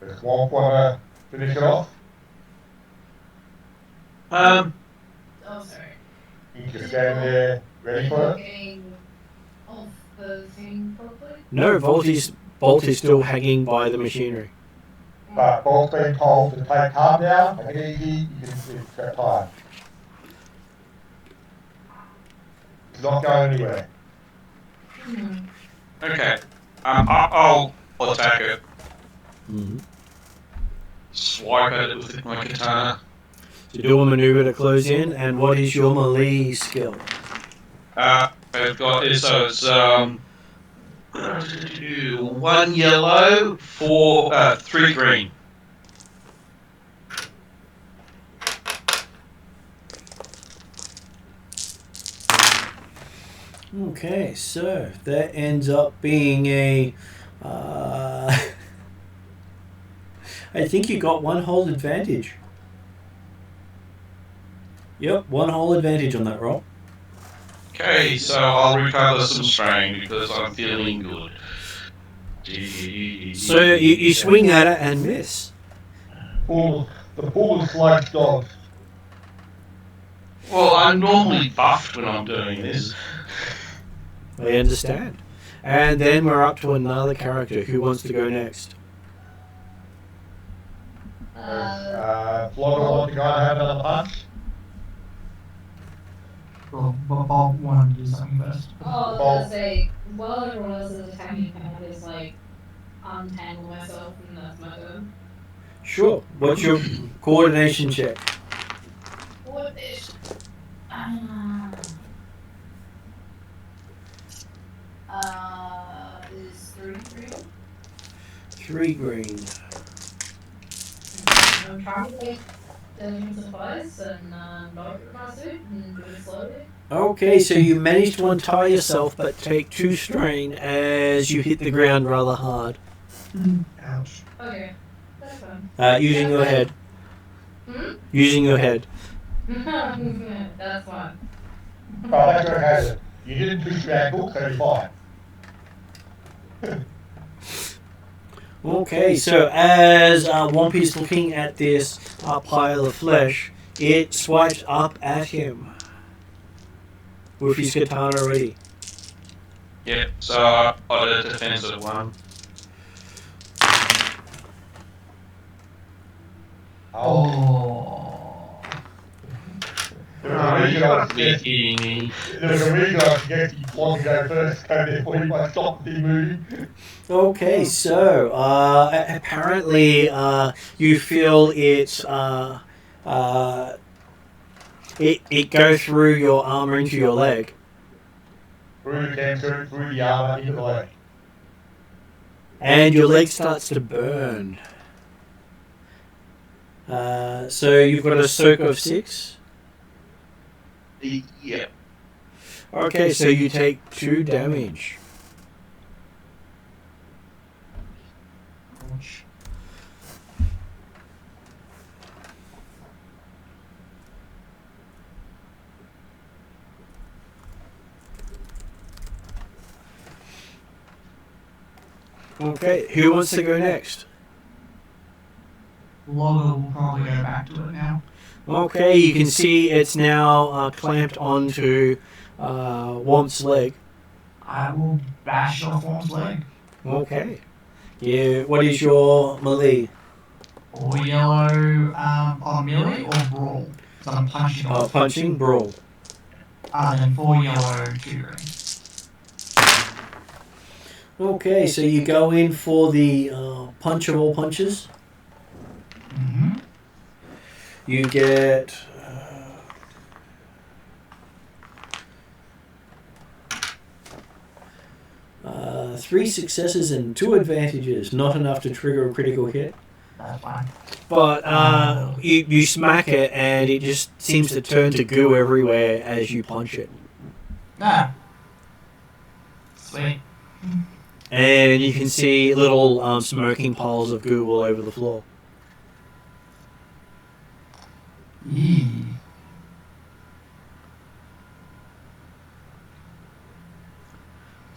Does Swamp want to finish it off?
Um,
Oh, sorry.
You just stand there, ready for it?
Getting off the thing properly.
No, Bolt is still hanging by the machinery.
But Bolt's been told to take calm down, take it easy, you can get tired. It's not going anywhere.
okay. I'll attack it.
Mm-hmm.
Swipe at it with my katana.
So do a maneuver to close in, and what is your melee skill?
I've got it, so it's 1 yellow, 3 green.
Okay, so that ends up being a... I think you got one whole advantage. Yep, one whole advantage on that roll.
Okay, so I'll recover some strain because I'm feeling good.
So you swing at it and miss.
The pool is like dogs.
Well, I'm normally buffed when I'm doing this.
I understand. And then we're up to another character. Who wants to go next?
Flogger wants to go and have another punch.
Well, Bob wanted to do something first.
Oh, I was gonna say, while everyone else is attacking, can I just like untangle myself and that's my turn?
Sure. What's your coordination check?
What is? Is 3 green?
3 green.
I'm trying to take diligence supplies and not with my suit and do it slowly.
Okay, so you managed to untie yourself but take 2 strain as you hit the ground rather hard.
Ouch.
Okay, that's fine.
Using your head. Using your head.
That's fine.
Oh, that's okay. You didn't twist your ankle, so you're fine.
Okay, so as Wampy's looking at this pile of flesh, it swipes up at him with his katana ready.
Yep, so I got a defensive one.
Oh.
There's a
Hitting me.
reason I suggest you want to go first, go there before you might stop the moving.
Okay, so apparently you feel it go through your armor into your leg.
Through the armor, into the leg.
And your leg starts to burn. So you've got a soak of 6.
Yep.
Okay, so you take 2 damage.
Ouch.
Okay, who wants to go next?
Logger will probably go back to it now.
Okay, you can see it's now clamped onto Womp's leg.
I will bash off Worm's leg.
Okay. Yeah, what is your melee?
Or yellow on melee or brawl. So I'm punching off.
Punching, brawl.
Then 4 yellow, 2 green.
Okay, so you go in for the punch of all punches.
Mm-hmm.
You get... 3 successes and 2 advantages. Not enough to trigger a critical hit.
That's fine.
But you smack it and it just seems to turn to goo everywhere as you punch it.
Ah. Sweet.
And you can see little smoking piles of goo all over the floor.
Yee.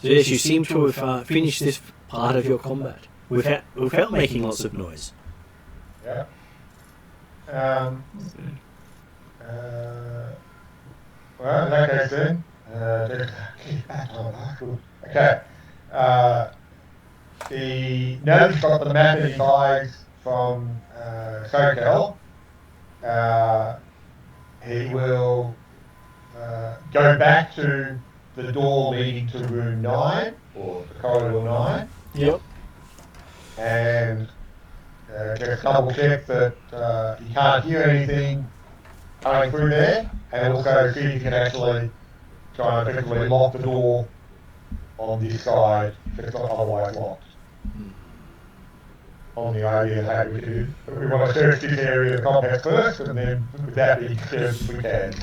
So yes, you seem to have finished this part of your combat without making lots of noise.
Yeah.
That's good.
Well, in that case then, okay. Now that he's got the map in his eyes from Sokel, he will go back to the door leading to room 9, or the corridor 9,
Yep.
and just double check that he can't hear anything coming through there, and also see if he can actually try and effectively lock the door on this side if it's not otherwise locked. On the idea that we want to search this area of the complex first, and then with that being searched if we can.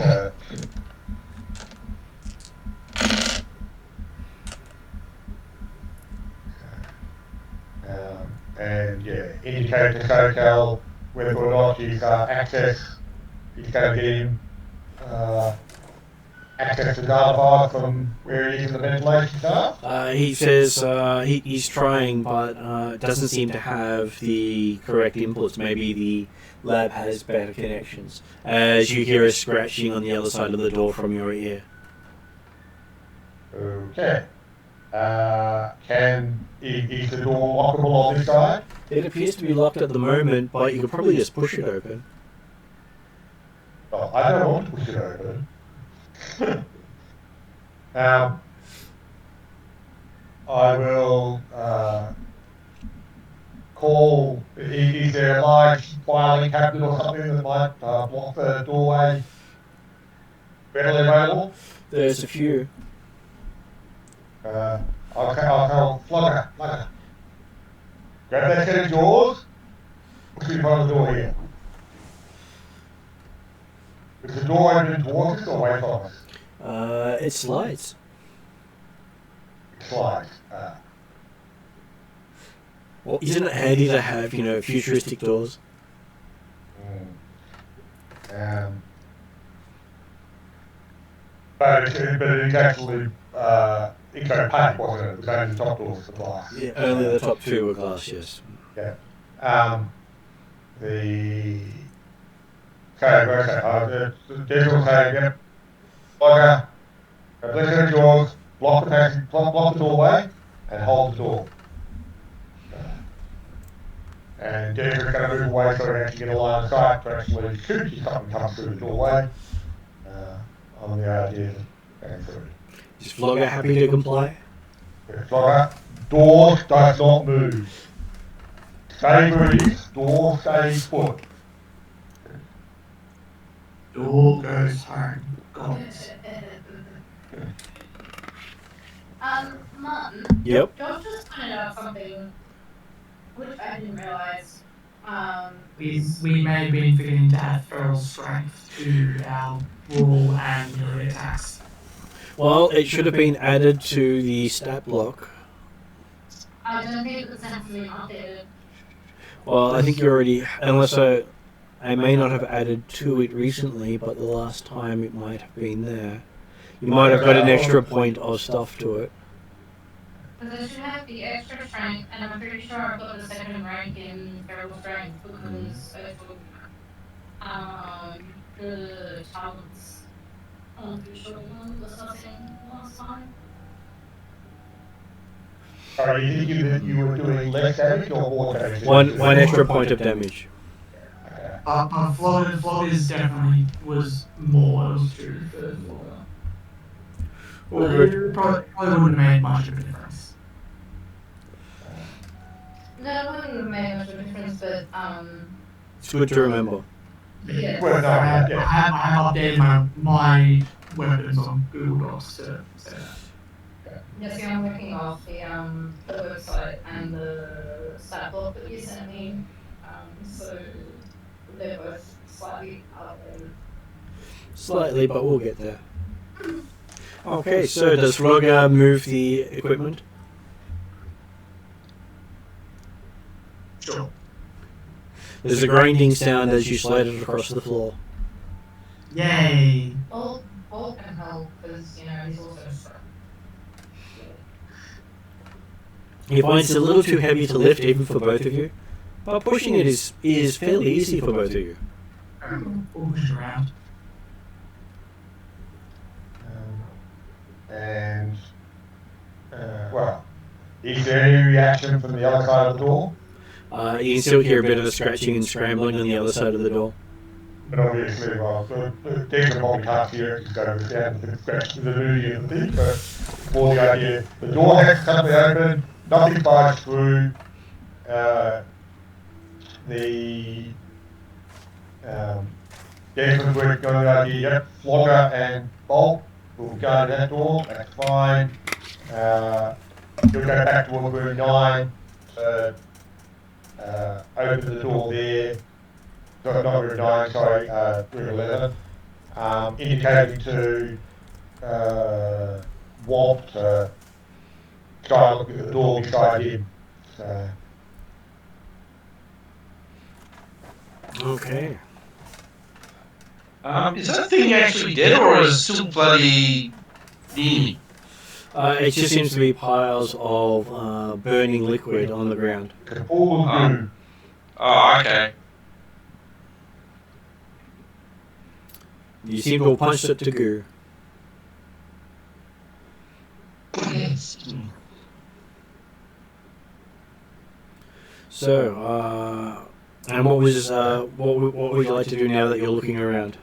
And yeah, indicate to SoCal whether or not he's access. He's going to get him access to data files from where he is in the ventilation shaft.
He says he's trying, but doesn't seem to have the correct inputs. Maybe the lab has better connections. As you hear a scratching on the other side of the door from your ear.
Okay. Is the door lockable on this side?
It appears to be locked at the moment, but you could probably just push it open.
Oh, I don't want to push it open. I will call. Is there a large filing cabinet or something that might block the doorway readily available?
There's a few.
I'll tell Flogger, grab that set of drawers, push it in front of the door here. Is the door open towards us or away from us?
It slides.
It slides.
Well, isn't it handy to have, futuristic doors?
But it's actually it's opaque, wasn't it? It was only the top doors for glass.
Yeah, only the top two were glass, yes.
Yeah. The digital say, yep, Flogger, grab that set of drawers, block the passage, block the doorway, and hold the door. And Deidre's going to move away so we actually get a line of sight to actually shoot if something comes through the doorway. On the idea of going through it.
Is Flogger happy to comply?
Yeah, Flogger, door does not move. Stay where it is, door stays put.
Door goes home. Got it.
Martin,
Yep.
Josh just pointed out something which I didn't realise.
We may have been forgetting to add feral strength to our raw and melee attacks.
Well, it should have been added to the stat block.
I don't think it was actually updated.
Well, I think you already, unless I may not have added to it recently, but the last time it might have been there. You might have got an extra point of stuff to it.
Because I should have the extra strength, and I'm pretty sure I've got the second rank in feral strength because I took the talents. I'm pretty sure one was discussing last time.
Are you thinking that you were doing less damage or more damage?
One extra point of damage.
Okay.
Flogger's definitely was more. It was 2 for Flogger.
Well,
But
good.
it probably wouldn't have made much of a difference.
No, it wouldn't have made much of a difference, but
It's good to remember.
yeah.
Well, no,
I have
yeah.
updated my weapons on Google Docs to say that.
Yeah, see, I'm working off the website and the stat book that you sent me so they're both slightly elevated.
Slightly, but we'll get there. Okay, so does Flogger move the equipment?
Sure.
There's a grinding sound as you slide it across the floor.
Yay!
Bolt can help because he's also strong.
He finds it a little too heavy to lift even for both of you, but pushing it is fairly easy for both of you.
We'll push it around.
And, well, is there any reaction from the other side of the door?
You can still hear a bit of a scratching and scrambling on the other side of the door.
But obviously, well, Declan probably can't hear it because goes down to the scratching the movie and the thing, but for the idea, the door has suddenly opened, nothing bites through, Declan's working on the idea, yep, Flogger and Bolt will go to that door, that's fine. He'll go back towards room 9, open the door there. Not room 9, sorry, room 11. Indicating to Womp to try and look at the door beside him. So.
Okay.
Is that thing actually dead or is it still bloody near me?
It just seems to be piles of burning liquid on the ground.
All of goo.
Oh, okay.
You seem to have punched it to goo. So, and what would you like to do now that you're looking around?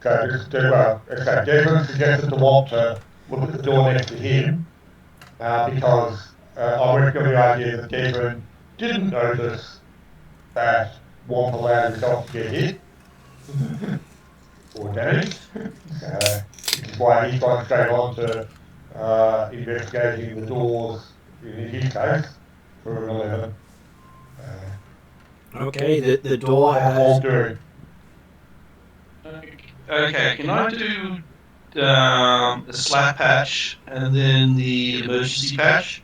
Okay, just do okay. Declan suggested to Walt to look at the door next to him because I went with the idea that Declan didn't notice that Walt allowed himself to get hit or damaged, which is why he's gone straight on to investigating the doors in his case for room 11.
Okay, the door has...
Okay, can I do the slap patch and then the emergency patch?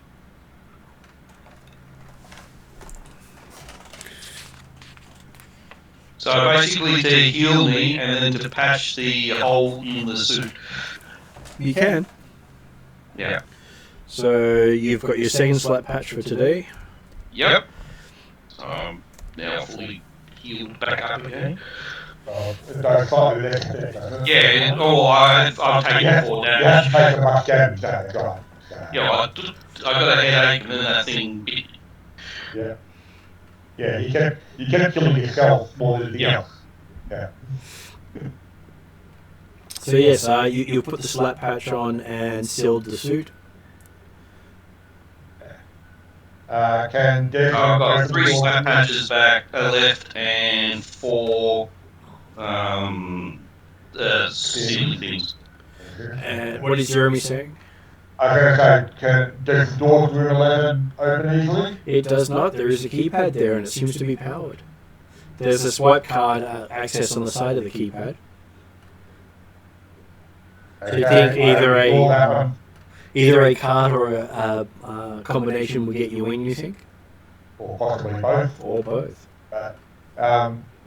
So basically to heal me and then to patch the hole in the suit.
You can.
Yeah.
So you've got your second slap patch for today.
Yep. Now fully healed back up again. Yeah, I'll take 4 damage.
You have to take a much damage, that's right.
Yeah, I got a headache and then that thing bit.
Yeah. Yeah, you kept killing yourself more than anything else. Yeah.
So yes, you put the slap patch on and sealed the suit.
Can Declan...
I've got 3 slap patches back, left, and 4 sealing things.
And what is Jeremy saying?
I was going to say, does the door to room 11 open easily?
It does not. There is a keypad there and it seems to be powered. There's a swipe card access on the side of the keypad. So you think either a card or a combination will get you in, you think?
Or possibly both.
Or both.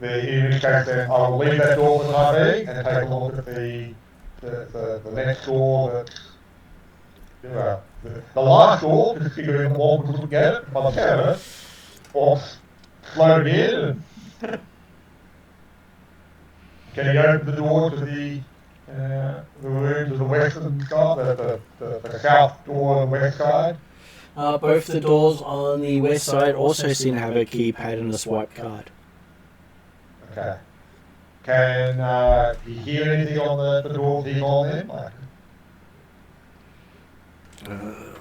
In which case then I will leave that door for the time being and take a look at the next door that's the last door, just figuring the wall was looking at it, by the sound of it, Orks floated in and can you open the door to the room to the western side, the south door on the west side?
Both the doors on the west side also seem to have a keypad and a swipe card.
Okay. Can you hear anything on the door being on there?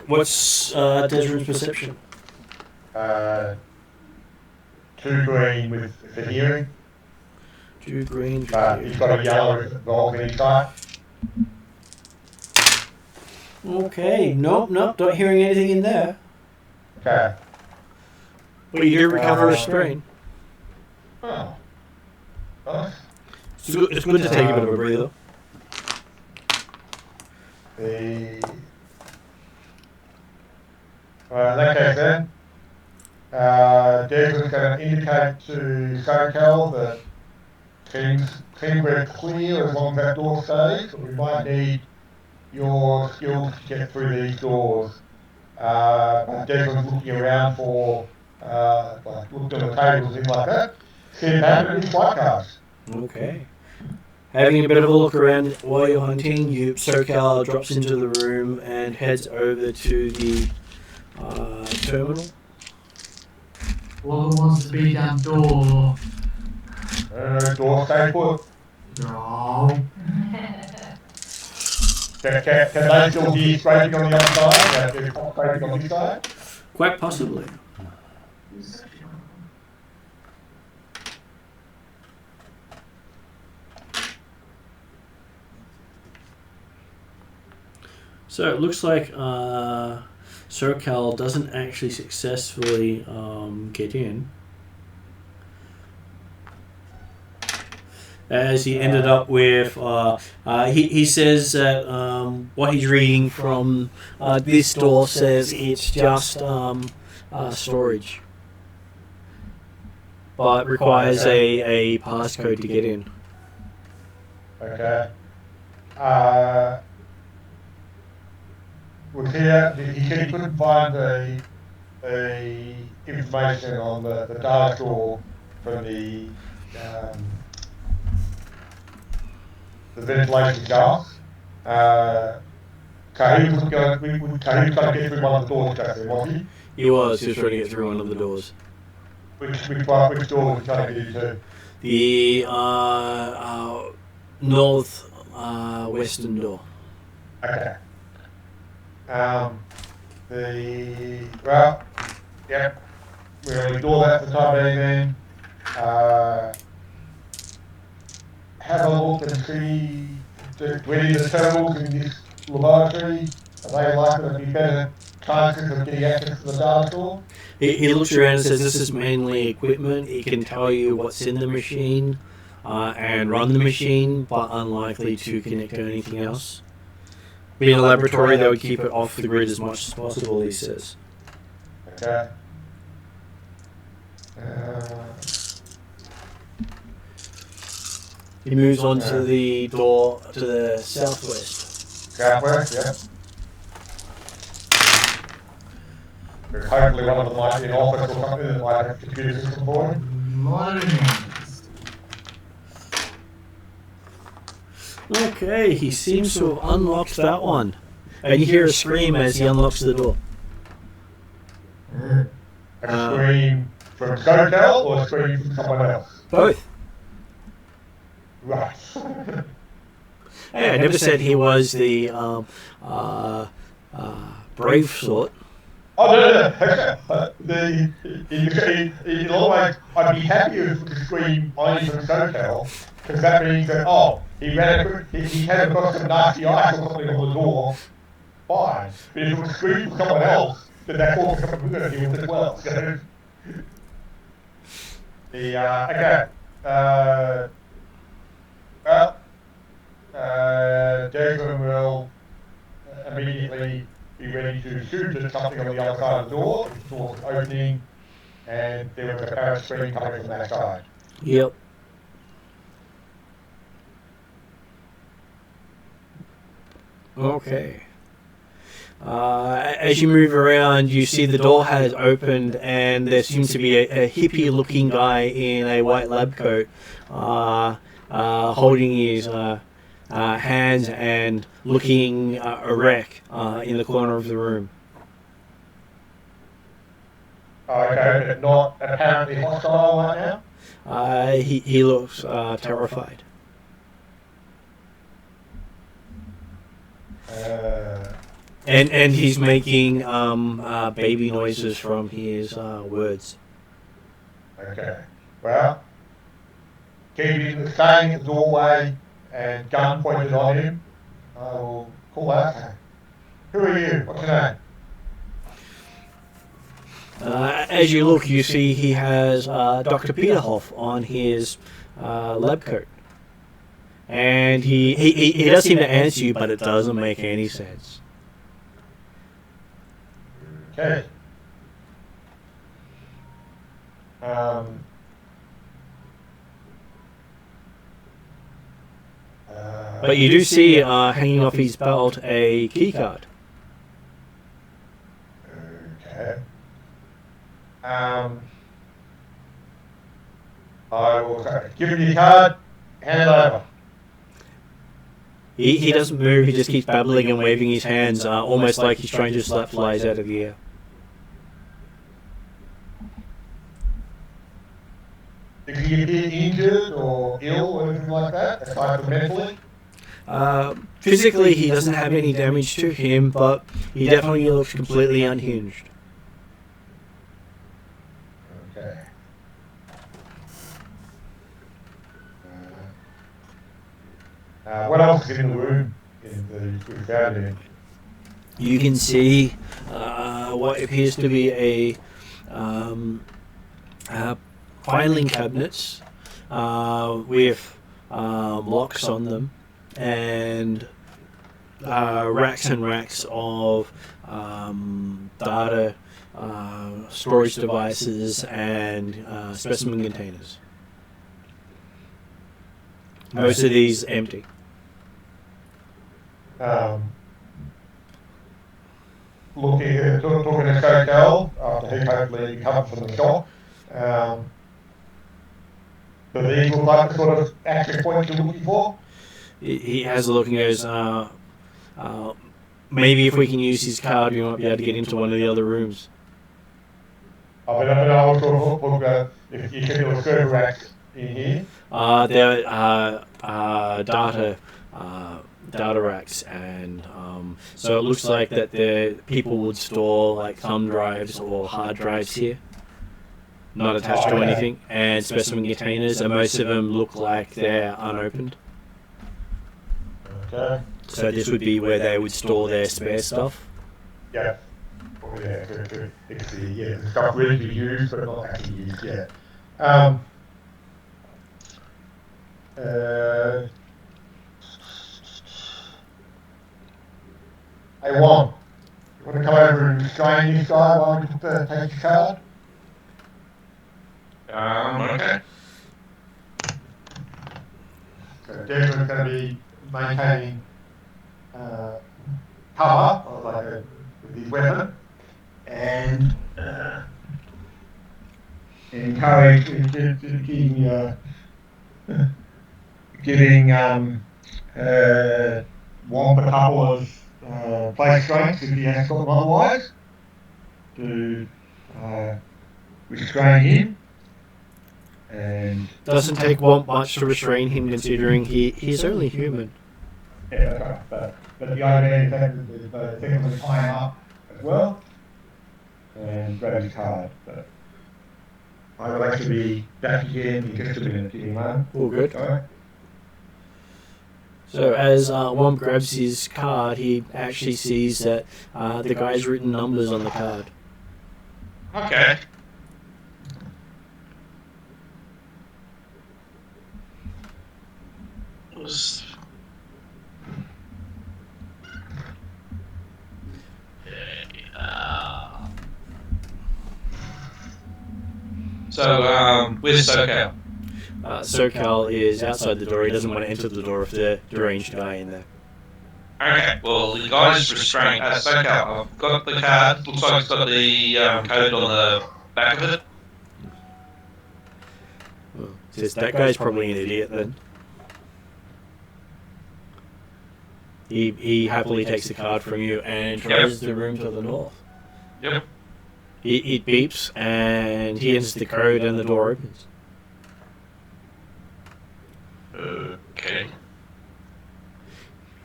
What's Desmond's perception?
2 green for hearing.
2 green for
He's got a yellow involved in his sight.
Okay, nope, not hearing anything in there.
Okay.
Well, you do recover a strain.
Oh. Nice.
It's good to take a bit of a breather.
In that case then, Desmond's going to indicate to SoCal that things were clear as long as that door stays, but we might need your skills to get through these doors. Desmond's looking around for, like, looking on the tables and things like that. See if happen any flight cards.
Okay. Having a bit of a look around while you're hunting, SoCal drops into the room and heads over to the terminal.
Whoever wants to beat that door.
Door stay put.
No.
Can they still hear scraping on the other side? There's scraping on this side?
Quite possibly. So it looks like SoCal doesn't actually successfully get in, as he ended up with he says that what he's reading from this door says it's just storage, but requires a passcode to get in.
Okay. Was he couldn't find the information on the data store from the ventilation shafts. He was trying to get through one of the doors, Justin, wasn't he?
He was trying to get through one of the doors.
Which door was he trying to get into?
The north western door.
Okay. Yep. We'll ignore that for the time being then. Have a look and see whether the terminals in this laboratory, are they likely to be better chances of getting access to the data store?
He looks around and says this is mainly equipment. It can tell you what's in the machine and run the machine, but unlikely to connect to anything else. Being a laboratory, they would keep it off the grid as much as possible, he says.
Okay.
He moves on to the door to the southwest.
Southwest, yeah. Hopefully one of them might be an office or something that might have a computer system for him.
Okay, he seems to have unlocked that one. And you hear a scream as he unlocks the door.
A scream from SoCal or a scream from someone else?
Both.
Right.
Hey, I never said he was the brave sort.
Oh, no. In a lot of ways, I'd be happy if the scream only from SoCal, because that means that, he had got some nasty ice or something on the door, fine. But if it was a scream from someone else, then that caused something we're going to deal with as well. So, Jason will immediately be ready to shoot at something on the other side of the door. The door's opening, and there was a apparent scream coming from that side.
Yep. Okay. As you move around, you see the door has opened, and there seems to be a hippie-looking guy in a white lab coat, holding his hands and looking erect in the corner of the room.
Okay, but not apparently hostile right now?
He looks terrified. And he's making baby noises from his words.
Okay. Well, keeping staying at the doorway and gun pointed on him, I will call out. Who are you? What's your name?
As you look, you see he has Dr. Peterhoff on his lab coat. And he does seem to answer you, but it doesn't make any sense.
Okay.
But you do see hanging off his belt a key card.
Okay. I will give him your card, hand it over.
He doesn't move, he just keeps babbling and waving his hands, almost like he's trying to slap flies out of the air.
Did he appear injured or ill or anything like that, aside from mentally?
Physically, he doesn't have any damage to him, but he definitely looks completely unhinged.
Okay. What else is in the room we found in?
You can see what appears to be a filing cabinets with locks on them, and racks and racks of data storage devices and specimen containers. Most of these empty.
Talking to Coco after he hopefully recovered from the shock. Do these look like the sort of access points you're looking for?
He has a look and goes, maybe if we can use his card, we might be able to get into one of the other rooms.
I was sort of looking if you can do a server rack in here.
There are data racks, and so it looks like that the people would store like thumb drives or hard drives here, not attached to anything, and specimen containers, and most of them look like they're unopened.
Okay.
So this would be where they would store their spare stuff.
Yeah. Oh, yeah, it's the stuff ready to be used but not actually used yet. Hey Juan, you want to come over and strain this guy while we take your card?
Okay.
So Desmond's going to be maintaining cover with his weapon, and giving Womp a couple of play strengths if he has got them otherwise to restrain him. And
Doesn't take Womp much to restrain him, considering he's only human.
yeah, that's right. But the idea is that the thing will tie him up as well and grab his card. But I will actually be back again in just a minute, give me a moment.
All good.
Sorry.
So as Womp grabs his card, he actually sees that the guy's written numbers on the card.
Okay. So, where's SoCal?
SoCal is outside the door. He doesn't want to enter the door if the deranged guy in there.
Okay, well, the guy's restrained. SoCal, I've got the card. Looks like it's got the code on the back of it.
Well, says that guy's probably an idiot then. He happily takes the card from you and tries the room to the north.
Yep.
It beeps and he enters the code and the door opens.
Okay.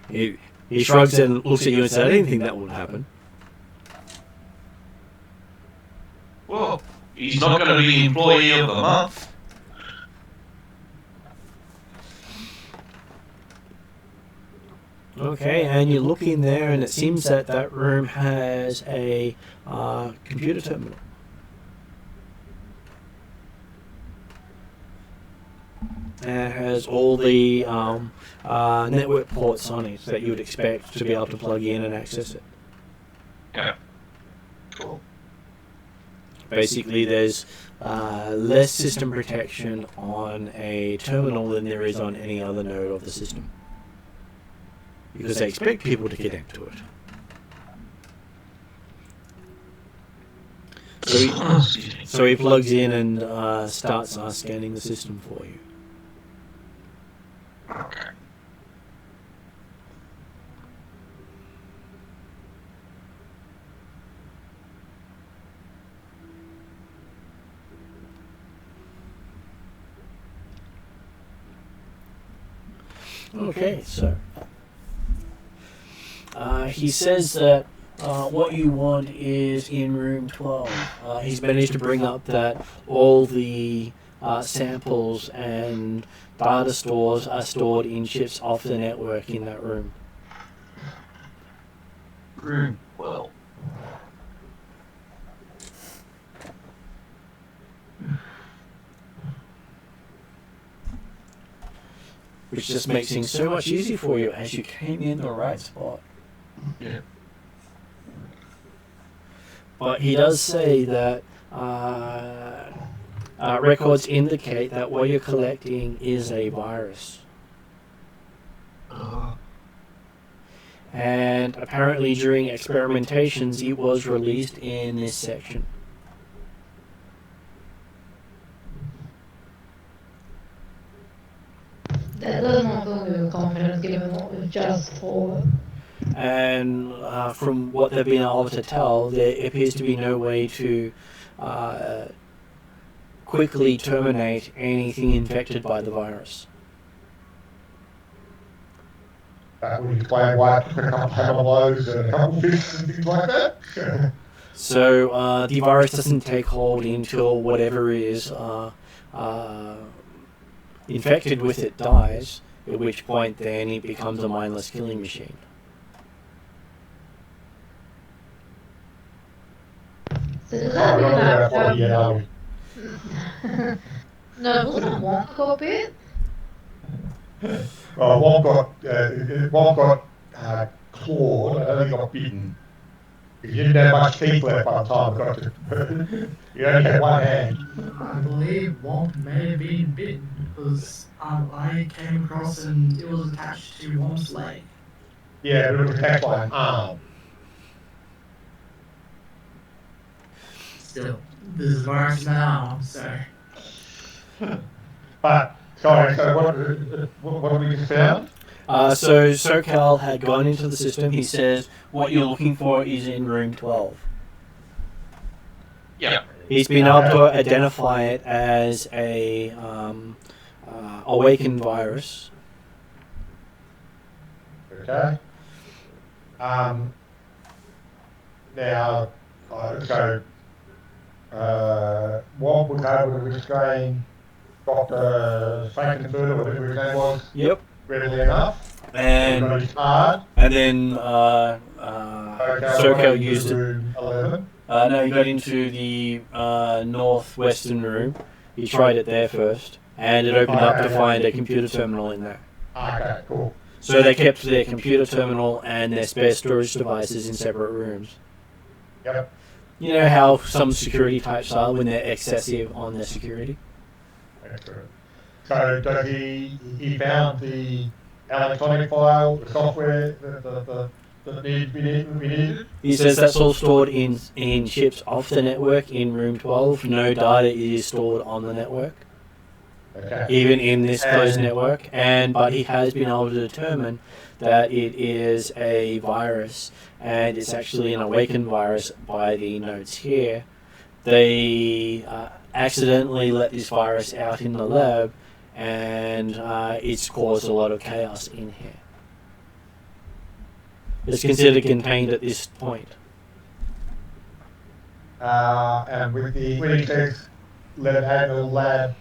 He shrugs and looks at you and says, I didn't think that would happen.
Well, he's not going to be employee of the month.
Okay, and you look in there and it seems that that room has a computer terminal. and has all the network ports on it that you would expect to be able to plug in and access it.
Yeah. Cool.
Basically, there's less system protection on a terminal than there is on any other node of the system, because they expect people to connect to it. So he plugs in and starts scanning the system for you.
Okay.
Okay, so he says that what you want is in room 12. He's managed to bring up that all the samples and data stores are stored in chips off the network in that room.
Room 12.
Which just makes things so much easier for you as you came in the right spot.
Yeah.
But he does say that records indicate that what you're collecting is a virus. And apparently during experimentations it was released in this section.
That does not fill me with confidence given what we've just fought.
And from what they've been able to tell, there appears to be no way to quickly terminate anything infected by the virus.
That would explain why it took a couple of hammers and a couple of fists and things like that.
So the virus doesn't take hold until whatever is infected with it dies, at which point then it becomes a mindless killing machine.
So does that mean that...
Yeah.
No, wasn't Wonk got bit?
Well, one got clawed, I don't think got bitten. Because you didn't have much teeth left by the time it got to... You only had one hand.
I believe Womp may have been bitten because I came across and it was attached to Womp's leg.
Yeah, but it was attacked by an arm.
Still, there's a virus in that arm, so...
But, sorry, so what have we just found?
So SoCal had gone into the system. He says what you're looking for is in room 12.
Yeah.
He's been able to identify it as a awakened virus.
Okay. Now, so Womp was able to restrain Dr. Frankenfurter, whatever his name was,
Yep.
readily enough.
And
Got his card.
then SoCal used it.
Room 11.
No, he got into the northwestern room. He tried it there first, and it opened up to find a computer terminal in there.
Okay, cool.
So they kept their computer terminal and their spare storage devices in separate rooms.
Yep.
You know how some security types are when they're excessive on their security?
Excellent. So does he found the electronic file, the software that needs to be needed?
He says that's all stored in chips off the network in room 12. No data is stored on the network,
Okay.
even in this closed network. But he has been able to determine that it is a virus, and it's actually an awakened virus by the notes here. They accidentally let this virus out in the lab, and it's caused a lot of chaos in here. It's considered contained at this point.
And with when he says let it out of the lab,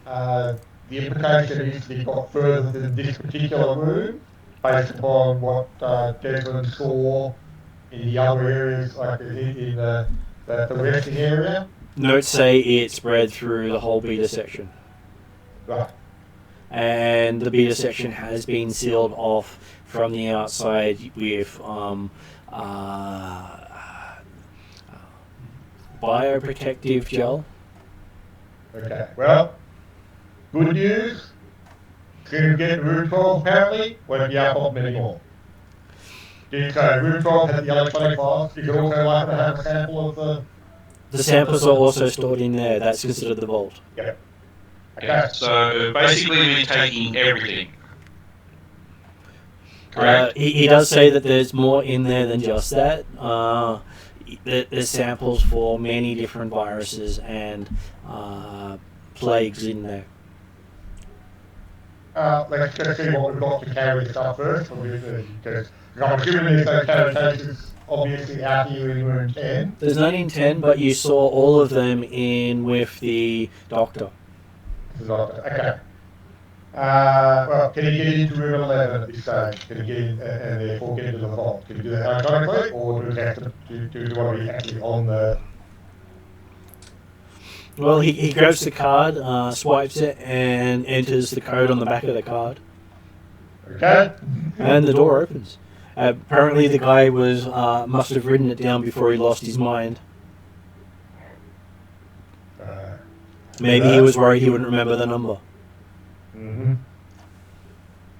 the implication is that he got further than this particular room, based upon what Desmond saw in the other areas, like in the resting area.
Notes say it spread through the whole beta section.
Right.
and the beta section has been sealed off from the outside with bioprotective gel.
Okay, well, good news. Can you get room 12 apparently? Won't be our problem anymore. So room 12 has the electronic files. You can also like to have a sample of the...
The samples are also stored in there. That's considered the vault.
Yep.
Okay, so basically we're taking everything.
Uh,
Correct.
he does say that there's more in there than just that. There's samples for many different viruses and plagues in there.
Let's just see what we've got to carry this up first, because I'm assuming there's those carry cases obviously out here in room 10.
There's none in 10, but you saw all of them in with the doctor.
Okay. Well, can you get into room 11 at this stage? Can you get in and therefore get into the vault? Can you do that electronically, or do you have to do you want to be actually on the...
Well, he grabs the card, swipes it, and enters the code on the back of the card.
Okay?
And the door opens. Apparently the guy must have written it down before he lost his mind. Maybe he was worried he wouldn't remember the number.
Mm-hmm.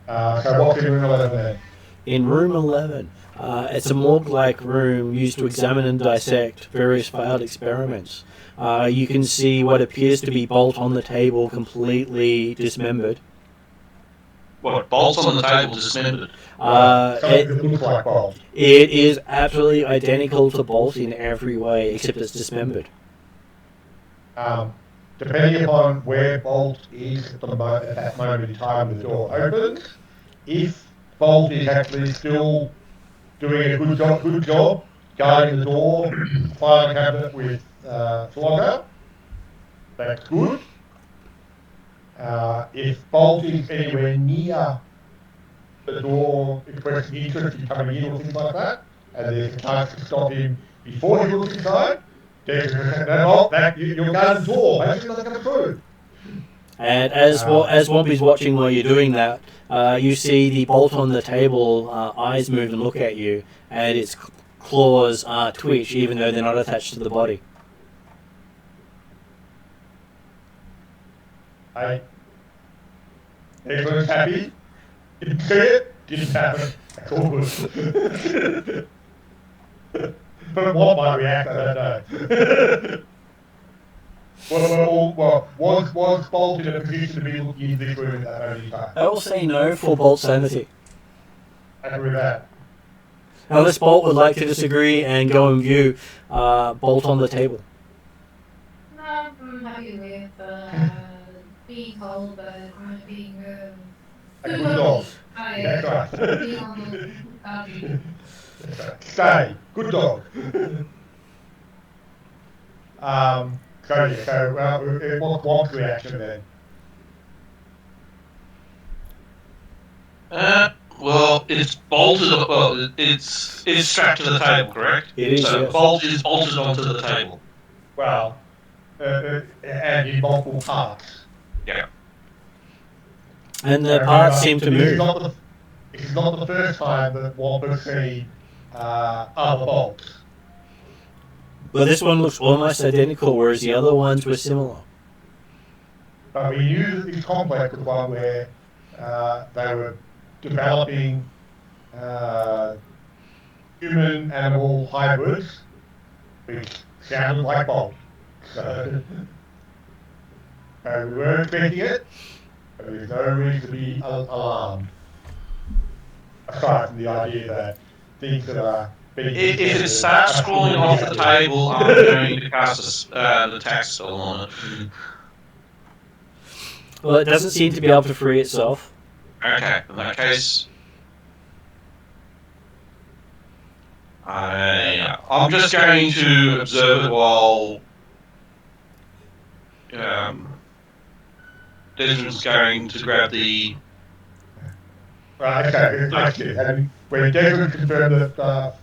So what's in room 11 then?
In room 11, it's a morgue-like room used to examine and dissect various failed experiments. You can see what appears to be Bolt on the table completely dismembered.
What, bolts on the table dismembered?
It looks like Bolt.
It is absolutely identical to Bolt in every way, except it's dismembered.
Depending upon where Bolt is at that moment in time the door opens, if Bolt is actually still doing a good job guarding the door, filing cabinet with Flogger, that's good. If Bolt is anywhere near the door expressing interest in coming in or things like that, and there's a chance to stop him before he looks inside, you're guarding the door, basically nothing coming through.
And as Wompy's watching while you're doing that, you see the Bolt on the table eyes move and look at you, and its claws twitch even though they're not attached to the body.
Hey, everyone's happy? Didn't see it? Didn't happen. That's all good. But what might react, I don't know. Was Bolt in a position to be looking into this room at that moment in time?
I will say no for Bolt's sanity.
Happy with that.
Unless Bolt would like to disagree and go and view Bolt on the table.
No, I'm happy with being told that I'm being
A good dog.
being
That's right.
on the boundary.
Stay. Good dog. What's the reaction then?
Well, it's bolted. Well, it's strapped to the table, correct?
It is,
So
yes.
bolt is bolted onto the table.
Well, and in multiple parts.
Yeah.
And the parts seem to move.
It's not the first time that Wampa seen other bolts.
But this one looks almost identical, whereas the other ones were similar.
But we knew that this complex was one where they were developing human-animal hybrids, which sounded like bolts. So we weren't expecting it, but there's no reason to be alarmed. Aside from the idea that things that are being...
If it starts crawling off the table, I'm going to cast the tax spell on it.
Well, it doesn't seem to be able to free itself.
Okay, in that case, I'm just going to observe it while Desmond's going to grab the...
Right, okay. When Desmond confirmed that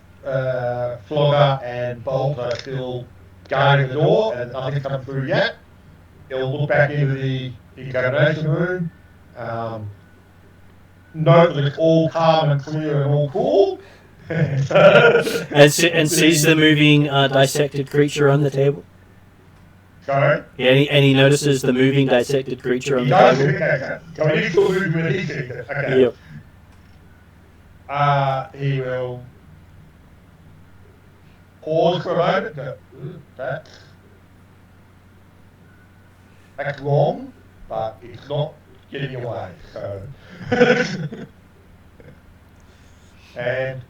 Flogger and Bolt are still guarding the door and nothing's come through yet, he'll look back into the examination room note that it's all calm and clear and all cool.
And sees the moving dissected creature on the table.
Sorry?
Yeah, and he notices the moving dissected creature on
He
the
does
table.
okay. So he's still moving when he sees it. Okay.
Yep.
He will pause for a moment. Go, that's wrong, but it's not getting away. So, and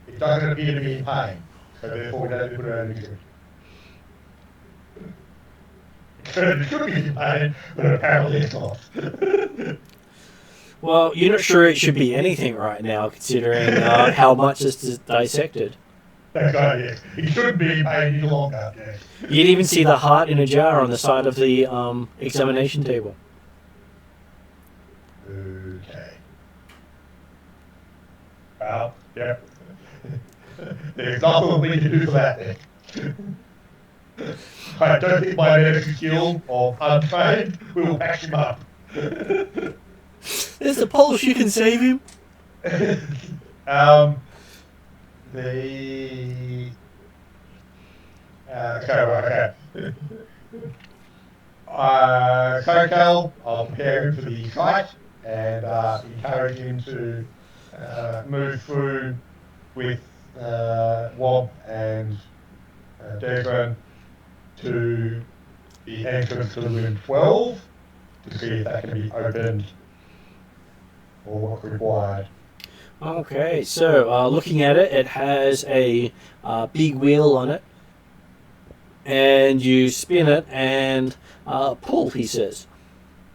it doesn't appear to be in pain. So therefore, we don't put it on injury. It should be in pain, but apparently it's not.
Well, you're not sure it should be anything right now, considering how much is dissected.
That's right, yes. It shouldn't be in pain any longer. Yes.
You'd even see the heart in a jar on the side of the examination table.
Okay. Well, yep. There's nothing we can do for that then. I don't think my medical skill of untrained will patch him up.
There's a pulse, you can save him.
Okay. Socal, I'll prepare him for the fight and encourage him to move through with Wob and Desmond to the entrance to room 12 to see if that can be opened or what's required.
Okay, so looking at it, it has a big wheel on it, and you spin it and pull, he says.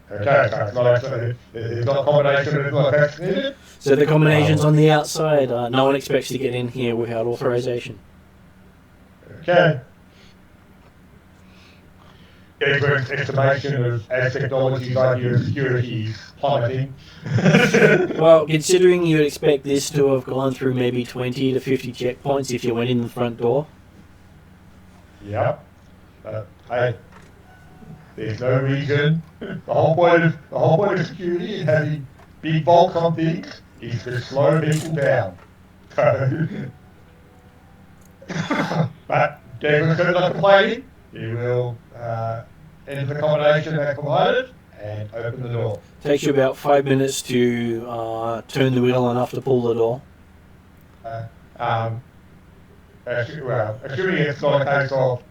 Okay, so it's not actually, it's not a combination, it's not actually needed.
So the combination's on the outside. No one expects to get in here without authorization.
Okay. Edward's estimation of Aztechnology's idea of security is plummeting.
Well, considering you'd expect this to have gone through maybe 20 to 50 checkpoints if you went in the front door.
Yep. Hey, there's no reason. The whole point of security and having big bulks on things is to slow people down. So, but David's not complaining. He will enter the combination that's provided and open the door.
Takes you about 5 minutes to turn the wheel enough to pull the door.
Assuming it's not a case of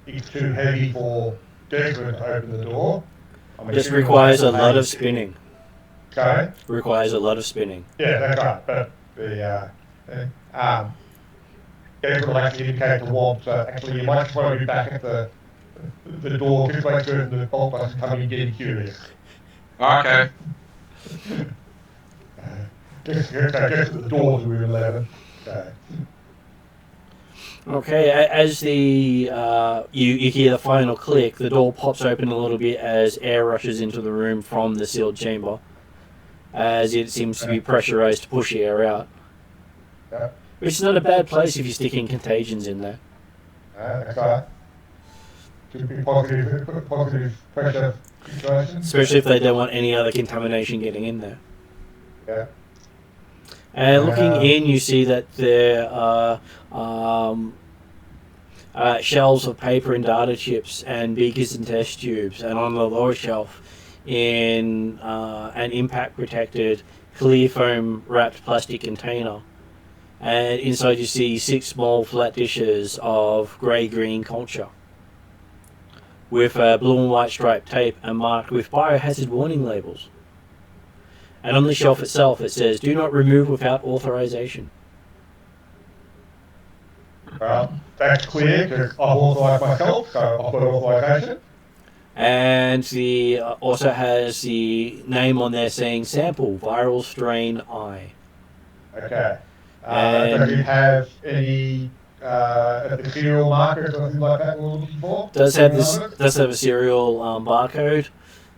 it's too heavy for Desmond to open the door.
Just requires a lot of spinning.
Okay.
Requires a lot of spinning.
Yeah, that's right. But the Desmond will actually indicate to Wob, so actually you might just want to be back at the door, just make sure the bolt doesn't come in getting curious.
Okay.
Just at the door to room 11. So.
Okay, as the you hear the final click, the door pops open a little bit as air rushes into the room from the sealed chamber, as it seems to be pressurized to push air out.
Yeah.
Which is not a bad place if you're sticking contagions in there.
That's right. Should be positive pressure situation.
Especially if they don't want any other contamination getting in there.
Yeah.
And looking in, you see that there are shelves of paper and data chips and beakers and test tubes, and on the lower shelf in an impact protected clear foam wrapped plastic container, and inside you see 6 small flat dishes of grey-green culture with blue and white striped tape and marked with biohazard warning labels. And on the shelf itself it says, "Do not remove without authorization."
Well, that's clear because I've authorized myself, so I've got authorization.
And the also has the name on there saying sample viral strain I.
Okay. Does it have any the serial markers or anything like that we're looking for?
Does have a serial barcode.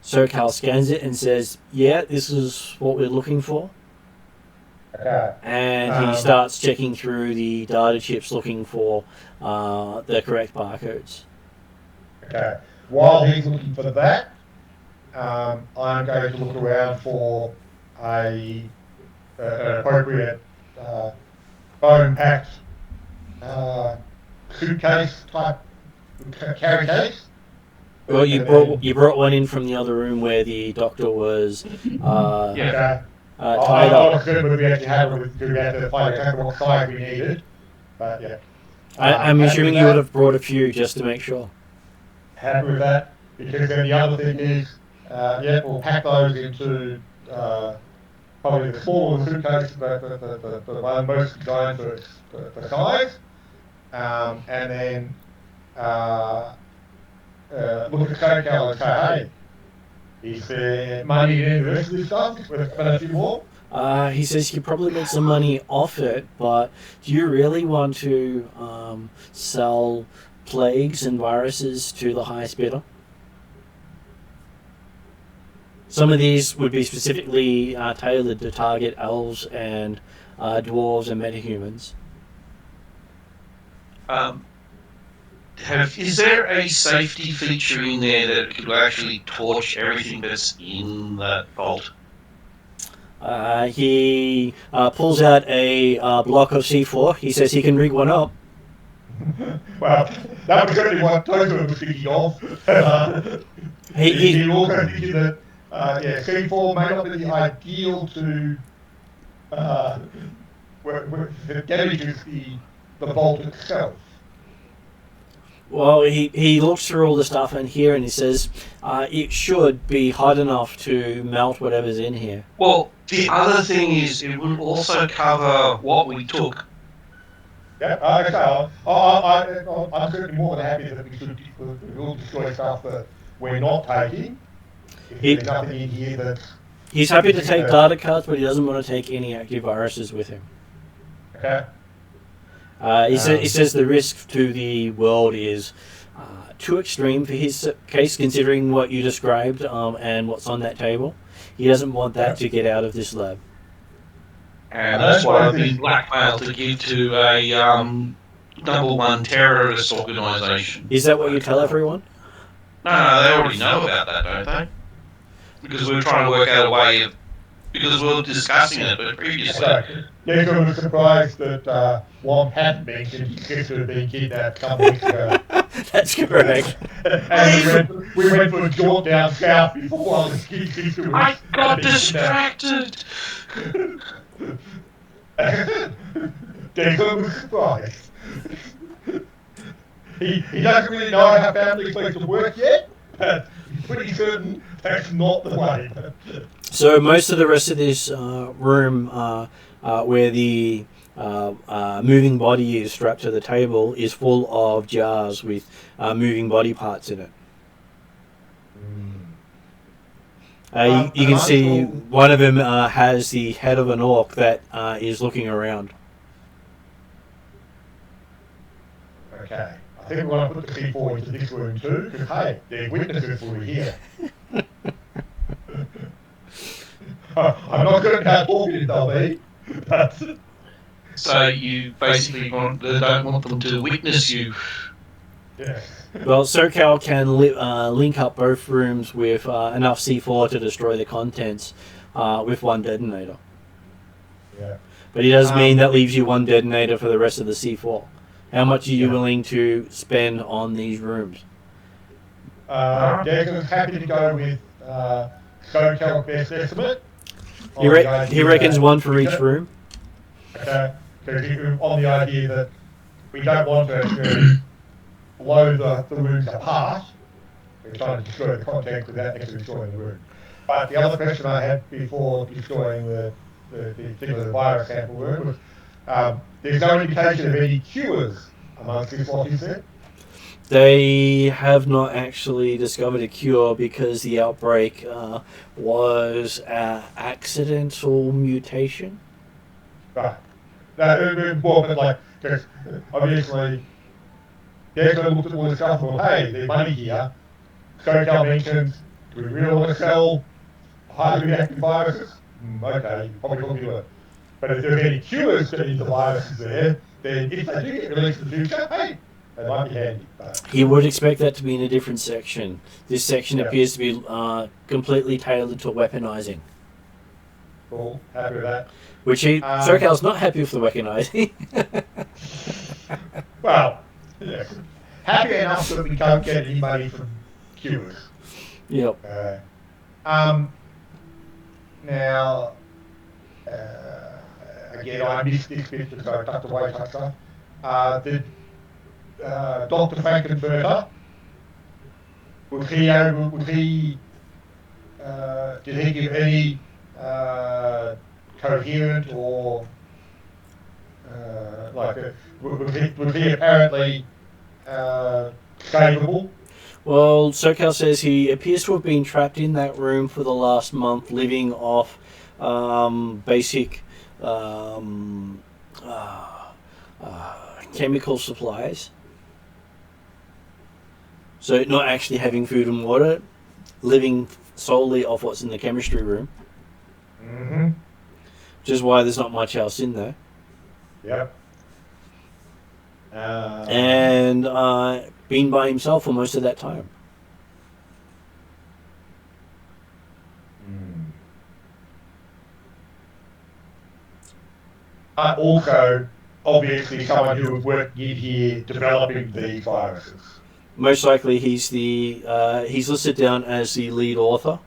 SoCal scans it and says, "Yeah, this is what we're looking for."
Okay.
And he starts checking through the data chips looking for the correct barcodes.
Okay. While he's looking for that, I'm going to look around for an appropriate bone-packed suitcase type carry case.
Well, you brought one in from the other room where the doctor was
Yeah.
tied
I
up.
was certain we actually had one because we had to find exactly what size we needed. But yeah.
I'm
happy
assuming
with
you would
that.
have brought a few just to make sure.
Happy with that. Because then the other thing is, we'll pack those into probably the smaller suitcase, the one most designed for size. And then look at SoCal and say, hey, is there money in the rest of this stuff? We've spent a few more.
He says you probably make some money off it, but do you really want to sell plagues and viruses to the highest bidder? Some of these would be specifically tailored to target elves and dwarves and metahumans.
Is there a safety feature in there that could actually torch everything that's in that vault?
He pulls out a block of C4. He says he can rig one up.
Well, that was certainly what Tozer was thinking of. He also thinking that C4 may not be the ideal to that damages the vault itself.
Well, he looks through all the stuff in here and he says it should be hot enough to melt whatever's in here.
Well, the other thing is it will also cover what we took.
Yeah, I'm certainly more than happy that we'll destroy stuff that we're not taking. If there's nothing in here that...
He's happy to take data cards, but he doesn't want to take any active viruses with him.
Okay.
He says the risk to the world is too extreme for his case, considering what you described and what's on that table. He doesn't want that to get out of this lab.
And that's why I've been blackmailed to give to a #1 terrorist organisation.
Is that what you tell everyone?
No, they already know about that, don't they? Because we were trying to work out a way of... Because we were discussing it previously.
Yes, I was surprised that Wong hadn't mentioned his sister had been kidnapped a couple of weeks ago.
That's correct.
And we went for a jaunt down south before one of the sister was...
I got distracted!
Declan was surprised. He doesn't really know how families supposed to work yet, but he's pretty certain that's not the way.
So most of the rest of this room, where the moving body is strapped to the table, is full of jars with moving body parts in it. You can see one of them has the head of an orc that is looking around.
Okay, I think we want to put the C4 into this room too, because hey, they're witnesses for here. I'm not certain how talkative they'll be, but...
So you basically don't want them to witness you.
Yeah.
Well, SoCal can link up both rooms with enough C4 to destroy the contents with one detonator.
Yeah.
But it does mean that leaves you one detonator for the rest of the C4. How much are you willing to spend on these rooms?
Declan's happy to go with SoCal's best estimate.
He reckons one for each room.
Okay, because on the idea that we don't want to actually blow the rooms apart, we're trying to destroy the contents without actually destroying the room. But the other question I had before destroying the particular virus sample room was, there's no indication of any cures amongst this lot, is there?
They have not actually discovered a cure because the outbreak was an accidental mutation.
Right. No, well, but like, because obviously, Declan looked at all the stuff and thought, hey, there's money here. SoCal mentions, do we really want to sell highly reactive viruses? Okay, probably looking at it. But if there's any cures to these viruses there, then if they do get released in the future, hey, They might be handy, but
He would expect that to be in a different section. This section
Yeah.
appears to be completely tailored to weaponizing,
cool. Happy with that.
which Sokal's not happy with the weaponizing.
Well, yeah. Happy enough that we don't get any money from cures.
Yep.
Now, again, I missed this bit because I tucked away stuff. Did Dr. Frankenfurter, did he give any coherent or was he apparently savable?
Well, Sokal says he appears to have been trapped in that room for the last month, living off basic chemical supplies. So not actually having food and water, living solely off what's in the chemistry room.
Mm-hmm.
Which is why there's not much else in there.
Yep.
And been by himself for most of that time.
Also, obviously, someone who was working in here developing these viruses.
Most likely, he's listed down as the lead author,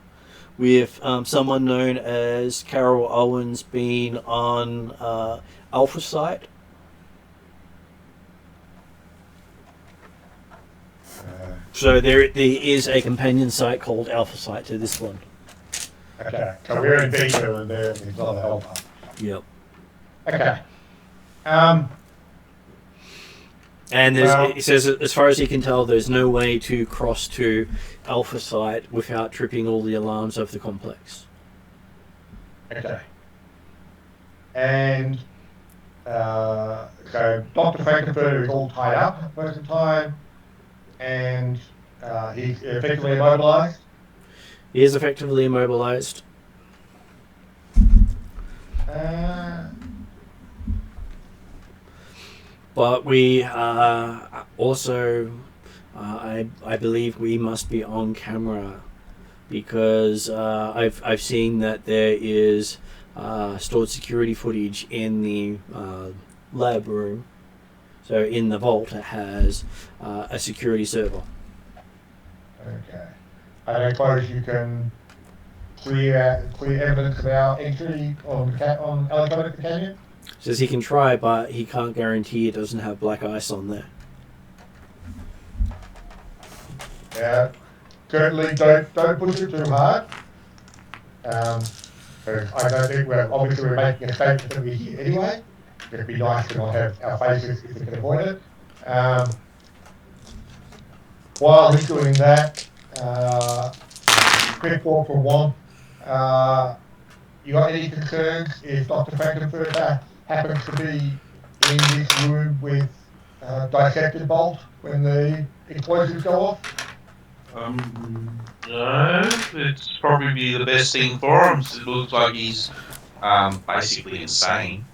with someone known as Carol Owens being on Alpha Site. So there is a companion site called Alpha Site to this one.
Okay, so we're in beta and there it's not alpha.
Yep.
Okay.
And it says, as far as he can tell, there's no way to cross to Alpha Site without tripping all the alarms of the complex.
Okay. And so Dr. Frankenfurter is all tied up at the present time, and he's effectively immobilized.
He is effectively immobilized. But we also, I believe we must be on camera, because I've seen that there is stored security footage in the lab room. So in the vault it has a security server.
Okay. I suppose you can clear evidence of our entry on electronic canyon.
Says he can try, but he can't guarantee it doesn't have black ice on there.
Yeah, certainly don't push it too hard. I don't think obviously we're making a statement that we're here anyway. It'd be nice to not have our faces if we can avoid it. While he's doing that, quick thought from Juan. You got any concerns if Dr. Frankenfurter happens to be in this room with dissected bolt when the explosives go off?
No, it's probably the best thing for him. It looks like he's basically insane.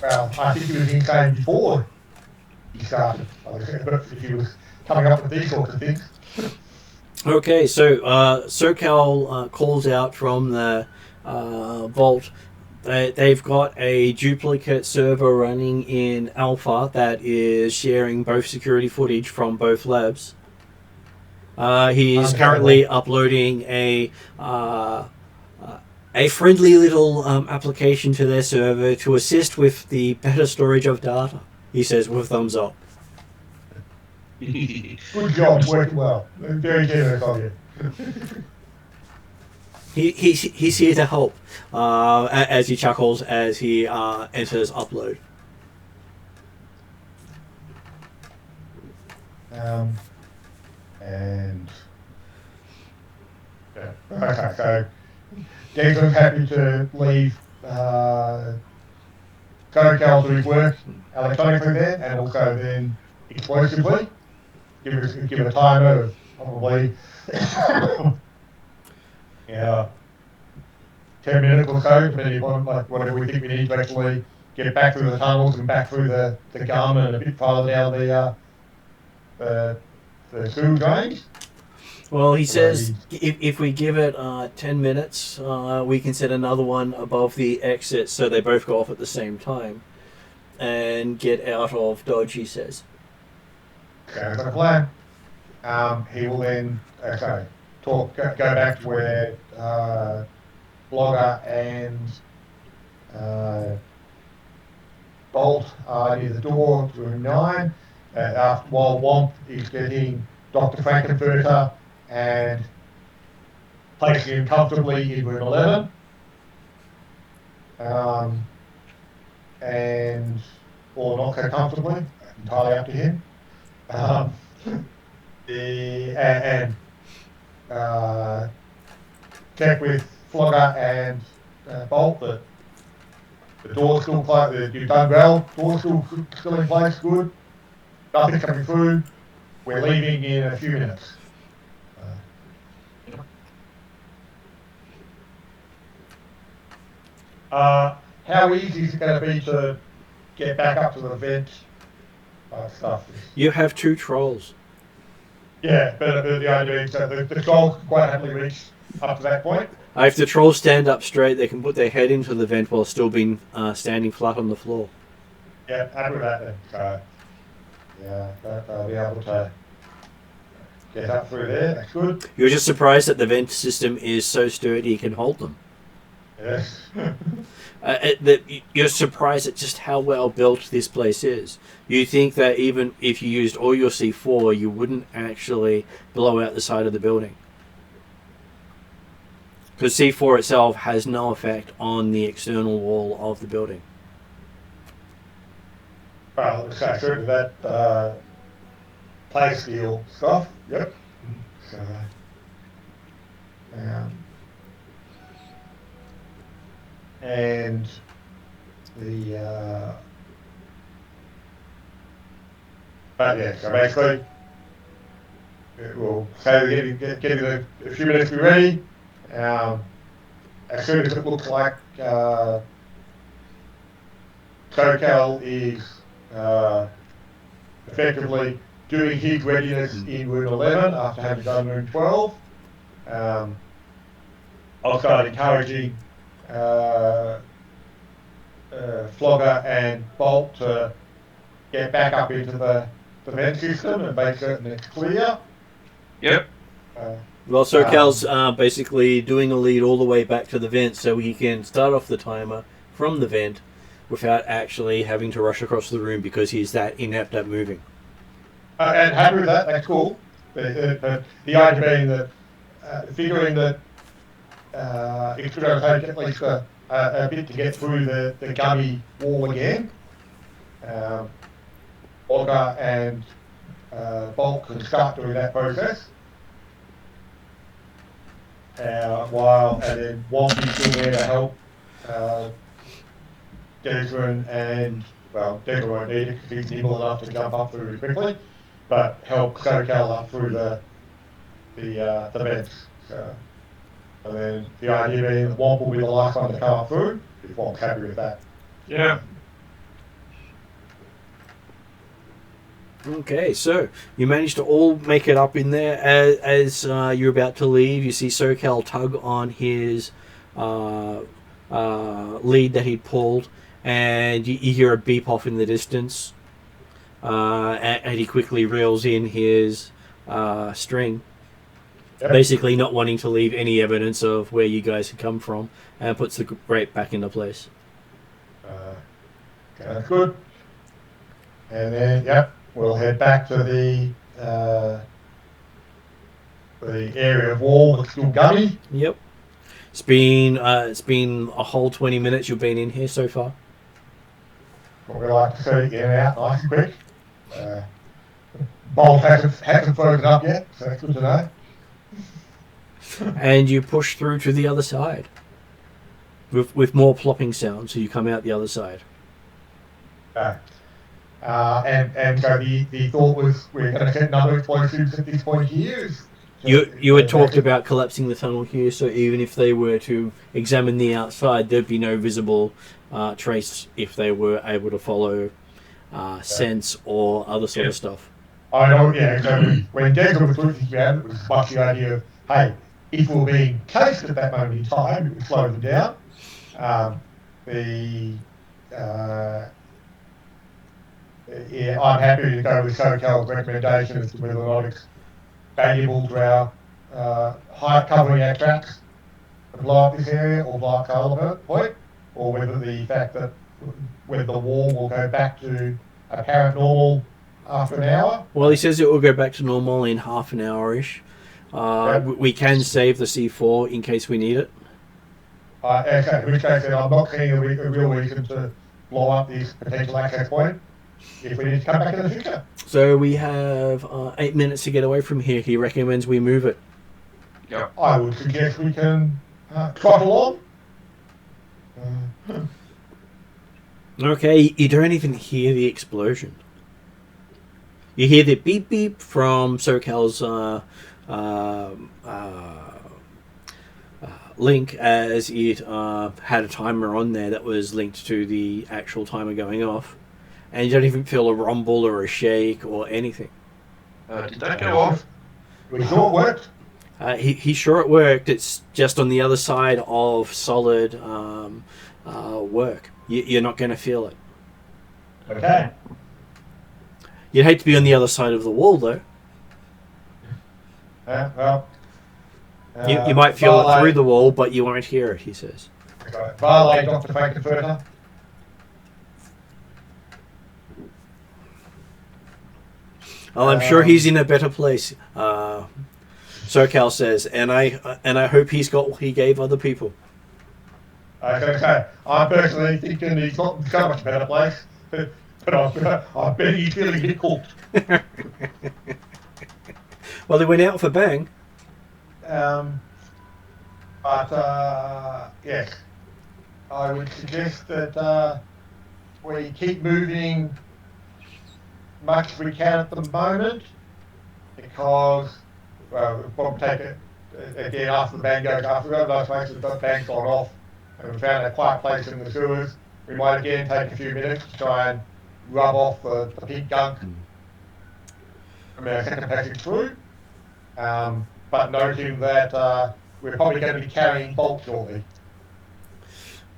Well, I think he was insane before he started. If he was coming up with these sorts of things.
Okay, so SoCal calls out from the vault. They've got a duplicate server running in Alpha that is sharing both security footage from both labs. He is currently uploading a friendly little application to their server to assist with the better storage of data. He says with thumbs up.
Good job, working well. Very generous of you.
He's here to help, as he chuckles as he enters upload.
And yeah. Okay, so Declan's happy to leave SoCal to his work electronically there, and also then explosively. Give it a timer of probably 10 minutes or so, depending on whatever we think we need to actually get back through the tunnels and back through the gum and a bit farther down the the sewer drains?
Well, he
Right.
says if we give it 10 minutes, we can set another one above the exit so they both go off at the same time and get out of Dodge, he says.
Sounds like a plan. He will then, go back to where Blogger and Bolt are near the door to room 9, while Womp is getting Dr. Frankenfurter and placing him comfortably in room 11. And, or not so comfortably, entirely up to him. Check with Flogger and Bolt that the door's still closed. You've done well. Door's still in place. Good. Nothing's coming through. We're leaving in a few minutes. How easy is it going to be to get back up to the vent? Stuff.
You have 2 trolls.
Yeah, but the idea is that the trolls can quite happily reach up to that point.
If the trolls stand up straight, they can put their head into the vent while still being standing flat on the floor.
Yeah, happy with that then. So, yeah, they'll be able to get up through there. That's good.
You're just surprised that the vent system is so sturdy it can hold them.
Yes.
You're surprised at just how well built this place is. You think that even if you used all your C4, you wouldn't actually blow out the side of the building. Because C4 itself has no effect on the external wall of the building.
Well, so certainly that play steel stuff. Yep. So, and the but yeah, so basically we'll say get it a few minutes to be ready. As soon as it looks like Socal is effectively doing his readiness in room 11 after having done room 12, I'll start encouraging Flogger and Bolt to get back up into the vent system and make certain it's clear.
Yep.
Well, Socal's basically doing a lead all the way back to the vent so he can start off the timer from the vent without actually having to rush across the room because he's that inept at moving.
And happy with that, that's cool. But the idea being that, figuring that it's going to take at least a bit to get through the gummy wall again. Olga and Bolt can start doing that process. And then Wonky's still there to help Desmond and, well, Desmond won't need it because he's nimble enough to jump up through quickly, but help Socal up through the vents. So, and then the idea being that Womp will be the last one to come up through, if Womp's happy with that.
Yeah.
Okay, so you managed to all make it up in there. As you're about to leave, you see Socal tug on his lead that he'd pulled, and you hear a beep off in the distance, and he quickly reels in his string, basically not wanting to leave any evidence of where you guys had come from, and puts the grate back into place.
Okay, that's good. And then, yep. We'll head back to the area of wall that's still gummy.
Yep. It's been a whole 20 minutes you've been in here so far.
What we like to see, get out nice and quick. Bolt hasn't frozen up yet, so that's good to know.
And you push through to the other side with more plopping sound, so you come out the other side.
Okay. And so the thought was we're going to set another explosives at this point here.
You had talked about collapsing the tunnel here, so even if they were to examine the outside, there'd be no visible trace if they were able to follow scents or other sort of stuff.
I know, yeah, so when Degler was looking around, it was much the idea of, hey, if we're being chased at that moment in time, it would slow them down. Yeah, I'm happy to go with SoCal's recommendation as to whether or not it's valuable to our height covering our tracks to blow up this area or blow up Carla Point, or whether the fact that whether the wall will go back to apparent normal after an hour.
Well, he says it will go back to normal in half an hour-ish. We can save the C4 in case we need it.
Okay, in which case then I'm not seeing a real reason to blow up this potential access point if we need to come back in the future.
So we have 8 minutes to get away from here. He recommends we move it.
Yep.
I would suggest we can trot along.
Okay, you don't even hear the explosion. You hear the beep beep from SoCal's link, as it had a timer on there that was linked to the actual timer going off. And you don't even feel a rumble or a shake or anything.
Did that go off?
We sure it worked.
He's sure it worked. It's just on the other side of solid work. You're not going to feel it.
Okay.
You'd hate to be on the other side of the wall, though.
Well,
You might feel it through the wall, but you won't hear it, he says.
Okay. Varley, Dr. Frankenfurter.
Oh, I'm sure he's in a better place. SoCal says, and I hope he's got what he gave other people.
Okay. I'm personally thinking he's not in so much better place, but I bet he's feeling a bit cooked.
Well, they went out for bang.
Yes, I would suggest that we keep moving much as we can at the moment, because we'll probably take it again after the bang goes, after those places the bang's gone off and we found a quiet place in the sewers. We might again take a few minutes to try and rub off the pink gunk from our second passage through, but noting that we're probably going to be carrying Bolt shortly.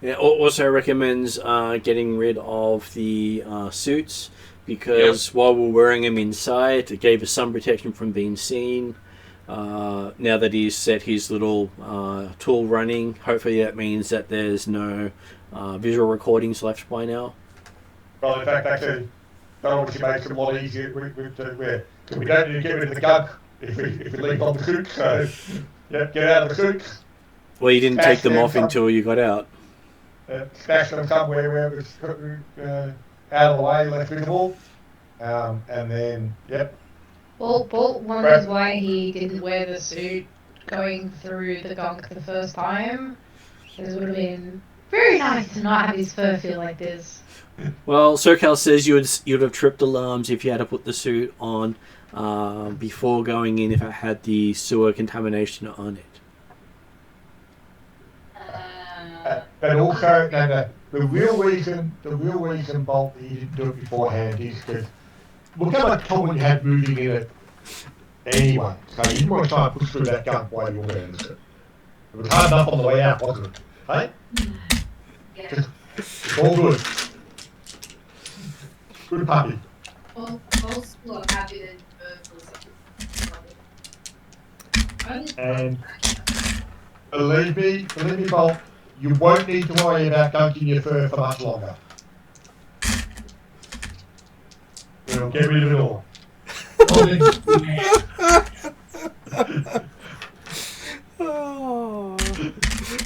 Yeah, also recommends getting rid of the suits, because while we're wearing them inside, it gave us some protection from being seen. Now that he's set his little tool running, hopefully that means that there's no visual recordings left by now.
Well, in fact, actually, that obviously makes it a lot easier. We don't need to get rid of the gunk if we leave on the suits. So, get out of the suits.
Well, you didn't take them off until you got out.
Stash them somewhere where it was out of the way, less visible, and then,
Bolt wonders why he didn't wear the suit going through the gunk the first time. It would have been very nice to not have his fur feel like this.
Well, SoCal says you'd have tripped alarms if you had to put the suit on before going in if it had the sewer contamination on it.
But also, the real reason Bolt he didn't do it beforehand is because look how much trouble you had moving in it anyway. So you didn't want to try and push through that gunk while you were wearing the suit. It was hard enough on the way out, wasn't it? Hey?
Yeah.
It's all good. Good puppy.
Well, most people are happy that
And believe me, Bolt, you won't need to worry about gunking your fur for much longer. We'll get rid of it all.
Oh,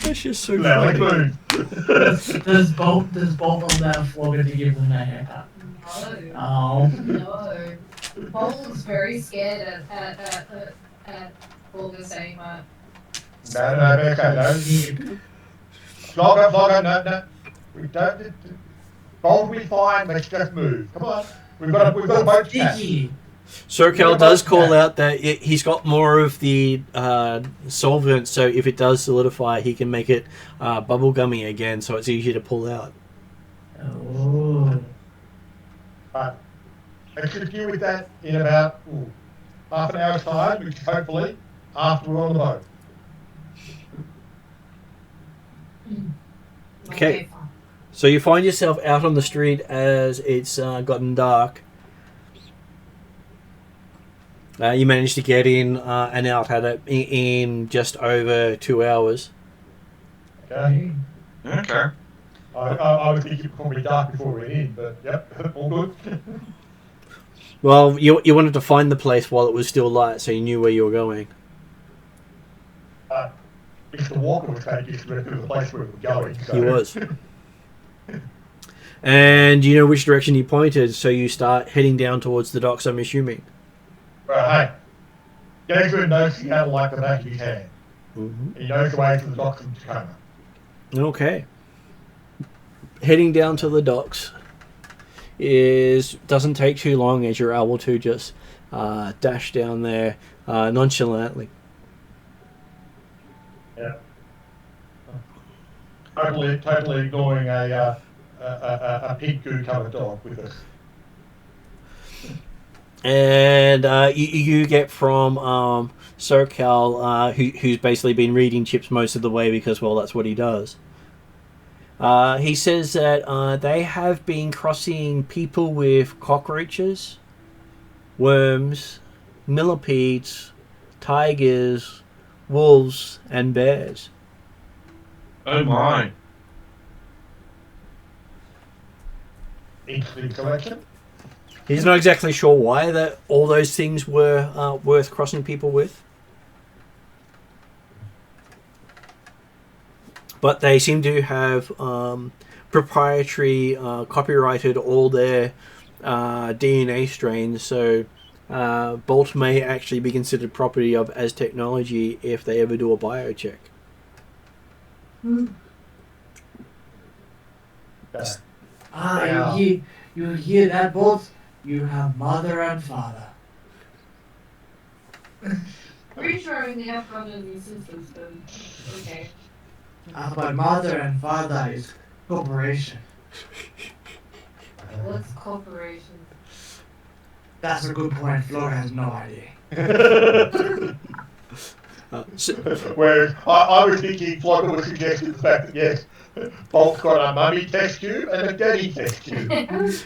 that's just so
Loud
funny.
Does Bolt allow Flogger to give them a haircut?
no.
Oh.
No. Bolt's very scared at Olga saying that.
No. Flogger, no. We don't. Bolt will be fine. Let's just move. Come on. We've got a boat to catch.
SoCal does call out that he's got more of the solvent, so if it does solidify, he can make it bubblegummy again, so it's easier to pull out.
Oh.
But I should deal with that in about half an hour's time, which hopefully after we're on the boat.
Okay. So you find yourself out on the street as it's gotten dark. You managed to get in and out at it in just over 2 hours.
Okay.
Okay.
I was thinking probably dark before we went in, but yep, all good.
Well, you wanted to find the place while it was still light, so you knew where you were going.
Mr. Walker was taking us to the place where we were going. So.
He was. And you know which direction he pointed, so you start heading down towards the docks, I'm assuming.
Right, hey. Gabriel knows Seattle like the back of his hand.
Mm-hmm.
He knows the way to the docks in Tacoma.
Okay. Heading down to the docks doesn't take too long as you're able to just dash down there nonchalantly.
Yeah. Totally ignoring a pink goo covered dog with us.
And you get from SoCal, who's basically been reading chips most of the way because, well, that's what he does. He says that they have been crossing people with cockroaches, worms, millipedes, tigers, wolves, and bears.
Oh my.
Interesting collection.
He's not exactly sure why that all those things were worth crossing people with. But they seem to have proprietary, copyrighted all their DNA strains, so Bolt may actually be considered property of Aztechnology if they ever do a biocheck.
You hear that, Bolt? You have mother and father.
Pretty sure I only have brothers and sisters, but okay.
But mother and father is corporation.
What's corporation?
That's a good point. Flora has no idea.
Whereas I was thinking Flogger would suggest the fact that yes, Bolt's got a mummy test tube and a daddy test tube.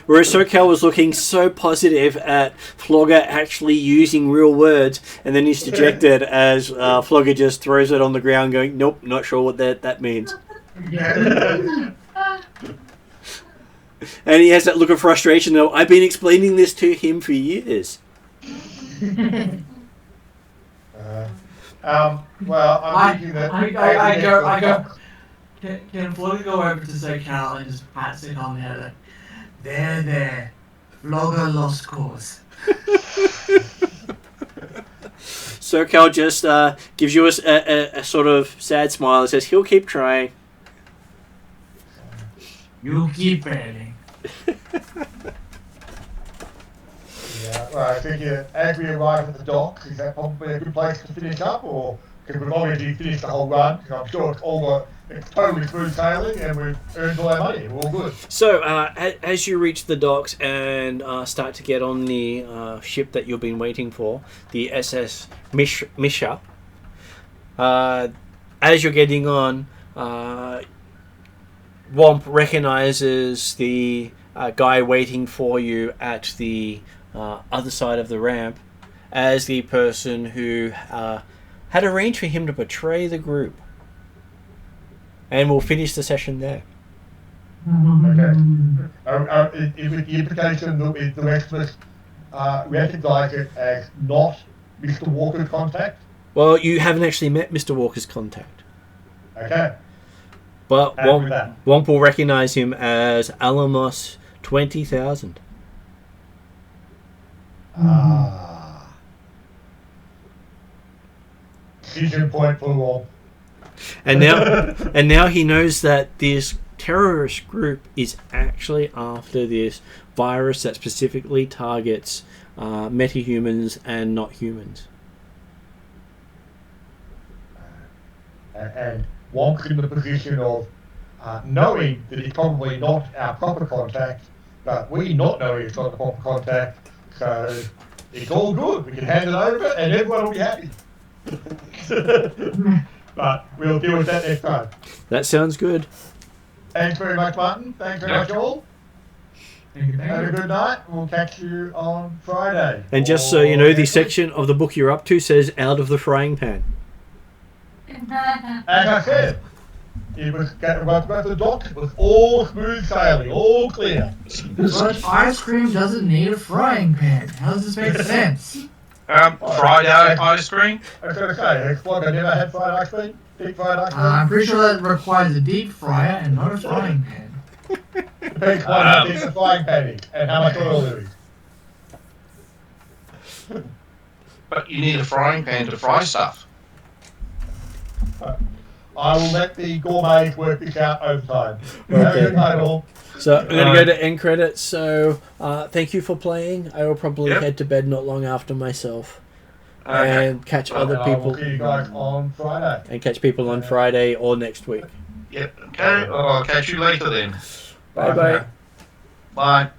Whereas SoCal was looking so positive at Flogger actually using real words, and then he's dejected as Flogger just throws it on the ground going, nope, not sure what that means. And he has that look of frustration though, I've been explaining this to him for years.
Well, I'm thinking that
I go. Can Flogger go over to SoCal and just pat it on the head? There. Flogger lost cause.
SoCal just gives you a sort of sad smile and says he'll keep trying.
You keep bailing.
Yeah, well, I think as we arrive at the docks, is that probably a good place to finish up, or because we've already finished the whole run? Because I'm sure it's totally smooth sailing, and we've earned all our money. We're all good.
So, as you reach the docks and start to get on the ship that you've been waiting for, the SS Misha, as you're getting on, Womp recognizes the guy waiting for you at the other side of the ramp as the person who had arranged for him to betray the group. And we'll finish the session there.
Okay. With the implication that the rest of us recognise it as not Mr. Walker's contact?
Well, you haven't actually met Mr. Walker's contact.
Okay.
But
with that.
Womp will recognise him as Alamos 20,000.
Decision point for Womp.
And now he knows that this terrorist group is actually after this virus that specifically targets metahumans and not humans.
And Womp's in the position of knowing that it's probably not our proper contact, but we not knowing it's not the proper contact, So it's all good. We can hand it over and everyone will be happy. But we'll deal with that next time.
That sounds good.
Thanks very much, Martin. Thanks very much, all. Have a good night. We'll catch you on Friday.
And just so you know, the section of the book you're up to says out of the frying pan.
As I said, it was got the dock. It was all smooth sailing, all clear.
But ice cream doesn't need a frying pan. How does this make sense?
Fried ice cream.
I was going to say, it's like I never had fried ice cream. Deep fried ice cream.
I'm pretty sure that requires a deep fryer and not a frying pan.
Depends on how big the frying pan is and how much oil there is.
But you need a frying pan to fry stuff.
I will let the gourmets work this out over time.
Okay.
Have a good night, all.
So I'm going to go to end credits. So thank you for playing. I will probably
Yep.
head to bed not long after myself.
Okay.
And catch
And
other
I will
people.
see you guys on Friday.
And catch people on Friday or next week.
Yep. Okay. I'll catch you later then.
Bye bye.
Bye.